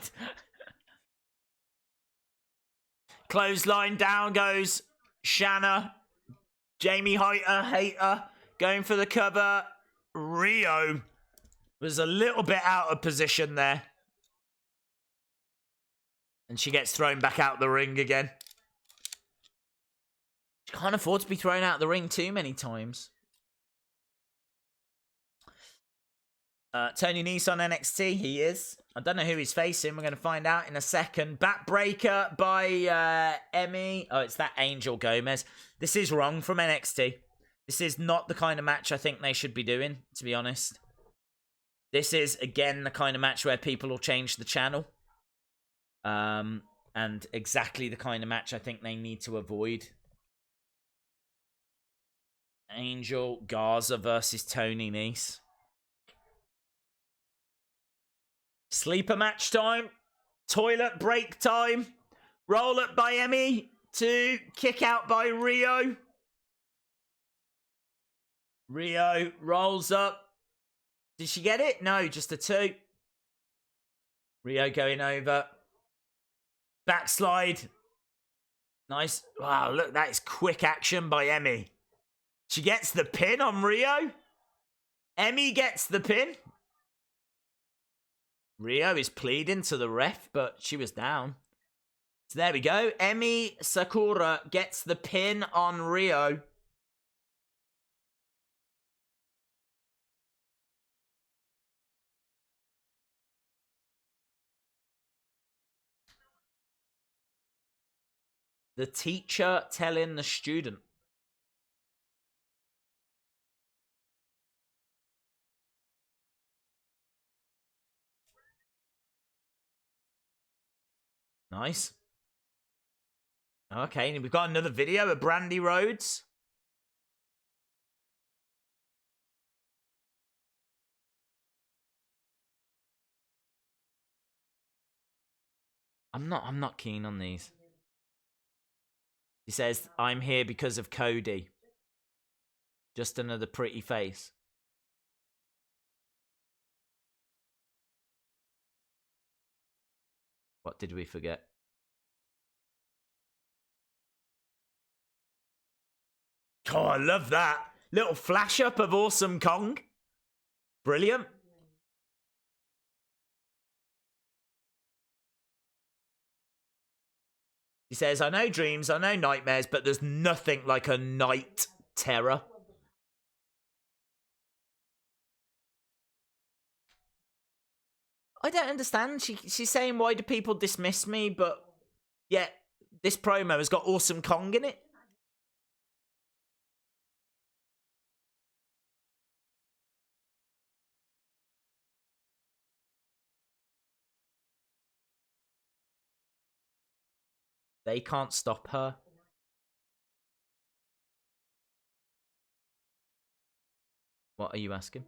Clothesline, down goes Shanna. Jamie Hayter going for the cover. Rio was a little bit out of position there. And she gets thrown back out the ring again. She can't afford to be thrown out the ring too many times. Tony Nese on NXT, he is. I don't know who he's facing. We're going to find out in a second. Backbreaker by Emmy. Oh, it's that Angel Gomez. This is wrong from NXT. This is not the kind of match I think they should be doing, to be honest. This is, again, the kind of match where people will change the channel. And exactly the kind of match I think they need to avoid. Angel Garza versus Tony Nese. Sleeper match time. Toilet break time. Roll up by Emmy. 2. Kick out by Rio. Rio rolls up. Did she get it? No, just a 2. Rio going over. Backslide. Nice. Wow, look, that is quick action by Emmy. She gets the pin on Rio. Emmy gets the pin. Rio is pleading to the ref, but she was down. So there we go. Emmy Sakura gets the pin on Rio. The teacher telling the student. Nice. Okay, and we've got another video of Brandi Rhodes. I'm not keen on these. He says, I'm here because of Cody. Just another pretty face. What did we forget? Oh, I love that. Little flash up of Awesome Kong. Brilliant. He says, I know dreams, I know nightmares, but there's nothing like a night terror. I don't understand. She's saying, why do people dismiss me? But yet, this promo has got Awesome Kong in it. They can't stop her. What are you asking?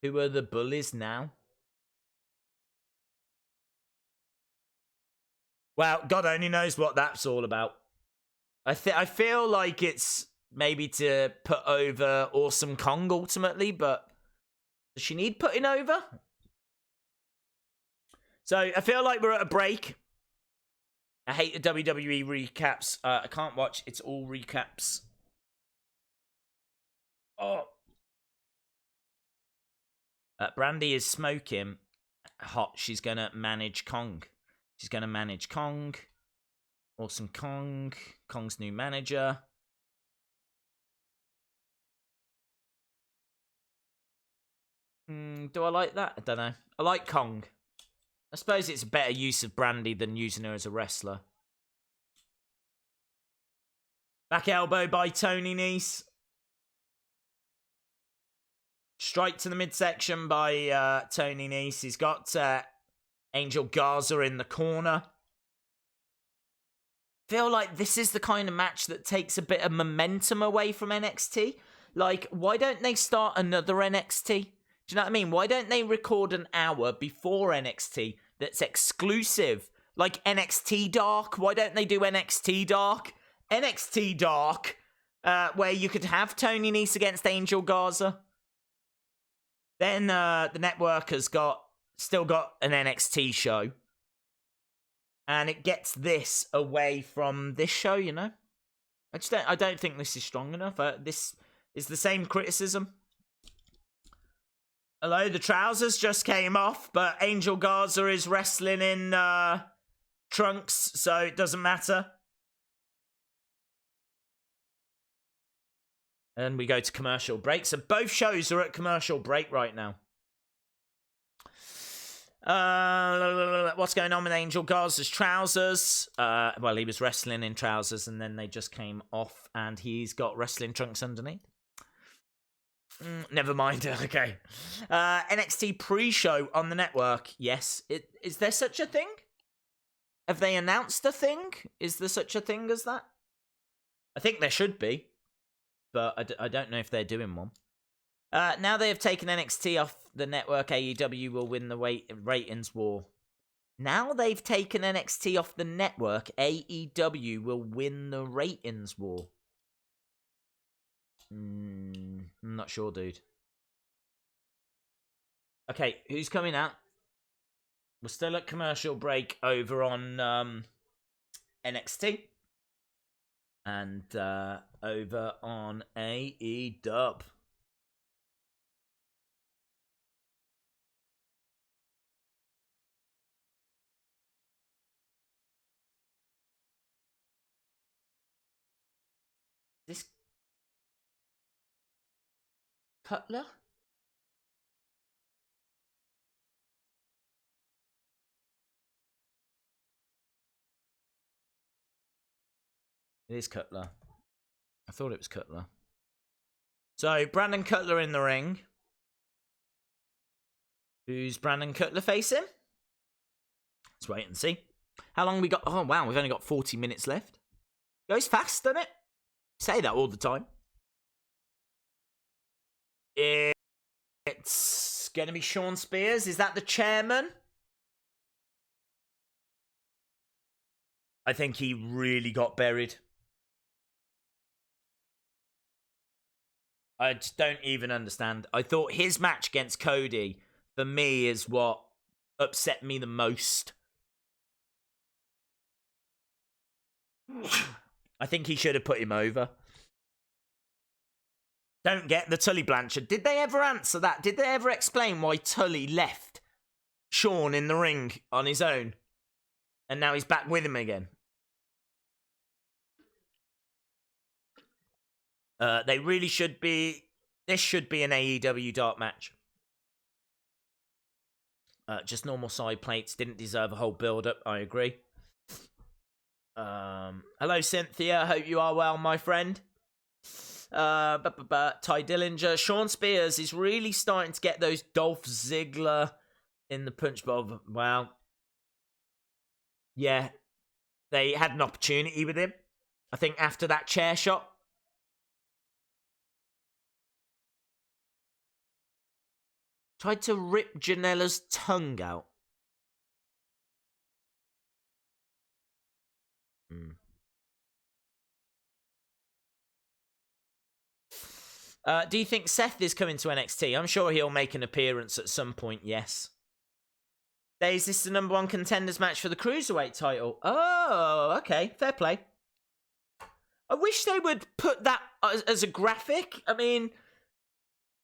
Who are the bullies now? Well, God only knows what that's all about. I feel like it's maybe to put over Awesome Kong ultimately, but does she need putting over? So I feel like we're at a break. I hate the WWE recaps. I can't watch. It's all recaps. Oh. Brandi is smoking hot. She's going to manage Kong. She's going to manage Kong. Awesome Kong. Kong's new manager. Do I like that? I don't know. I like Kong. I suppose it's a better use of Brandi than using her as a wrestler. Back elbow by Tony Nese. Strike to the midsection by Tony Nese. He's got Angel Garza in the corner. Feel like this is the kind of match that takes a bit of momentum away from NXT. Like, why don't they start another NXT? Do you know what I mean? Why don't they record an hour before NXT that's exclusive? Like NXT Dark. Why don't they do NXT Dark? NXT Dark, where you could have Tony Nese against Angel Garza. Then the network has still got an NXT show. And it gets this away from this show, you know? I don't think this is strong enough. This is the same criticism. Hello, the trousers just came off, but Angel Garza is wrestling in trunks, so it doesn't matter. And we go to commercial break. So both shows are at commercial break right now. What's going on with Angel Garza's trousers? Well, he was wrestling in trousers, and then they just came off, and he's got wrestling trunks underneath. Never mind. Okay. NXT pre-show on the network. Yes. Is there such a thing? Have they announced a thing? Is there such a thing as that? I think there should be, but I don't know if they're doing one. Now they have taken NXT off the network, AEW will win the ratings war. Now they've taken NXT off the network, AEW will win the ratings war. I'm not sure, dude. Okay, who's coming out? We're still at commercial break over on NXT. And over on AEW. This Cutler? It is Cutler. I thought it was Cutler. So, Brandon Cutler in the ring. Who's Brandon Cutler facing? Let's wait and see. How long we got? Oh, wow, we've only got 40 minutes left. Goes fast, doesn't it? Say that all the time. It's going to be Shawn Spears. Is that the chairman? I think he really got buried. I just don't even understand. I thought his match against Cody for me, is what upset me the most. I think he should have put him over. Don't get the Tully Blanchard. Did they ever answer that? Did they ever explain why Tully left Shawn in the ring on his own? And now he's back with him again. They really should be... This should be an AEW dark match. Just normal side plates. Didn't deserve a whole build-up. I agree. Hello, Cynthia. Hope you are well, my friend. Ty Dillinger. Shawn Spears is really starting to get those Dolph Ziggler in the punch bowl. Wow. Yeah. They had an opportunity with him. I think after that chair shot. Tried to rip Janela's tongue out. Do you think Seth is coming to NXT? I'm sure he'll make an appearance at some point, yes. Is this the number one contenders match for the Cruiserweight title? Oh, okay. Fair play. I wish they would put that as a graphic. I mean,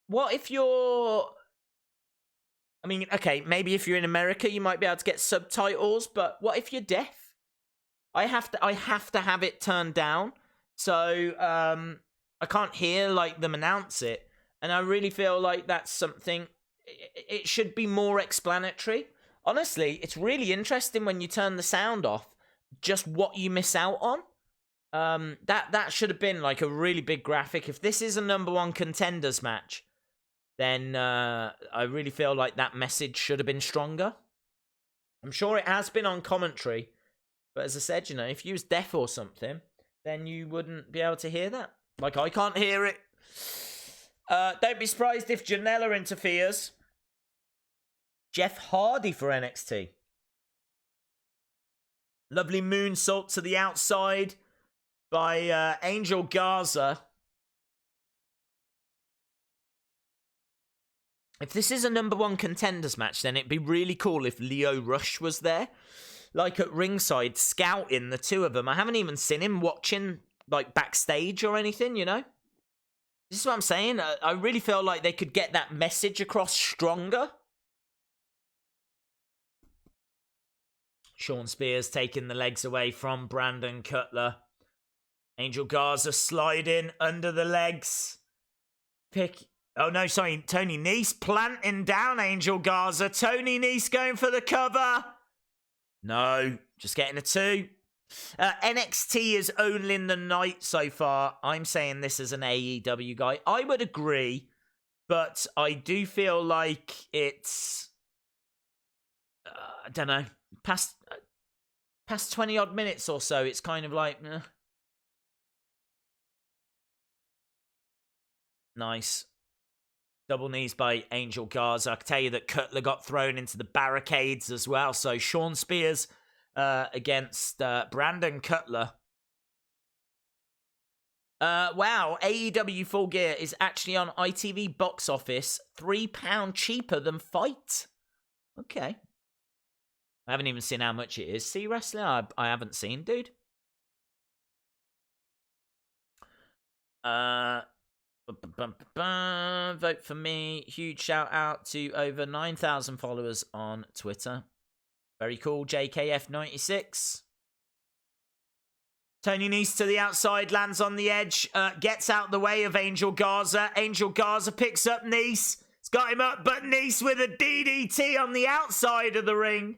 what if you're... I mean, okay, maybe if you're in America, you might be able to get subtitles, but what if you're deaf? I have to have it turned down, so I can't hear like them announce it, and I really feel like that's something. It should be more explanatory. Honestly, it's really interesting when you turn the sound off, just what you miss out on. That should have been like a really big graphic. If this is a number one contenders match, then I really feel like that message should have been stronger. I'm sure it has been on commentary, but as I said, you know, if you was deaf or something, then you wouldn't be able to hear that. Like, I can't hear it. Don't be surprised if Janela interferes. Jeff Hardy for NXT. Lovely moonsault to the outside by Angel Garza. If this is a number one contenders match, then it'd be really cool if Lio Rush was there. Like at ringside, scouting the two of them. I haven't even seen him watching, like, backstage or anything, you know? This is what I'm saying. I really feel like they could get that message across stronger. Shawn Spears taking the legs away from Brandon Cutler. Angel Garza sliding under the legs. Oh, no, sorry. Tony Nese planting down Angel Garza. Tony Nese going for the cover. No, just getting a 2. NXT is owning the night so far. I'm saying this as an AEW guy. I would agree, but I do feel like it's... I don't know. Past 20-odd minutes or so, it's kind of like... Nice. Double knees by Angel Garza. I can tell you that Cutler got thrown into the barricades as well. So Shawn Spears against Brandon Cutler. Wow, AEW Full Gear is actually on ITV box office. £3 cheaper than Fight. Okay. I haven't even seen how much it is. See wrestling? I haven't seen, dude. Vote for me. Huge shout out to over 9,000 followers on Twitter. Very cool. JKF96. Tony Nese to the outside, lands on the edge, gets out the way of Angel Garza. Angel Garza picks up Nese. It's got him up, but Nese with a DDT on the outside of the ring.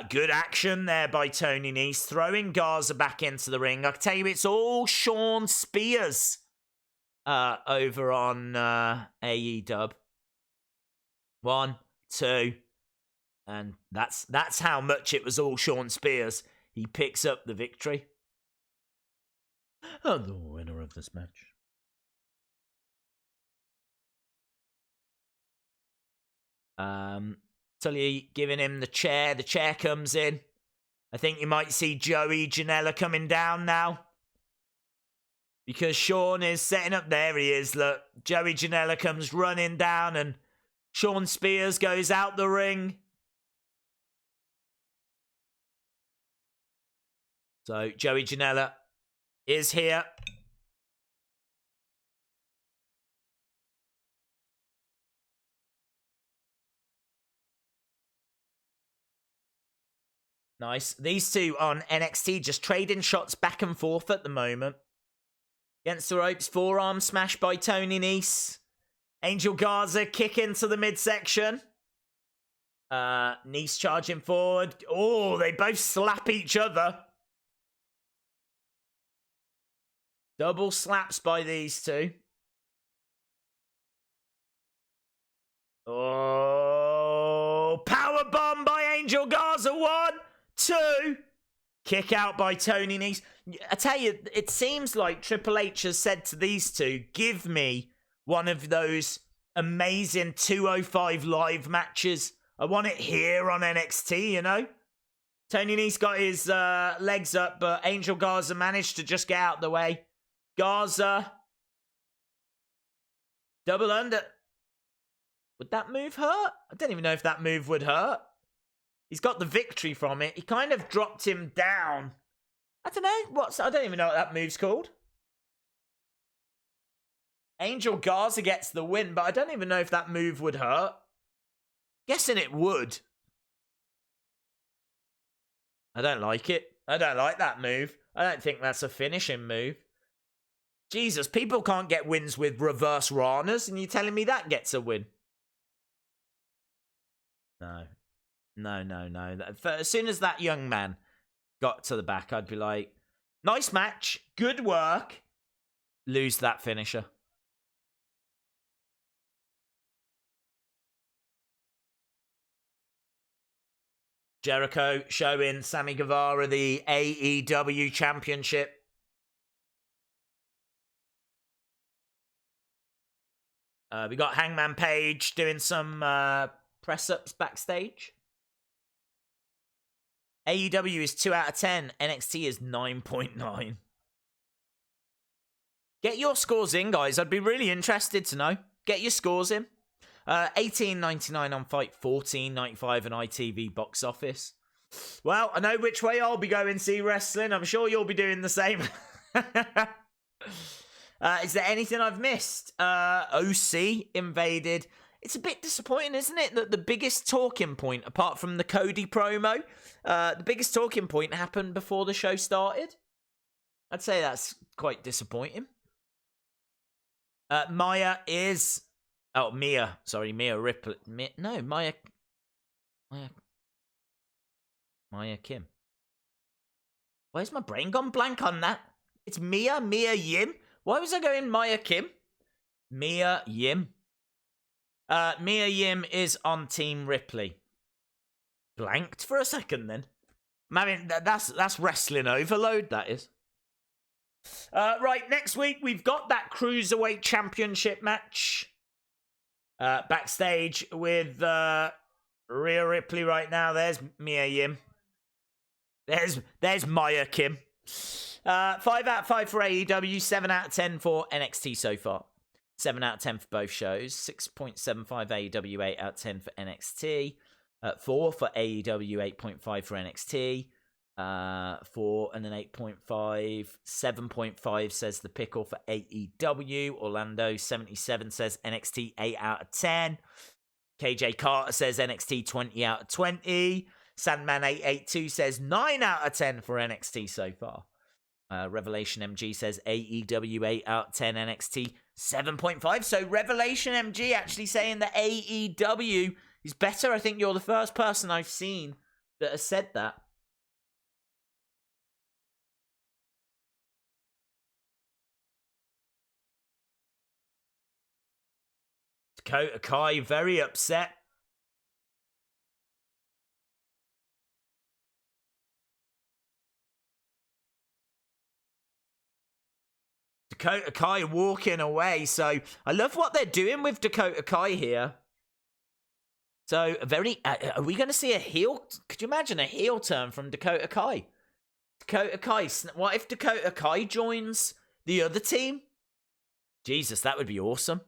Good action there by Tony Nese, throwing Garza back into the ring. I can tell you, it's all Shawn Spears over on AEW. 1, 2, and that's how much it was all Shawn Spears. He picks up the victory. And the winner of this match. Tully giving him the chair. The chair comes in. I think you might see Joey Janela coming down now. Because Shawn is setting up. There he is, look. Joey Janela comes running down and Shawn Spears goes out the ring. So Joey Janela is here. Nice. These two on NXT just trading shots back and forth at the moment. Against the ropes, forearm smash by Tony Nese. Angel Garza kick into the midsection. Nese charging forward. Oh, they both slap each other. Double slaps by these two. Oh, powerbomb by Angel Garza. 1, 2. Kick out by Tony Nese. I tell you, it seems like Triple H has said to these two, give me one of those amazing 205 live matches. I want it here on NXT, you know? Tony Nese got his legs up, but Angel Garza managed to just get out the way. Garza. Double under. Would that move hurt? I don't even know if that move would hurt. He's got the victory from it. He kind of dropped him down. I don't know. I don't even know what that move's called. Angel Garza gets the win, but I don't even know if that move would hurt. Guessing it would. I don't like it. I don't like that move. I don't think that's a finishing move. Jesus, people can't get wins with reverse Ranas, and you're telling me that gets a win? No. No. As soon as that young man got to the back, I'd be like, nice match, good work. Lose that finisher. Jericho showing Sammy Guevara the AEW Championship. We got Hangman Page doing some press-ups backstage. AEW is 2 out of 10. NXT is 9.9. Get your scores in, guys. I'd be really interested to know. Get your scores in. $18.99 on Fight, $14.95 on ITV box office. Well, I know which way I'll be going, see wrestling. I'm sure you'll be doing the same. Is there anything I've missed? OC invaded. It's a bit disappointing, isn't it, that the biggest talking point, apart from the Cody promo, the biggest talking point happened before the show started? I'd say that's quite disappointing. Mia Ripley. Mia Kim. Where's my brain gone blank on that? It's Mia Yim. Why was I going Mia Kim? Mia Yim. Mia Yim is on Team Ripley. Blanked for a second then. I mean, that's wrestling overload, that is. Right, next week we've got that Cruiserweight Championship match. Backstage with Rhea Ripley right now. There's Mia Yim. There's Mia Kim. 5 out of 5 for AEW, 7 out of 10 for NXT so far. 7 out of 10 for both shows. 6.75 AEW, 8 out of 10 for NXT. 4 for AEW, 8.5 for NXT. 4 and an 8.5. 7.5 says the pickle for AEW. Orlando 77 says NXT 8 out of 10. KJ Carter says NXT 20 out of 20. Sandman 882 says 9 out of 10 for NXT so far. Revelation MG says AEW 8 out of 10, NXT 7.5. So Revelation MG actually saying that AEW is better. I think you're the first person I've seen that has said that. Dakota Kai very upset. Dakota Kai walking away. So I love what they're doing with Dakota Kai here. So very, are we going to see a heel? Could you imagine a heel turn from Dakota Kai? Dakota Kai, what if Dakota Kai joins the other team? Jesus, that would be awesome.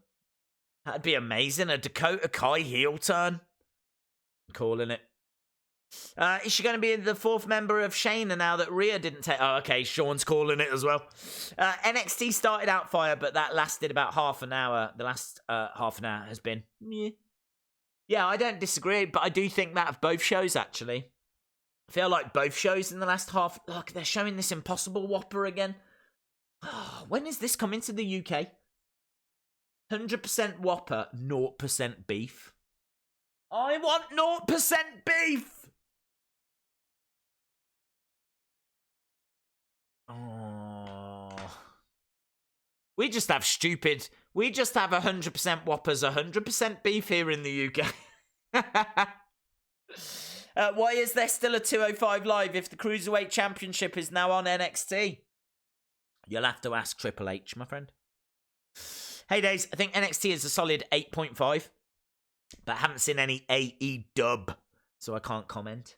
That'd be amazing. A Dakota Kai heel turn. I'm calling it. Is she going to be the fourth member of Shayna now that Rhea didn't take... Oh, okay, Sean's calling it as well. NXT started out fire, but that lasted about half an hour. The last half an hour has been... Meh. Yeah, I don't disagree, but I do think that of both shows, actually. I feel like both shows in the last half... Look, they're showing this Impossible Whopper again. Oh, when is this coming to the UK? 100% Whopper, 0% beef. I want 0% beef! Oh. We just have 100% Whoppers, 100% beef here in the UK. Why is there still a 205 Live if the Cruiserweight Championship is now on NXT? You'll have to ask Triple H, my friend. Hey, Days, I think NXT is a solid 8.5, but I haven't seen any AEW, so I can't comment.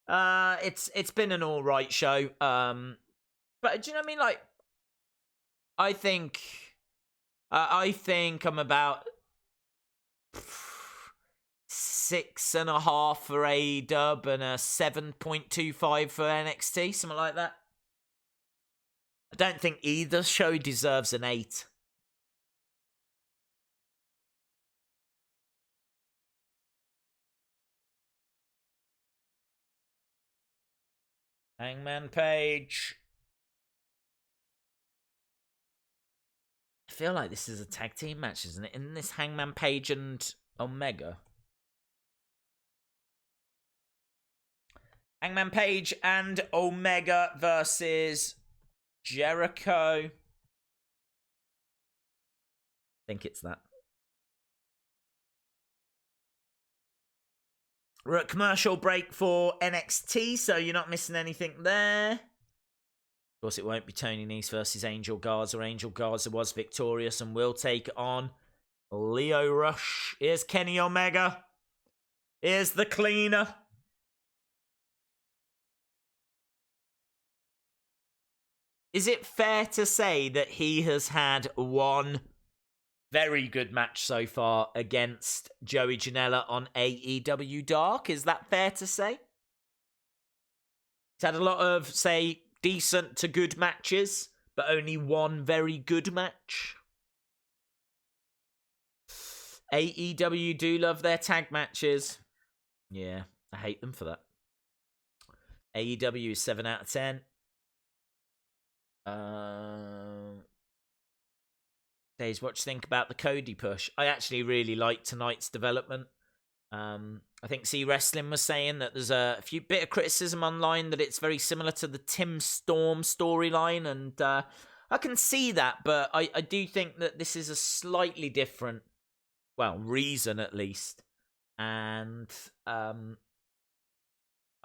It's been an alright show. But do you know what I mean? Like, I think I'm about 6.5 for AEW and a 7.25 for NXT, something like that. I don't think either show deserves an 8. Hangman Page. I feel like this is a tag team match, isn't it? Isn't this Hangman Page and Omega? Hangman Page and Omega versus Jericho. I think it's that. We're at commercial break for NXT, so you're not missing anything there. Of course, it won't be Tony Nese versus Angel Garza. Angel Garza was victorious and will take on Lio Rush. Here's Kenny Omega. Here's the cleaner. Is it fair to say that he has had one very good match so far against Joey Janela on AEW Dark? Is that fair to say? He's had a lot of, say, decent to good matches, but only one very good match. AEW do love their tag matches. Yeah, I hate them for that. AEW is 7 out of 10. Days, what do you think about the Cody push? I actually really like tonight's development. I think C Wrestling was saying that there's a few bit of criticism online that it's very similar to the Tim Storm storyline, and I can see that, but I do think that this is a slightly different, well, reason at least. And I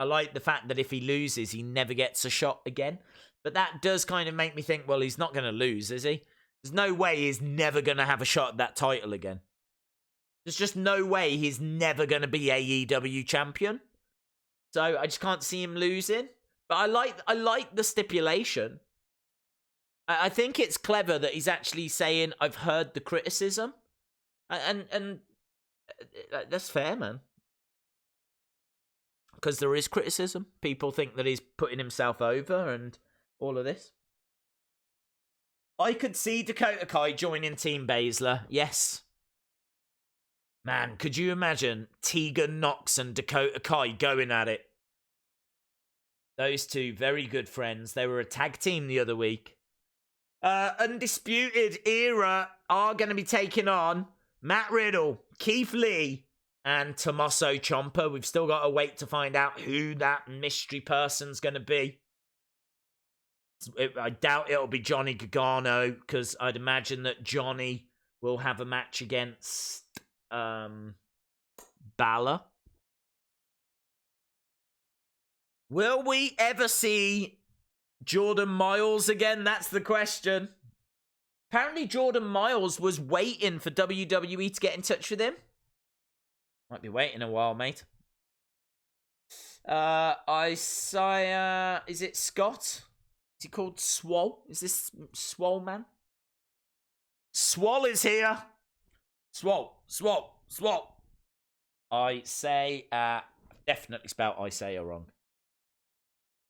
like the fact that if he loses, he never gets a shot again. But that does kind of make me think, well, he's not going to lose, is he? There's no way he's never going to have a shot at that title again. There's just no way he's never going to be AEW champion. So I just can't see him losing. But I like the stipulation. I think it's clever that he's actually saying, I've heard the criticism. And that's fair, man. Because there is criticism. People think that he's putting himself over and all of this. I could see Dakota Kai joining Team Baszler. Yes. Man, could you imagine Tegan Nox and Dakota Kai going at it? Those two very good friends. They were a tag team the other week. Undisputed Era are going to be taking on Matt Riddle, Keith Lee, and Tommaso Ciampa. We've still got to wait to find out who that mystery person's going to be. I doubt it'll be Johnny Gargano, because I'd imagine that Johnny will have a match against Balor. Will we ever see Jordan Miles again? That's the question. Apparently Jordan Miles was waiting for WWE to get in touch with him. Might be waiting a while, mate. Isaiah, is it Scott? Is he called Swole? Is this Swole Man? Swole is here. Swole. I say, definitely spelled I say are wrong.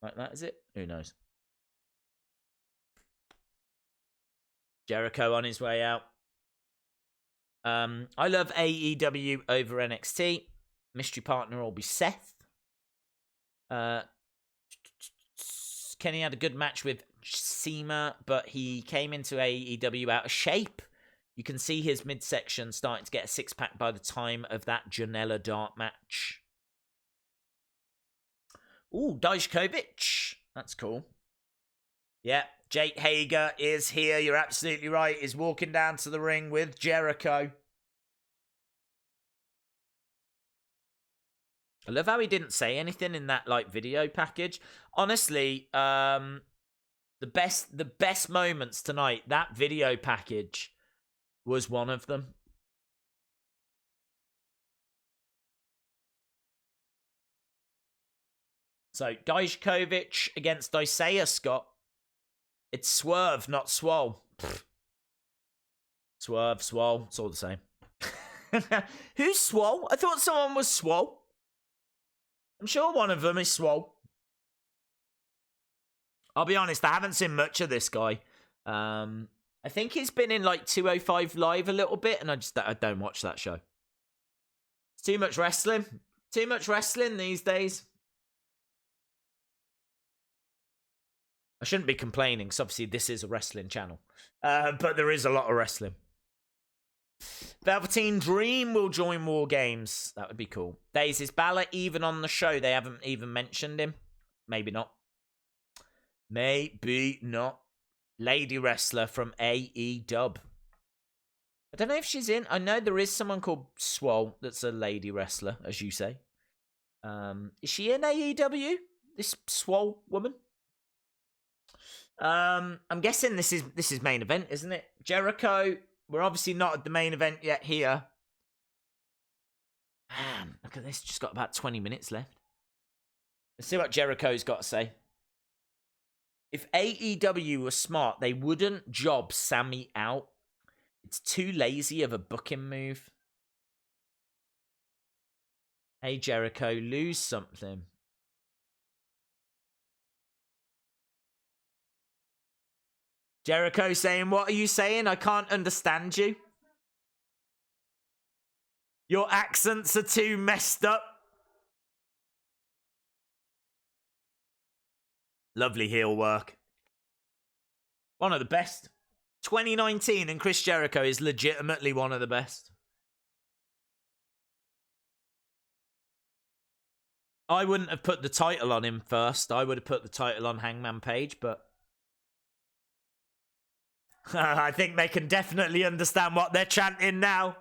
Like that, is it? Who knows? Jericho on his way out. I love AEW over NXT. Mystery partner will be Seth. Kenny had a good match with Cima, but he came into AEW out of shape. You can see his midsection starting to get a six-pack by the time of that Janela dart match. Ooh, Dijakovic. That's cool. Yeah, Jake Hager is here. You're absolutely right. He's walking down to the ring with Jericho. I love how he didn't say anything in that video package. Honestly, the best moments tonight, that video package was one of them. So, Dijakovic against Isaiah Scott. It's Swerve, not Swole. Swerve, Swole, it's all the same. Who's Swole? I thought someone was Swole. I'm sure one of them is Swole. I'll be honest, I haven't seen much of this guy. I think he's been in 205 Live a little bit, and I don't watch that show. It's too much wrestling. Too much wrestling these days. I shouldn't be complaining, because obviously this is a wrestling channel. But there is a lot of wrestling. Velveteen Dream will join War Games. That would be cool. Is Balor even on the show? They haven't even mentioned him. Maybe not. Maybe not. Lady wrestler from AEW. I don't know if she's in. I know there is someone called Swole that's a lady wrestler, as you say. Is she in AEW? This Swole woman? I'm guessing this is main event, isn't it? Jericho. We're obviously not at the main event yet here. Man, look at this. Just got about 20 minutes left. Let's see what Jericho's got to say. If AEW were smart, they wouldn't job Sammy out. It's too lazy of a booking move. Hey, Jericho, lose something. Jericho saying, what are you saying? I can't understand you. Your accents are too messed up. Lovely heel work. One of the best. 2019 and Chris Jericho is legitimately one of the best. I wouldn't have put the title on him first. I would have put the title on Hangman Page, but I think they can definitely understand what they're chanting now.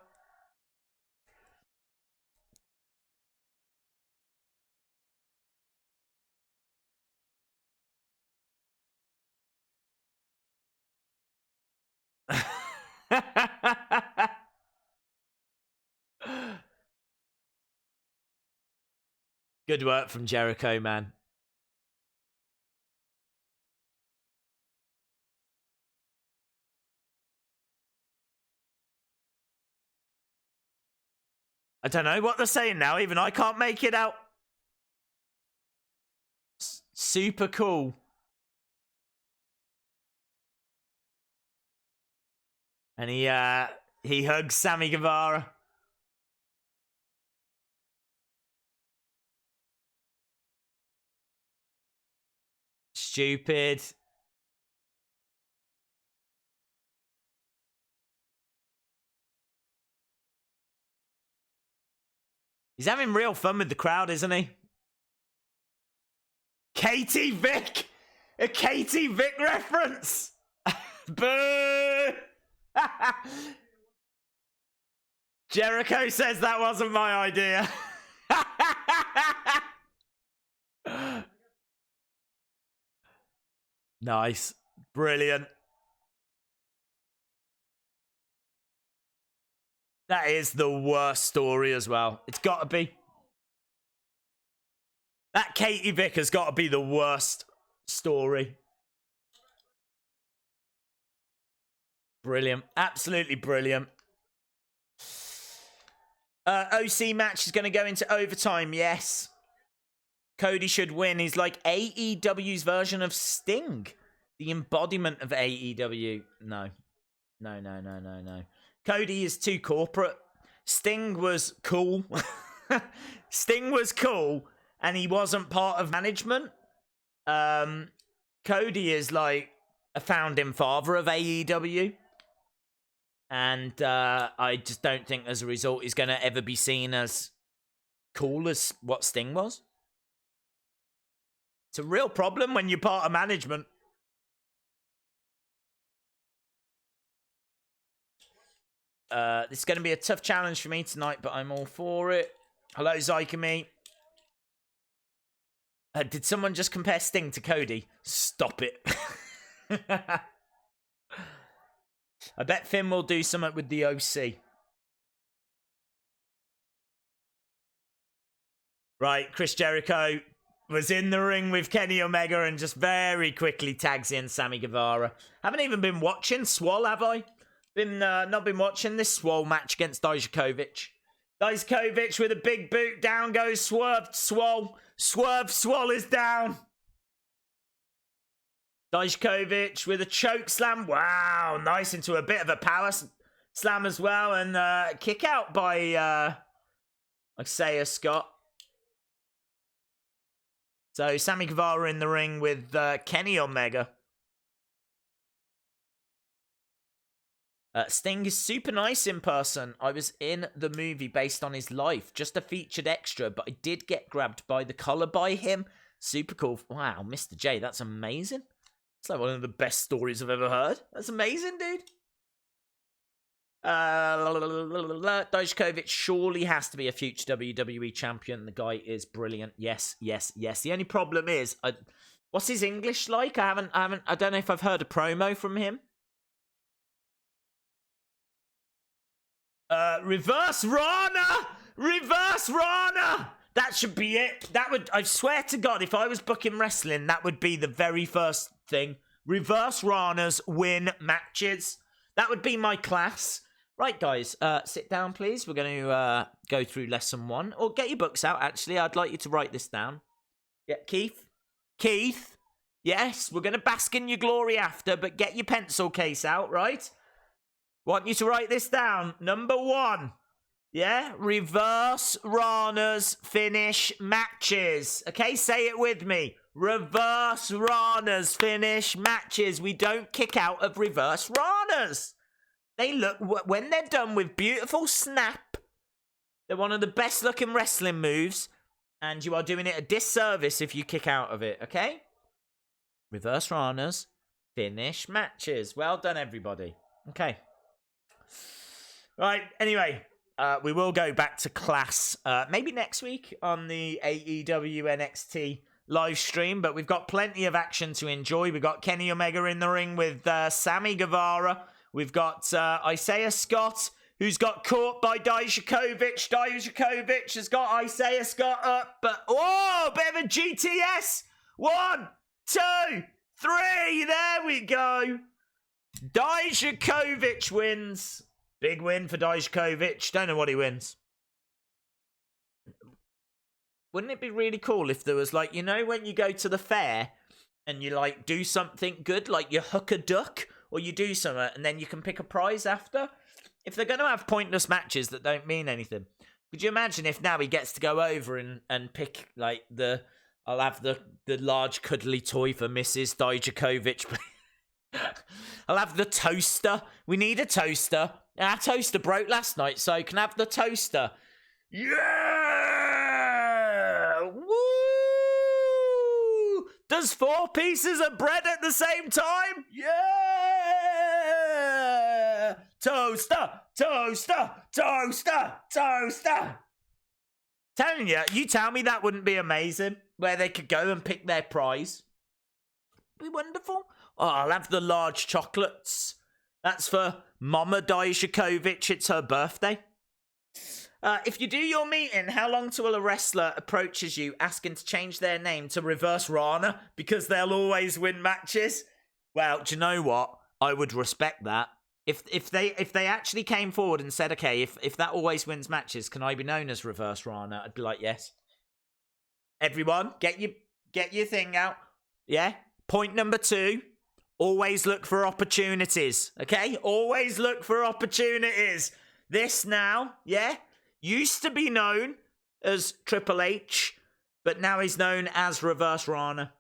Good work from Jericho, man. I don't know what they're saying now. Even I can't make it out. Super cool. And he hugs Sammy Guevara. Stupid. He's having real fun with the crowd, isn't he? Katie Vick! A Katie Vick reference! Boo! Jericho says that wasn't my idea. Nice. Brilliant. That is the worst story as well. It's got to be. That Katie Vick has got to be the worst story. Brilliant. Absolutely brilliant. OC match is going to go into overtime, yes. Cody should win. He's like AEW's version of Sting. The embodiment of AEW. No. No. Cody is too corporate. Sting was cool. Sting was cool, and he wasn't part of management. Cody is like a founding father of AEW. And I just don't think as a result he's going to ever be seen as cool as what Sting was. It's a real problem when you're part of management. This is going to be a tough challenge for me tonight, but I'm all for it. Hello, Zycamy. Did someone just compare Sting to Cody? Stop it. I bet Finn will do something with the OC. Right, Chris Jericho was in the ring with Kenny Omega and just very quickly tags in Sammy Guevara. Haven't even been watching Swole, have I? Not been watching this Swole match against Dijakovic. Dijakovic with a big boot. Down goes Swerve Swole. Swerve Swole is down. Dijakovic with a choke slam. Wow, nice, into a bit of a power slam as well. And kick out by Isaiah Scott. So Sammy Guevara in the ring with Kenny Omega. Sting is super nice in person. I was in the movie based on his life. Just a featured extra, but I did get grabbed by the collar by him. Super cool. Wow, Mr. J, that's amazing. It's like one of the best stories I've ever heard. That's amazing, dude. Dijakovic surely has to be a future WWE champion. The guy is brilliant. Yes. The only problem is, what's his English like? I don't know if I've heard a promo from him. Reverse Rana! Reverse Rana! That should be it. That would, I swear to God, if I was booking wrestling, that would be the very first thing. Reverse Ranas win matches. That would be my class. Right, guys, sit down, please. We're going to go through lesson 1. Or get your books out, actually. I'd like you to write this down. Yeah, Keith? Keith? Yes, we're going to bask in your glory after, but get your pencil case out, right? Want you to write this down. Number 1. Yeah? Reverse Ranas finish matches. Okay, say it with me. Reverse Ranas finish matches. We don't kick out of reverse Ranas. They look, when they're done with beautiful snap, they're one of the best looking wrestling moves, and you are doing it a disservice if you kick out of it, okay? Reverse Ranas finish matches. Well done, everybody. Okay. Right, anyway, we will go back to class maybe next week on the AEW NXT live stream, but we've got plenty of action to enjoy. We've got Kenny Omega in the ring with Sammy Guevara. We've got Isaiah Scott, who's got caught by Dijakovic. Dijakovic has got Isaiah Scott up, but oh, bit of a GTS. 1, 2, 3. There we go. Dijakovic wins. Big win for Dijakovic. Don't know what he wins. Wouldn't it be really cool if there was, like, you know, when you go to the fair and you, like, do something good, like you hook a duck or you do something and then you can pick a prize after? If they're going to have pointless matches that don't mean anything, could you imagine if now he gets to go over and pick, like, I'll have the large cuddly toy for Mrs. Dijakovic. I'll have the toaster. We need a toaster. Our toaster broke last night, so can have the toaster. Yeah! Woo! Does 4 pieces of bread at the same time? Yeah! Toaster! Toaster! Toaster! Toaster! Telling you, you tell me that wouldn't be amazing, where they could go and pick their prize. Be wonderful. Oh, I'll have the large chocolates. That's for Mama Dijakovic. It's her birthday. If you do your meeting, how long till a wrestler approaches you asking to change their name to Reverse Rana because they'll always win matches? Well, do you know what? I would respect that. If they actually came forward and said, okay, if that always wins matches, can I be known as Reverse Rana? I'd be like, yes. Everyone, get your thing out. Yeah. Point number 2. Always look for opportunities. Okay? Always look for opportunities. This now, yeah, used to be known as Triple H, but now he's known as Reverse Rana.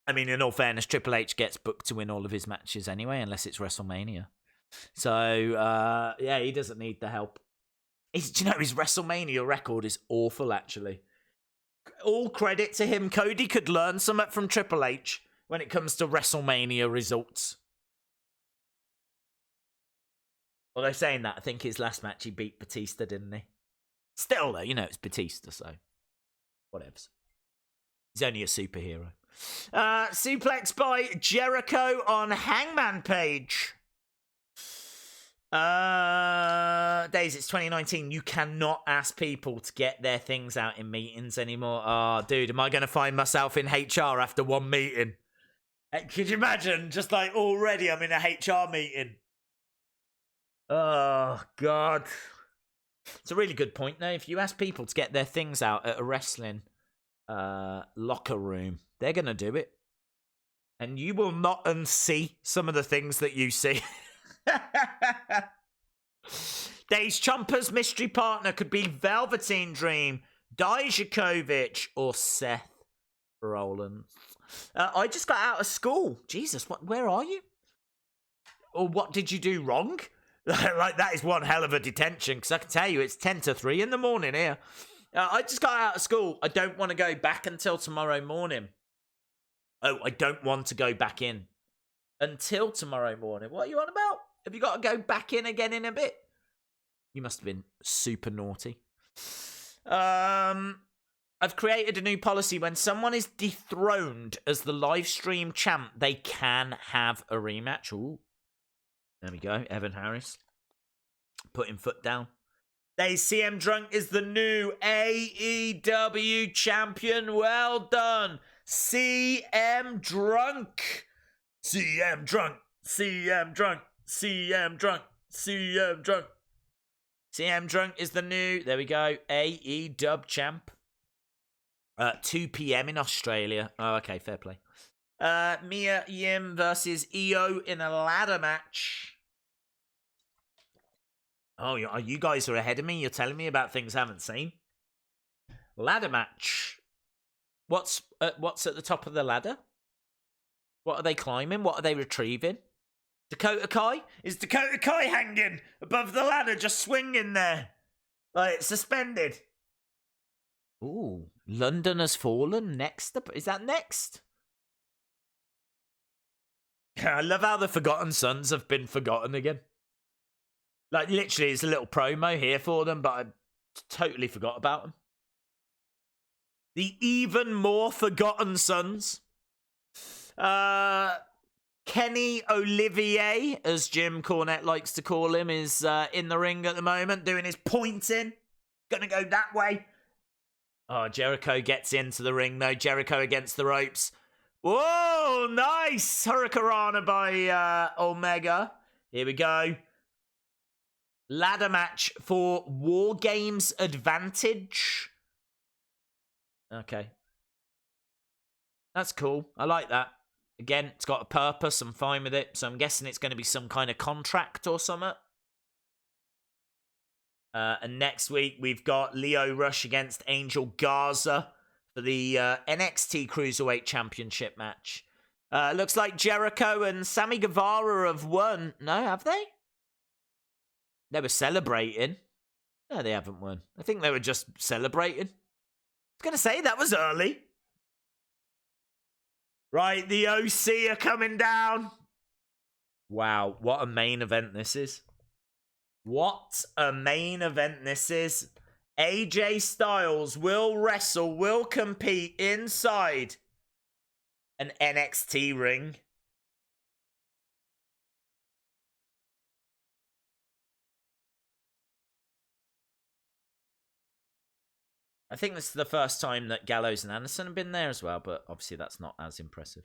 I mean, in all fairness, Triple H gets booked to win all of his matches anyway, unless it's WrestleMania. So, yeah, he doesn't need the help. Do you know, his WrestleMania record is awful, actually. All credit to him. Cody could learn something from Triple H when it comes to WrestleMania results. Although saying that, I think his last match he beat Batista, didn't he? Still, though, you know, it's Batista, so whatevs. He's only a superhero. Suplex by Jericho on Hangman Page. Days, it's 2019. You cannot ask people to get their things out in meetings anymore. Oh, dude, am I going to find myself in HR after one meeting? Could you imagine? Just like already I'm in a HR meeting. Oh, God. It's a really good point, though. If you ask people to get their things out at a wrestling locker room, they're going to do it. And you will not unsee some of the things that you see. Days, Ciampa's mystery partner could be Velveteen Dream, Dijakovic, or Seth Rollins. I just got out of school. Jesus, where are you? Or what did you do wrong? Like, that is one hell of a detention, because I can tell you it's 10 to 3 in the morning here. I just got out of school. I don't want to go back until tomorrow morning. Oh, I don't want to go back in until tomorrow morning. What are you on about? Have you got to go back in again in a bit? You must have been super naughty. I've created a new policy. When someone is dethroned as the live stream champ, they can have a rematch. Ooh. There we go. Evan Harris. Putting foot down. CM Drunk is the new AEW champion. Well done, CM Drunk. CM Drunk. CM Drunk. CM Drunk. CM Drunk. CM Drunk is the new, there we go, AEW champ. 2 p.m. in Australia. Oh, okay, fair play. Mia Yim versus Io in a ladder match. Oh, you guys are ahead of me. You're telling me about things I haven't seen. Ladder match. What's at the top of the ladder? What are they climbing? What are they retrieving? Dakota Kai? Is Dakota Kai hanging above the ladder, just swinging there? Like, suspended. Ooh, London Has Fallen next up. Is that next? I love how the Forgotten Sons have been forgotten again. Like, literally, it's a little promo here for them, but I totally forgot about them. The even more Forgotten Sons. Kenny Olivier, as Jim Cornette likes to call him, is in the ring at the moment, doing his pointing. Gonna go that way. Oh, Jericho gets into the ring, though. Jericho against the ropes. Whoa, nice! Hurricanrana by Omega. Here we go. Ladder match for War Games Advantage. Okay. That's cool. I like that. Again, it's got a purpose. I'm fine with it. So I'm guessing it's going to be some kind of contract or something. And next week, we've got Lio Rush against Angel Garza for the NXT Cruiserweight Championship match. Looks like Jericho and Sammy Guevara have won. No, have they? They were celebrating. No, they haven't won. I think they were just celebrating. I was going to say, that was early. Right, the OC are coming down. Wow, what a main event this is. What a main event this is. AJ Styles will wrestle, will compete inside an NXT ring. I think this is the first time that Gallows and Anderson have been there as well, but obviously that's not as impressive.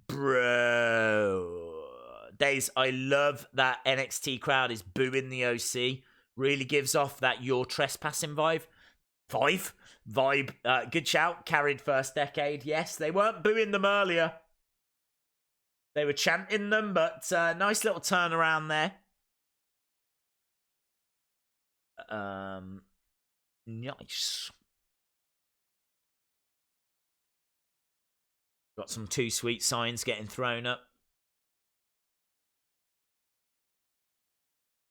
Bro. Days, I love that NXT crowd is booing the OC. Really gives off that you're trespassing vibe. Good shout. Carried first decade. Yes, they weren't booing them earlier. They were chanting them, but nice little turnaround there. Nice. Got some Too Sweet signs getting thrown up.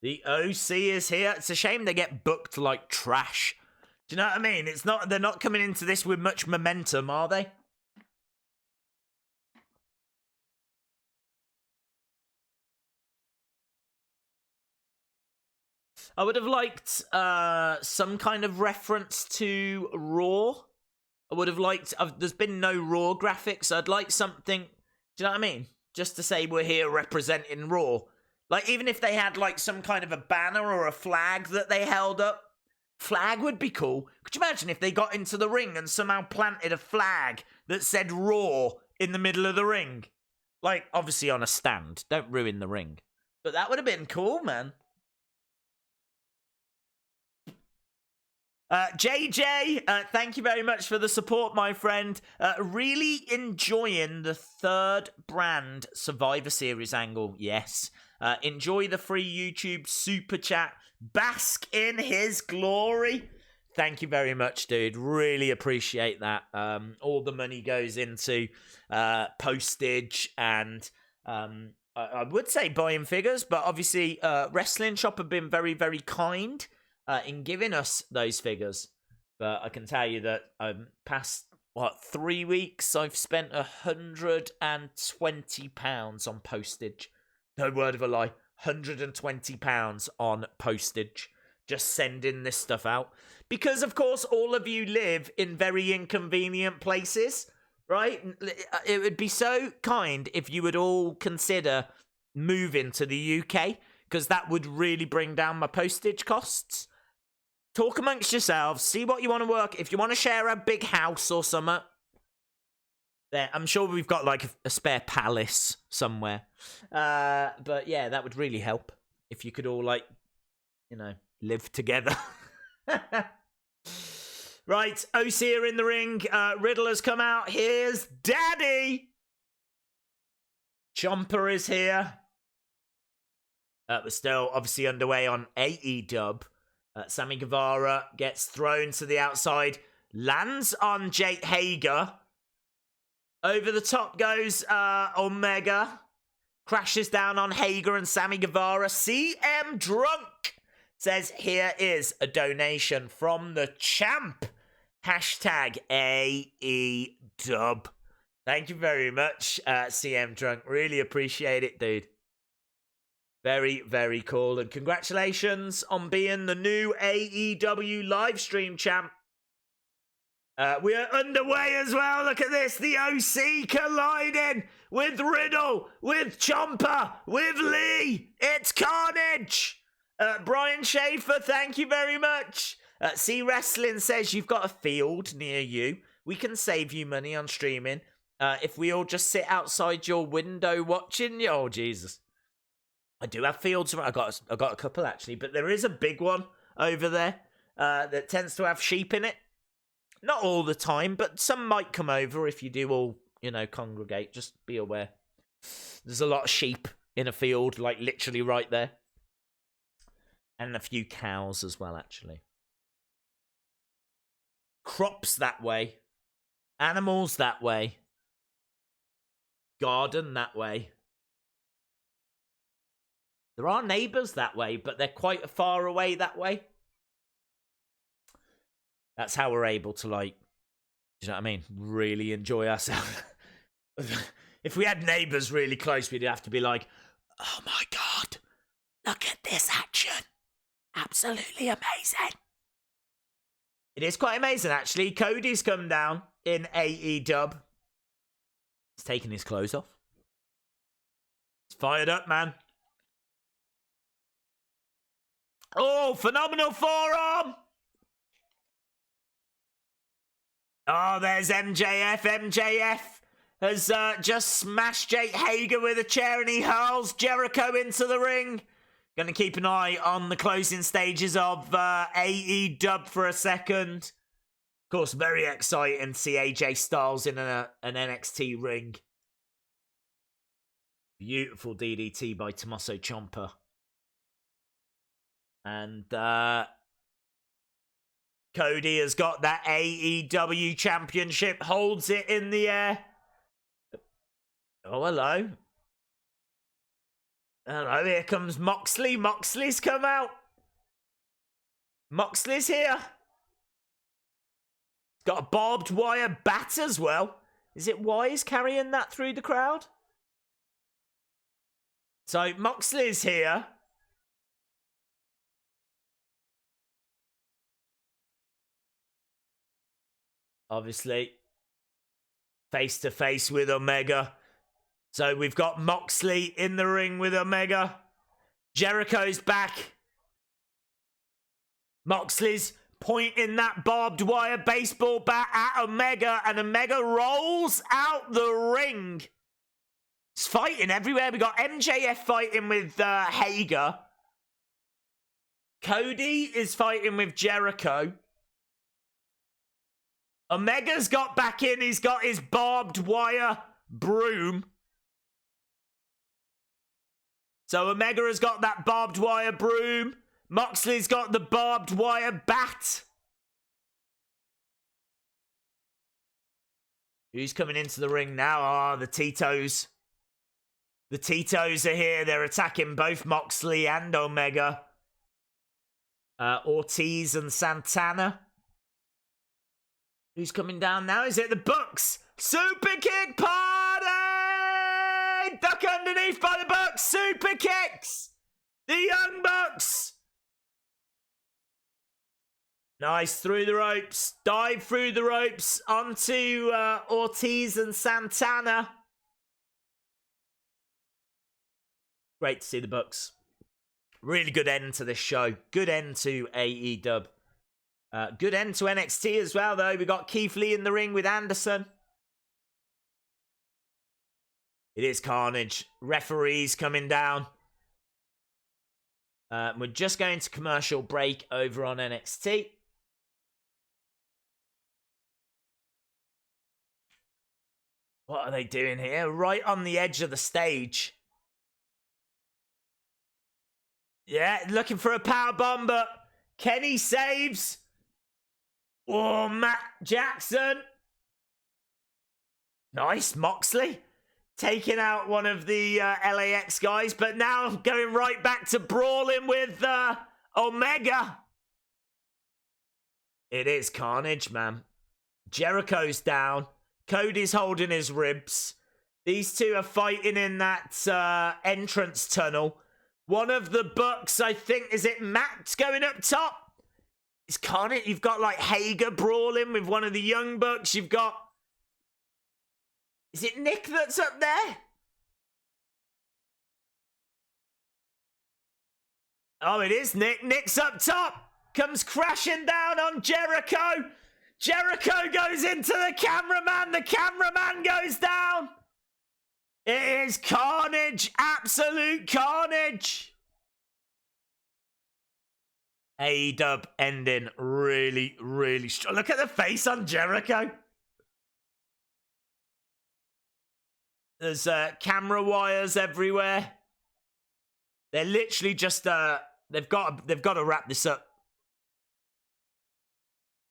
The OC is here. It's a shame they get booked like trash. Do you know what I mean? They're not coming into this with much momentum, are they? I would have liked some kind of reference to Raw. I would have liked... there's been no Raw graphics. I'd like something... Do you know what I mean? Just to say we're here representing Raw. Like, even if they had, like, some kind of a banner or a flag that they held up. Flag would be cool. Could you imagine if they got into the ring and somehow planted a flag that said Raw in the middle of the ring? Like, obviously on a stand. Don't ruin the ring. But that would have been cool, man. JJ, thank you very much for the support, my friend. Really enjoying the third brand Survivor Series angle. Yes. Enjoy the free YouTube super chat. Bask in his glory. Thank you very much, dude. Really appreciate that. All the money goes into postage and I would say buying figures, but obviously Wrestling Shop have been very, very kind in giving us those figures. But I can tell you that past 3 weeks I've spent £120 on postage. No word of a lie. £120 on postage. Just sending this stuff out. Because, of course, all of you live in very inconvenient places, right? It would be so kind if you would all consider moving to the UK, because that would really bring down my postage costs. Talk amongst yourselves. See what you want to work. If you want to share a big house or something, there, I'm sure we've got like a spare palace somewhere. But yeah, that would really help if you could all live together. Right, OC are in the ring. Riddle has come out. Here's Daddy. Champa is here. We're still obviously underway on AEW. Sammy Guevara gets thrown to the outside. Lands on Jake Hager. Over the top goes Omega. Crashes down on Hager and Sammy Guevara. CM Drunk says, here is a donation from the champ. Hashtag AEW. Thank you very much, CM Drunk. Really appreciate it, dude. Very, very cool. And congratulations on being the new AEW livestream champ. We are underway as well. Look at this. The OC colliding with Riddle, with Champa, with Lee. It's carnage. Brian Schaefer, thank you very much. C Wrestling says you've got a field near you. We can save you money on streaming if we all just sit outside your window watching you. Oh, Jesus. I do have fields. I got a couple, actually. But there is a big one over there that tends to have sheep in it. Not all the time, but some might come over if you do all, congregate. Just be aware. There's a lot of sheep in a field, like literally right there. And a few cows as well, actually. Crops that way. Animals that way. Garden that way. There are neighbours that way, but they're quite far away that way. That's how we're able to, do you know what I mean? Really enjoy ourselves. If we had neighbours really close, we'd have to be like, oh my God, look at this action. Absolutely amazing. It is quite amazing, actually. Cody's come down in AEW. He's taking his clothes off. He's fired up, man. Oh, phenomenal forearm. Oh, there's MJF. MJF has just smashed Jake Hager with a chair, and he hurls Jericho into the ring. Gonna keep an eye on the closing stages of AEW for a second. Of course, very exciting to see AJ Styles in an NXT ring. Beautiful DDT by Tommaso Ciampa. And Cody has got that AEW championship, holds it in the air. Oh, hello. Hello, here comes Moxley. Moxley's come out. Moxley's here. Got a barbed wire bat as well. Is it wise carrying that through the crowd? So Moxley's here. Obviously, face to face with Omega. So we've got Moxley in the ring with Omega. Jericho's back. Moxley's pointing that barbed wire baseball bat at Omega, and Omega rolls out the ring. It's fighting everywhere. We got MJF fighting with Hager. Cody is fighting with Jericho. Omega's got back in. He's got his barbed wire broom. So Omega has got that barbed wire broom. Moxley's got the barbed wire bat. Who's coming into the ring now? Ah, the Titos. The Titos are here. They're attacking both Moxley and Omega. Ortiz and Santana. Who's coming down now? Is it the Bucks? Super kick party! Duck underneath by the Bucks. Super kicks. The Young Bucks. Nice, through the ropes. Dive through the ropes onto Ortiz and Santana. Great to see the Bucks. Really good end to this show. Good end to AEW. Good end to NXT as well, though. We got Keith Lee in the ring with Anderson. It is carnage. Referees coming down. We're just going to commercial break over on NXT. What are they doing here? Right on the edge of the stage. Yeah, looking for a powerbomb, but Kenny saves. Oh, Matt Jackson. Nice, Moxley. Taking out one of the LAX guys, but now going right back to brawling with Omega. It is carnage, man. Jericho's down. Cody's holding his ribs. These two are fighting in that entrance tunnel. One of the Bucks, I think, is it Matt's going up top? It's carnage. You've got like Hager brawling with one of the Young Bucks. You've got... Is it Nick that's up there? Oh, it is Nick. Nick's up top. Comes crashing down on Jericho. Jericho goes into the cameraman. The cameraman goes down. It is carnage. Absolute carnage. AEW ending really, really strong. Look at the face on Jericho. There's camera wires everywhere. They're literally just they've got to wrap this up.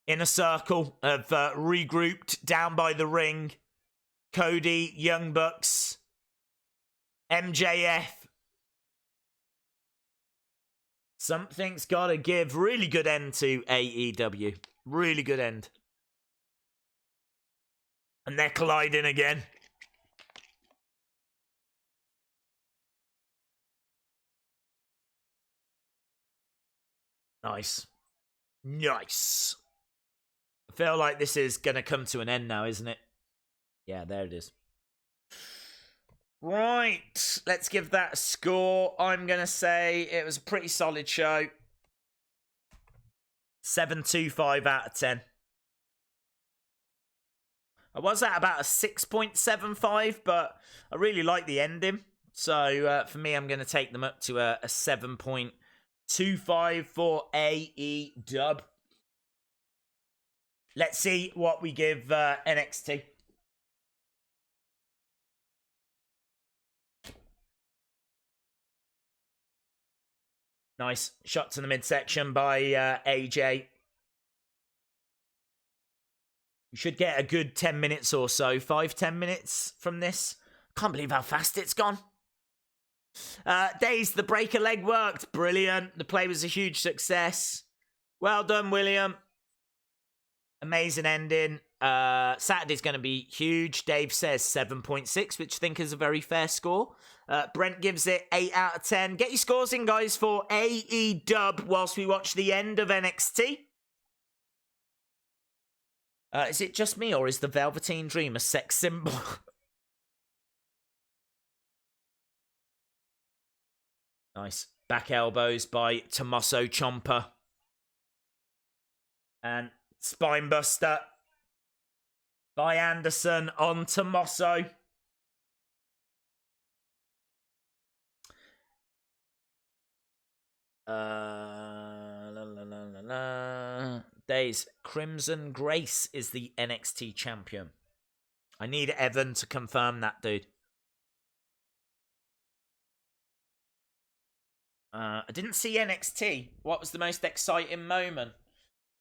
In a circle of regrouped down by the ring. Cody, Young Bucks, MJF. Something's got to give. Really good end to AEW. Really good end. And they're colliding again. Nice. Nice. I feel like this is going to come to an end now, isn't it? Yeah, there it is. Right. Let's give that a score. I'm going to say it was a pretty solid show. 7.25 out of 10. I was at about a 6.75, but I really like the ending. So for me, I'm going to take them up to a 7.25 for AEW. Let's see what we give NXT. Nice shot to the midsection by AJ. You should get a good 10 minutes or so. 5-10 minutes from this. Can't believe how fast it's gone. Days, the breaker leg worked. Brilliant. The play was a huge success. Well done, William. Amazing ending. Saturday's going to be huge. Dave says 7.6, which I think is a very fair score. Brent gives it 8 out of 10. Get your scores in, guys, for AEW whilst we watch the end of NXT. Is it just me, or is the Velveteen Dream a sex symbol? Nice. Back elbows by Tommaso Ciampa. And spinebuster by Anderson on Tommaso. Days. Crimson Grace is the NXT champion. I need Evan to confirm that, dude. I didn't see NXT. What was the most exciting moment?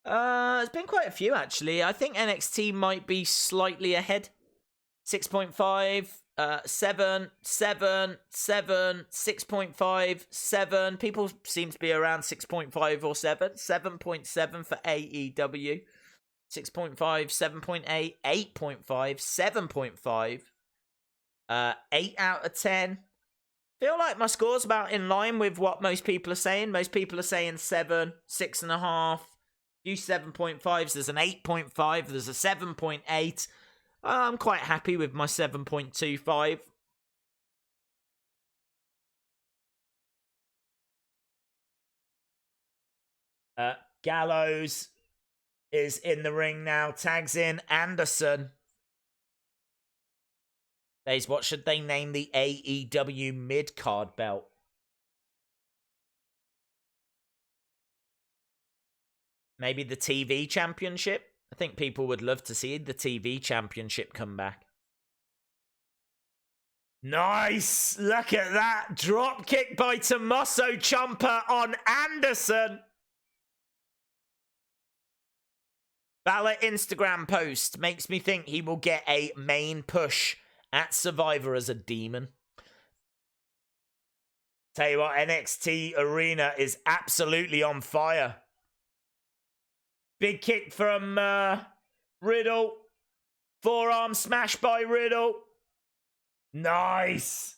There's been quite a few, actually. I think NXT might be slightly ahead. 6.5, 7, 7, 7, 6.5, 7. People seem to be around 6.5 or 7. 7.7 for AEW. 6.5, 7.8, 8.5, 7.5. 8 out of 10. Feel like my score's about in line with what most people are saying. Most people are saying 7, 6.5. Few 7.5s. There's an 8.5. There's a 7.8. I'm quite happy with my 7.25. Gallows is in the ring now. Tags in Anderson. What should they name the AEW mid-card belt? Maybe the TV Championship? I think people would love to see the TV Championship come back. Nice! Look at that! Drop kick by Tommaso Ciampa on Anderson. Balor Instagram post makes me think he will get a main push at Survivor as a demon. Tell you what, NXT Arena is absolutely on fire. Big kick from Riddle. Forearm smash by Riddle. Nice.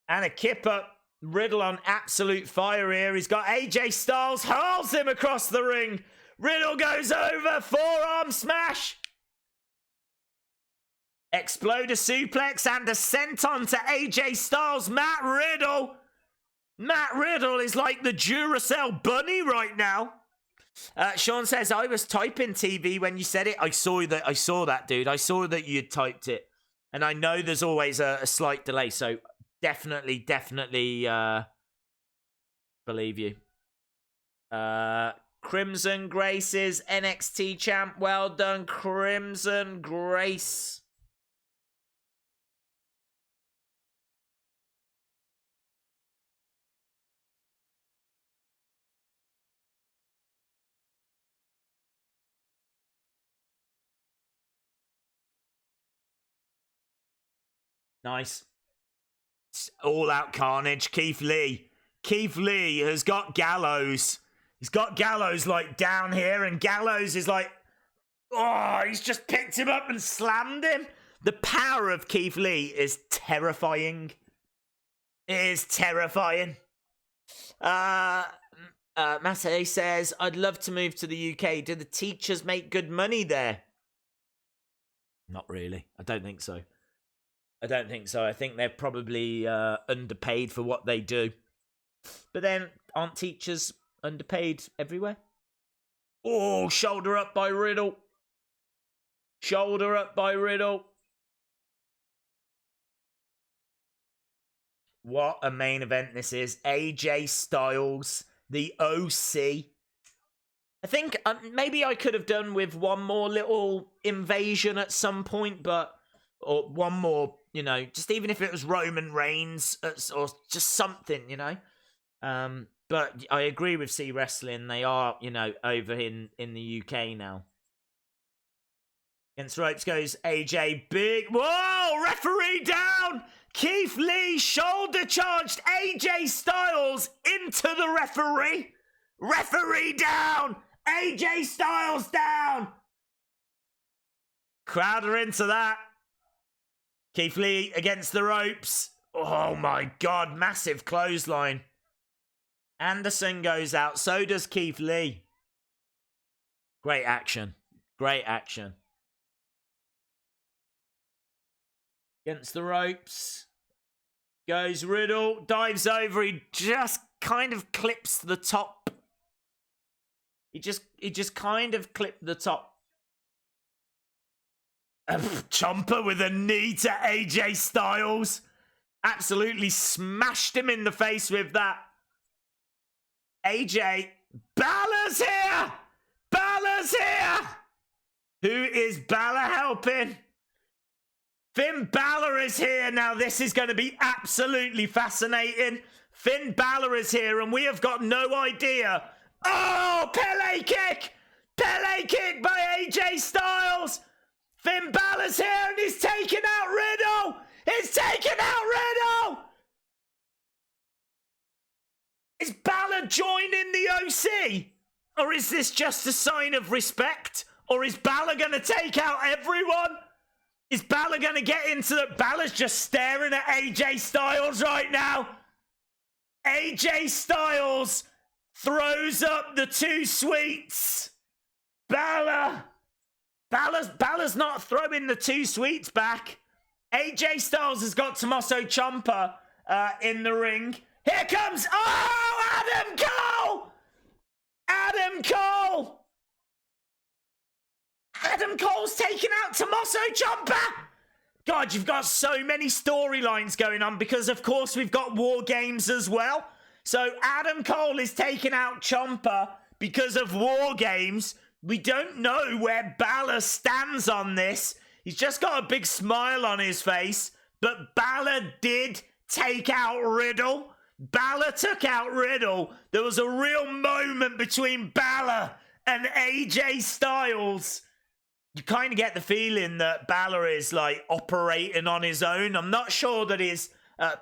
And a kip up. Riddle on absolute fire here. He's got AJ Styles, hurls him across the ring. Riddle goes over. Forearm smash. Exploder suplex and a senton to AJ Styles. Matt Riddle. Matt Riddle is like the Duracell bunny right now. Sean says, I was typing TV when you said it. I saw that, dude. I saw that you'd typed it. And I know there's always a slight delay. So definitely believe you. Crimson Grace is NXT champ. Well done, Crimson Grace. Nice. All out carnage. Keith Lee. Keith Lee has got Gallows. He's got Gallows like down here, and Gallows is like, oh, he's just picked him up and slammed him. The power of Keith Lee is terrifying. It is terrifying. Massey says, I'd love to move to the UK. Do the teachers make good money there? Not really. I don't think so. I think they're probably underpaid for what they do. But then, aren't teachers underpaid everywhere? Oh, shoulder up by Riddle. Shoulder up by Riddle. What a main event this is. AJ Styles, the OC. I think maybe I could have done with one more little invasion at some point, or one more, you know, just even if it was Roman Reigns or just something, you know. But I agree with C Wrestling. They are, you know, over in the UK now. Against ropes goes AJ. Big. Whoa! Referee down! Keith Lee shoulder charged AJ Styles into the referee. Referee down! AJ Styles down! Crowd are into that. Keith Lee against the ropes. Oh my God, massive clothesline. Anderson goes out, so does Keith Lee. Great action. Great action. Against the ropes. Goes Riddle, dives over, he just kind of clips the top. He just kind of clipped the top. Champa with a knee to AJ Styles. Absolutely smashed him in the face with that. AJ, Balor's here! Balor's here! Who is Balor helping? Finn Balor is here. Now this is going to be absolutely fascinating. Finn Balor is here and we have got no idea. Oh, Pele kick! Pele kick by AJ Styles! Finn Balor's here and he's taking out Riddle! He's taking out Riddle! Is Balor joining the OC? Or is this just a sign of respect? Or is Balor going to take out everyone? Is Balor going to get into the... Balor's just staring at AJ Styles right now. AJ Styles throws up the two sweets. Balor's not throwing the two sweets back. AJ Styles has got Tommaso Ciampa in the ring. Here comes... Oh, Adam Cole! Adam Cole! Adam Cole's taking out Tommaso Ciampa! God, you've got so many storylines going on because, of course, we've got War Games as well. So Adam Cole is taking out Ciampa because of War Games. We don't know where Balor stands on this. He's just got a big smile on his face. But Balor did take out Riddle. Balor took out Riddle. There was a real moment between Balor and AJ Styles. You kind of get the feeling that Balor is like operating on his own. I'm not sure that he's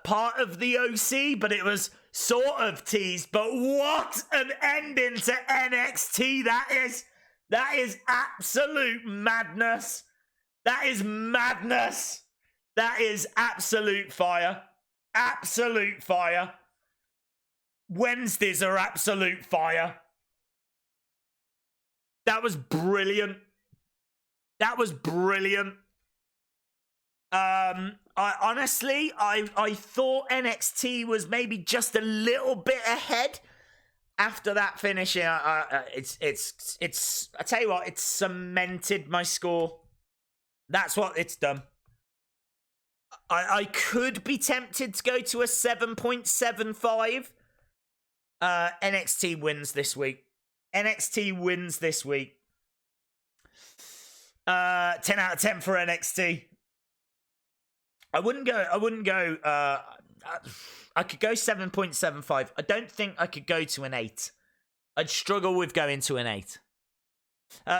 part of the OC, but it was sort of teased. But what an ending to NXT that is. That is absolute madness. That is madness. That is absolute fire. Absolute fire. Wednesdays are absolute fire. That was brilliant. That was brilliant. I thought NXT was maybe just a little bit ahead after that finish. It's I tell you what, it's cemented my score. That's what it's done. I could be tempted to go to a 7.75. NXT wins this week. NXT wins this week. 10 out of 10 for NXT. I wouldn't go, I could go 7.75. I don't think I could go to an 8. I'd struggle with going to an 8.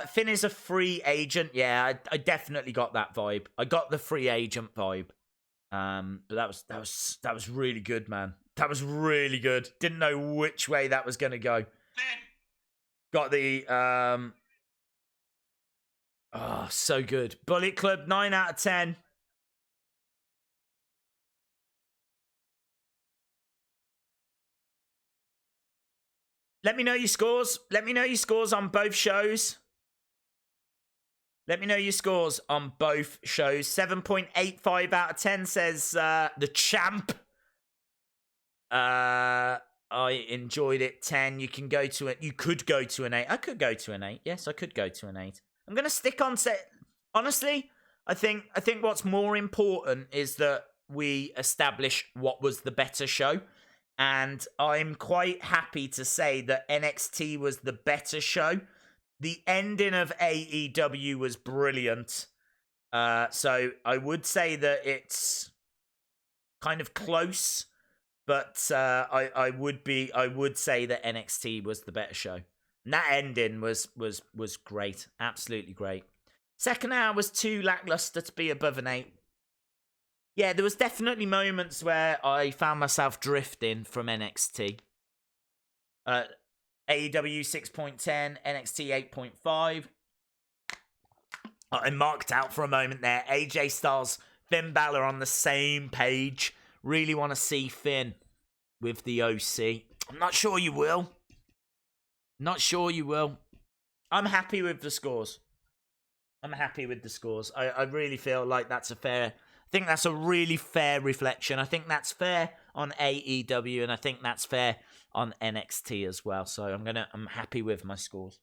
Finn is a free agent. Yeah, I definitely got that vibe. I got the free agent vibe. But that was really good, man. That was really good. Didn't know which way that was going to go. Got the, oh, so good. Bullet Club, 9 out of 10. Let me know your scores. Let me know your scores on both shows. Let me know your scores on both shows. 7.85 out of 10 says the champ. I enjoyed it. 10. You can go to it. You could go to an 8. I could go to an 8. Yes, I could go to an 8. I'm going to stick on set. Honestly, I think what's more important is that we establish what was the better show. And I'm quite happy to say that NXT was the better show. The ending of AEW was brilliant. So I would say that it's kind of close, but I would say that NXT was the better show. And that ending was great, absolutely great. Second hour was too lackluster to be above an 8. Yeah, there was definitely moments where I found myself drifting from NXT. AEW 6.10, NXT 8.5. I marked out for a moment there. AJ Styles, Finn Balor on the same page. Really want to see Finn with the OC. I'm not sure you will. Not sure you will. I'm happy with the scores. I really feel like that's a fair... I think that's a really fair reflection. I think that's fair on AEW, and I think that's fair on NXT as well. So I'm happy with my scores.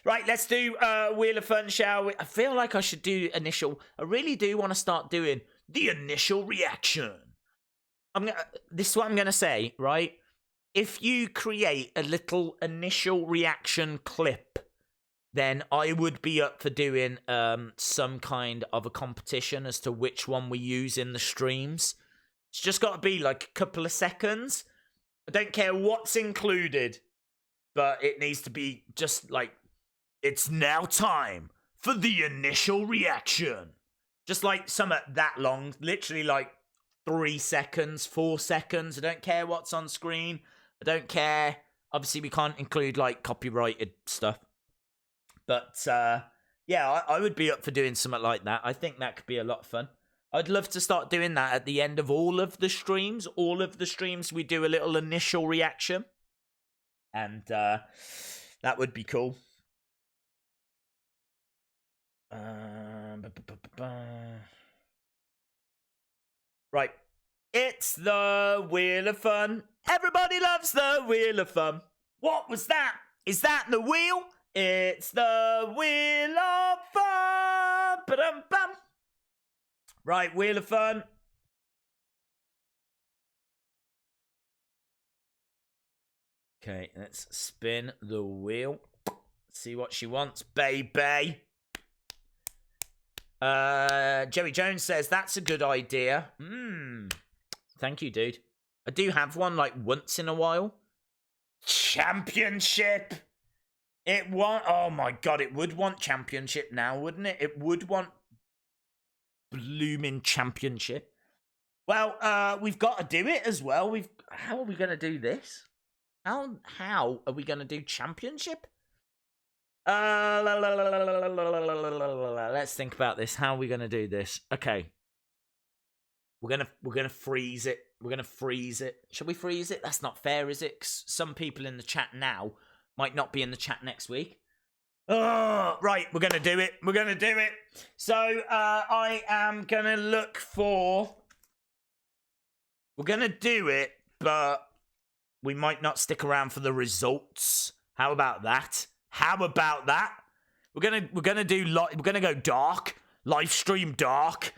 Right, let's do Wheel of Fun, shall we? I feel like I should do initial. I really do want to start doing the initial reaction. This is what I'm gonna say, right? If you create a little initial reaction clip, then I would be up for doing some kind of a competition as to which one we use in the streams. It's just got to be like a couple of seconds. I don't care what's included, but it needs to be just like, it's now time for the initial reaction. Just like something that long, literally like 3 seconds, 4 seconds. I don't care what's on screen. I don't care. Obviously, we can't include like copyrighted stuff. But, yeah, I would be up for doing something like that. I think that could be a lot of fun. I'd love to start doing that at the end of all of the streams. All of the streams, we do a little initial reaction. And that would be cool. Right. It's the Wheel of Fun. Everybody loves the Wheel of Fun. What was that? Is that the wheel? It's the Wheel of Fun. Ba-dum-bum. Right, Wheel of Fun. Okay, let's spin the wheel. See what she wants, baby. Joey Jones says, that's a good idea. Thank you, dude. I do have one, like, once in a while. Championship. It want... Oh, my God. It would want championship now, wouldn't it? It would want blooming championship. Well, we've got to do it as well. How are we going to do this? How are we going to do championship? Let's think about this. How are we going to do this? Okay. We're gonna freeze it. We're gonna freeze it. Should we freeze it? That's not fair, is it? 'Cause some people in the chat now might not be in the chat next week. Oh, right. We're gonna do it. We're gonna do it. So I am gonna look for. We're gonna do it, but we might not stick around for the results. How about that? How about that? We're gonna go dark. Live stream dark.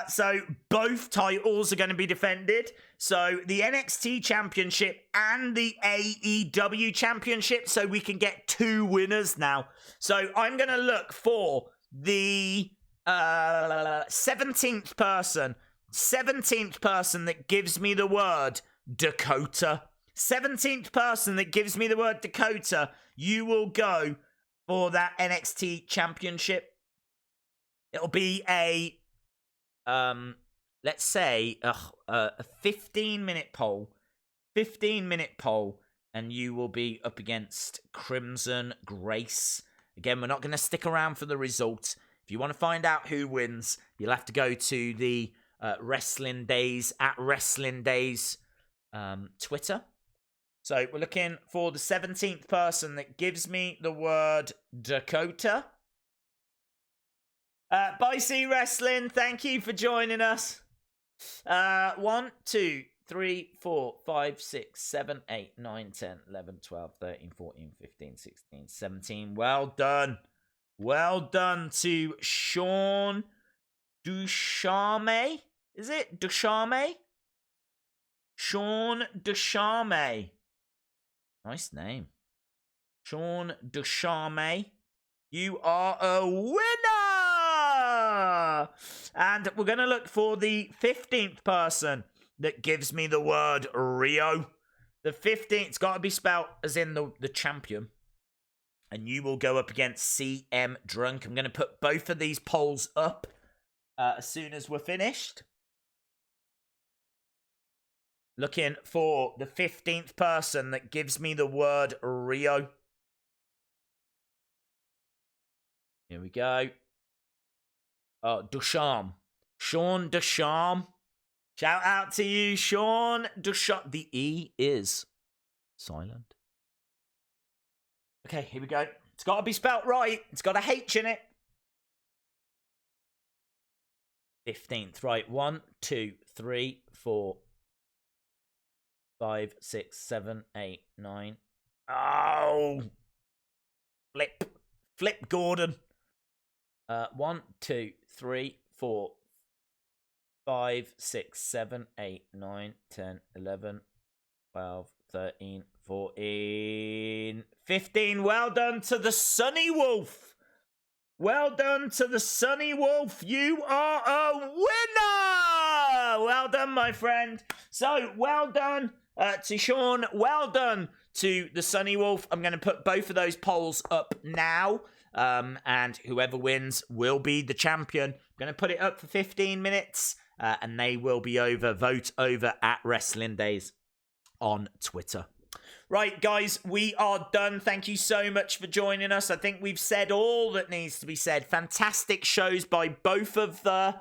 So both titles are going to be defended. So the NXT Championship and the AEW Championship. So we can get 2 winners now. So I'm going to look for the 17th person. 17th person that gives me the word Dakota. 17th person that gives me the word Dakota. You will go for that NXT Championship. It'll be a, let's say, a 15-minute poll. 15-minute poll, and you will be up against Crimson Grace. Again, we're not going to stick around for the results. If you want to find out who wins, you'll have to go to the Wrestling Days, at Wrestling Days Twitter. So we're looking for the 17th person that gives me the word Dakota. Bye, C Wrestling. Thank you for joining us. 1, 2, 3, 4, 5, 6, 7, 8, 9, 10, 11, 12, 13, 14, 15, 16, 17. Well done. Well done to Sean Ducharme. Is it Ducharme? Sean Ducharme. Nice name. Sean Ducharme. You are a winner! And we're going to look for the 15th person that gives me the word Rio. The 15th's got to be spelled as in the champion. And you will go up against CM Drunk. I'm going to put both of these polls up as soon as we're finished. Looking for the 15th person that gives me the word Rio. Here we go. Ducharme. Sean Ducharme. Shout out to you, Sean Ducharme. The E is silent. Okay, here we go. It's got to be spelt right. It's got a H in it. 15th. Right. 1, 2, 3, 4, 5, 6, 7, 8, 9. Oh! Flip Gordon. 1, 2, 3, 4, 5, 6, 7, 8, 9, 10, 11, 12, 13, 14, 15. Well done to the Sunny Wolf. Well done to the Sunny Wolf. You are a winner. Well done, my friend. So, well done to Sean. Well done to the Sunny Wolf. I'm going to put both of those polls up now. And whoever wins will be the champion. I'm going to put it up for 15 minutes. And they will be vote over at Wrestling Days on Twitter. Right, guys, we are done. Thank you so much for joining us. I think we've said all that needs to be said. Fantastic shows by both of the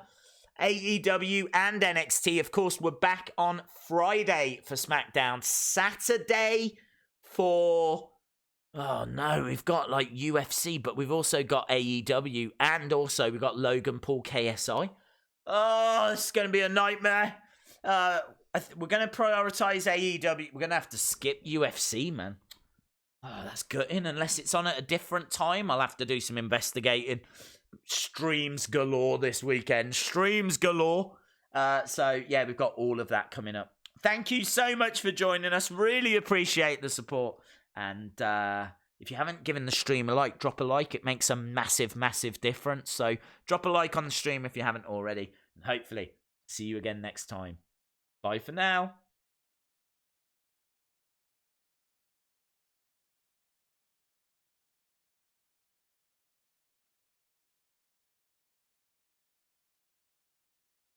AEW and NXT. Of course, we're back on Friday for SmackDown. Saturday for... Oh, no, we've got, like, UFC, but we've also got AEW, and also we've got Logan Paul KSI. Oh, it's going to be a nightmare. We're going to prioritize AEW. We're going to have to skip UFC, man. Oh, that's gutting. Unless it's on at a different time, I'll have to do some investigating. Streams galore this weekend. Streams galore. So, yeah, we've got all of that coming up. Thank you so much for joining us. Really appreciate the support. And if you haven't given the stream a like, drop a like. It makes a massive, massive difference. So drop a like on the stream if you haven't already. And hopefully see you again next time. Bye for now.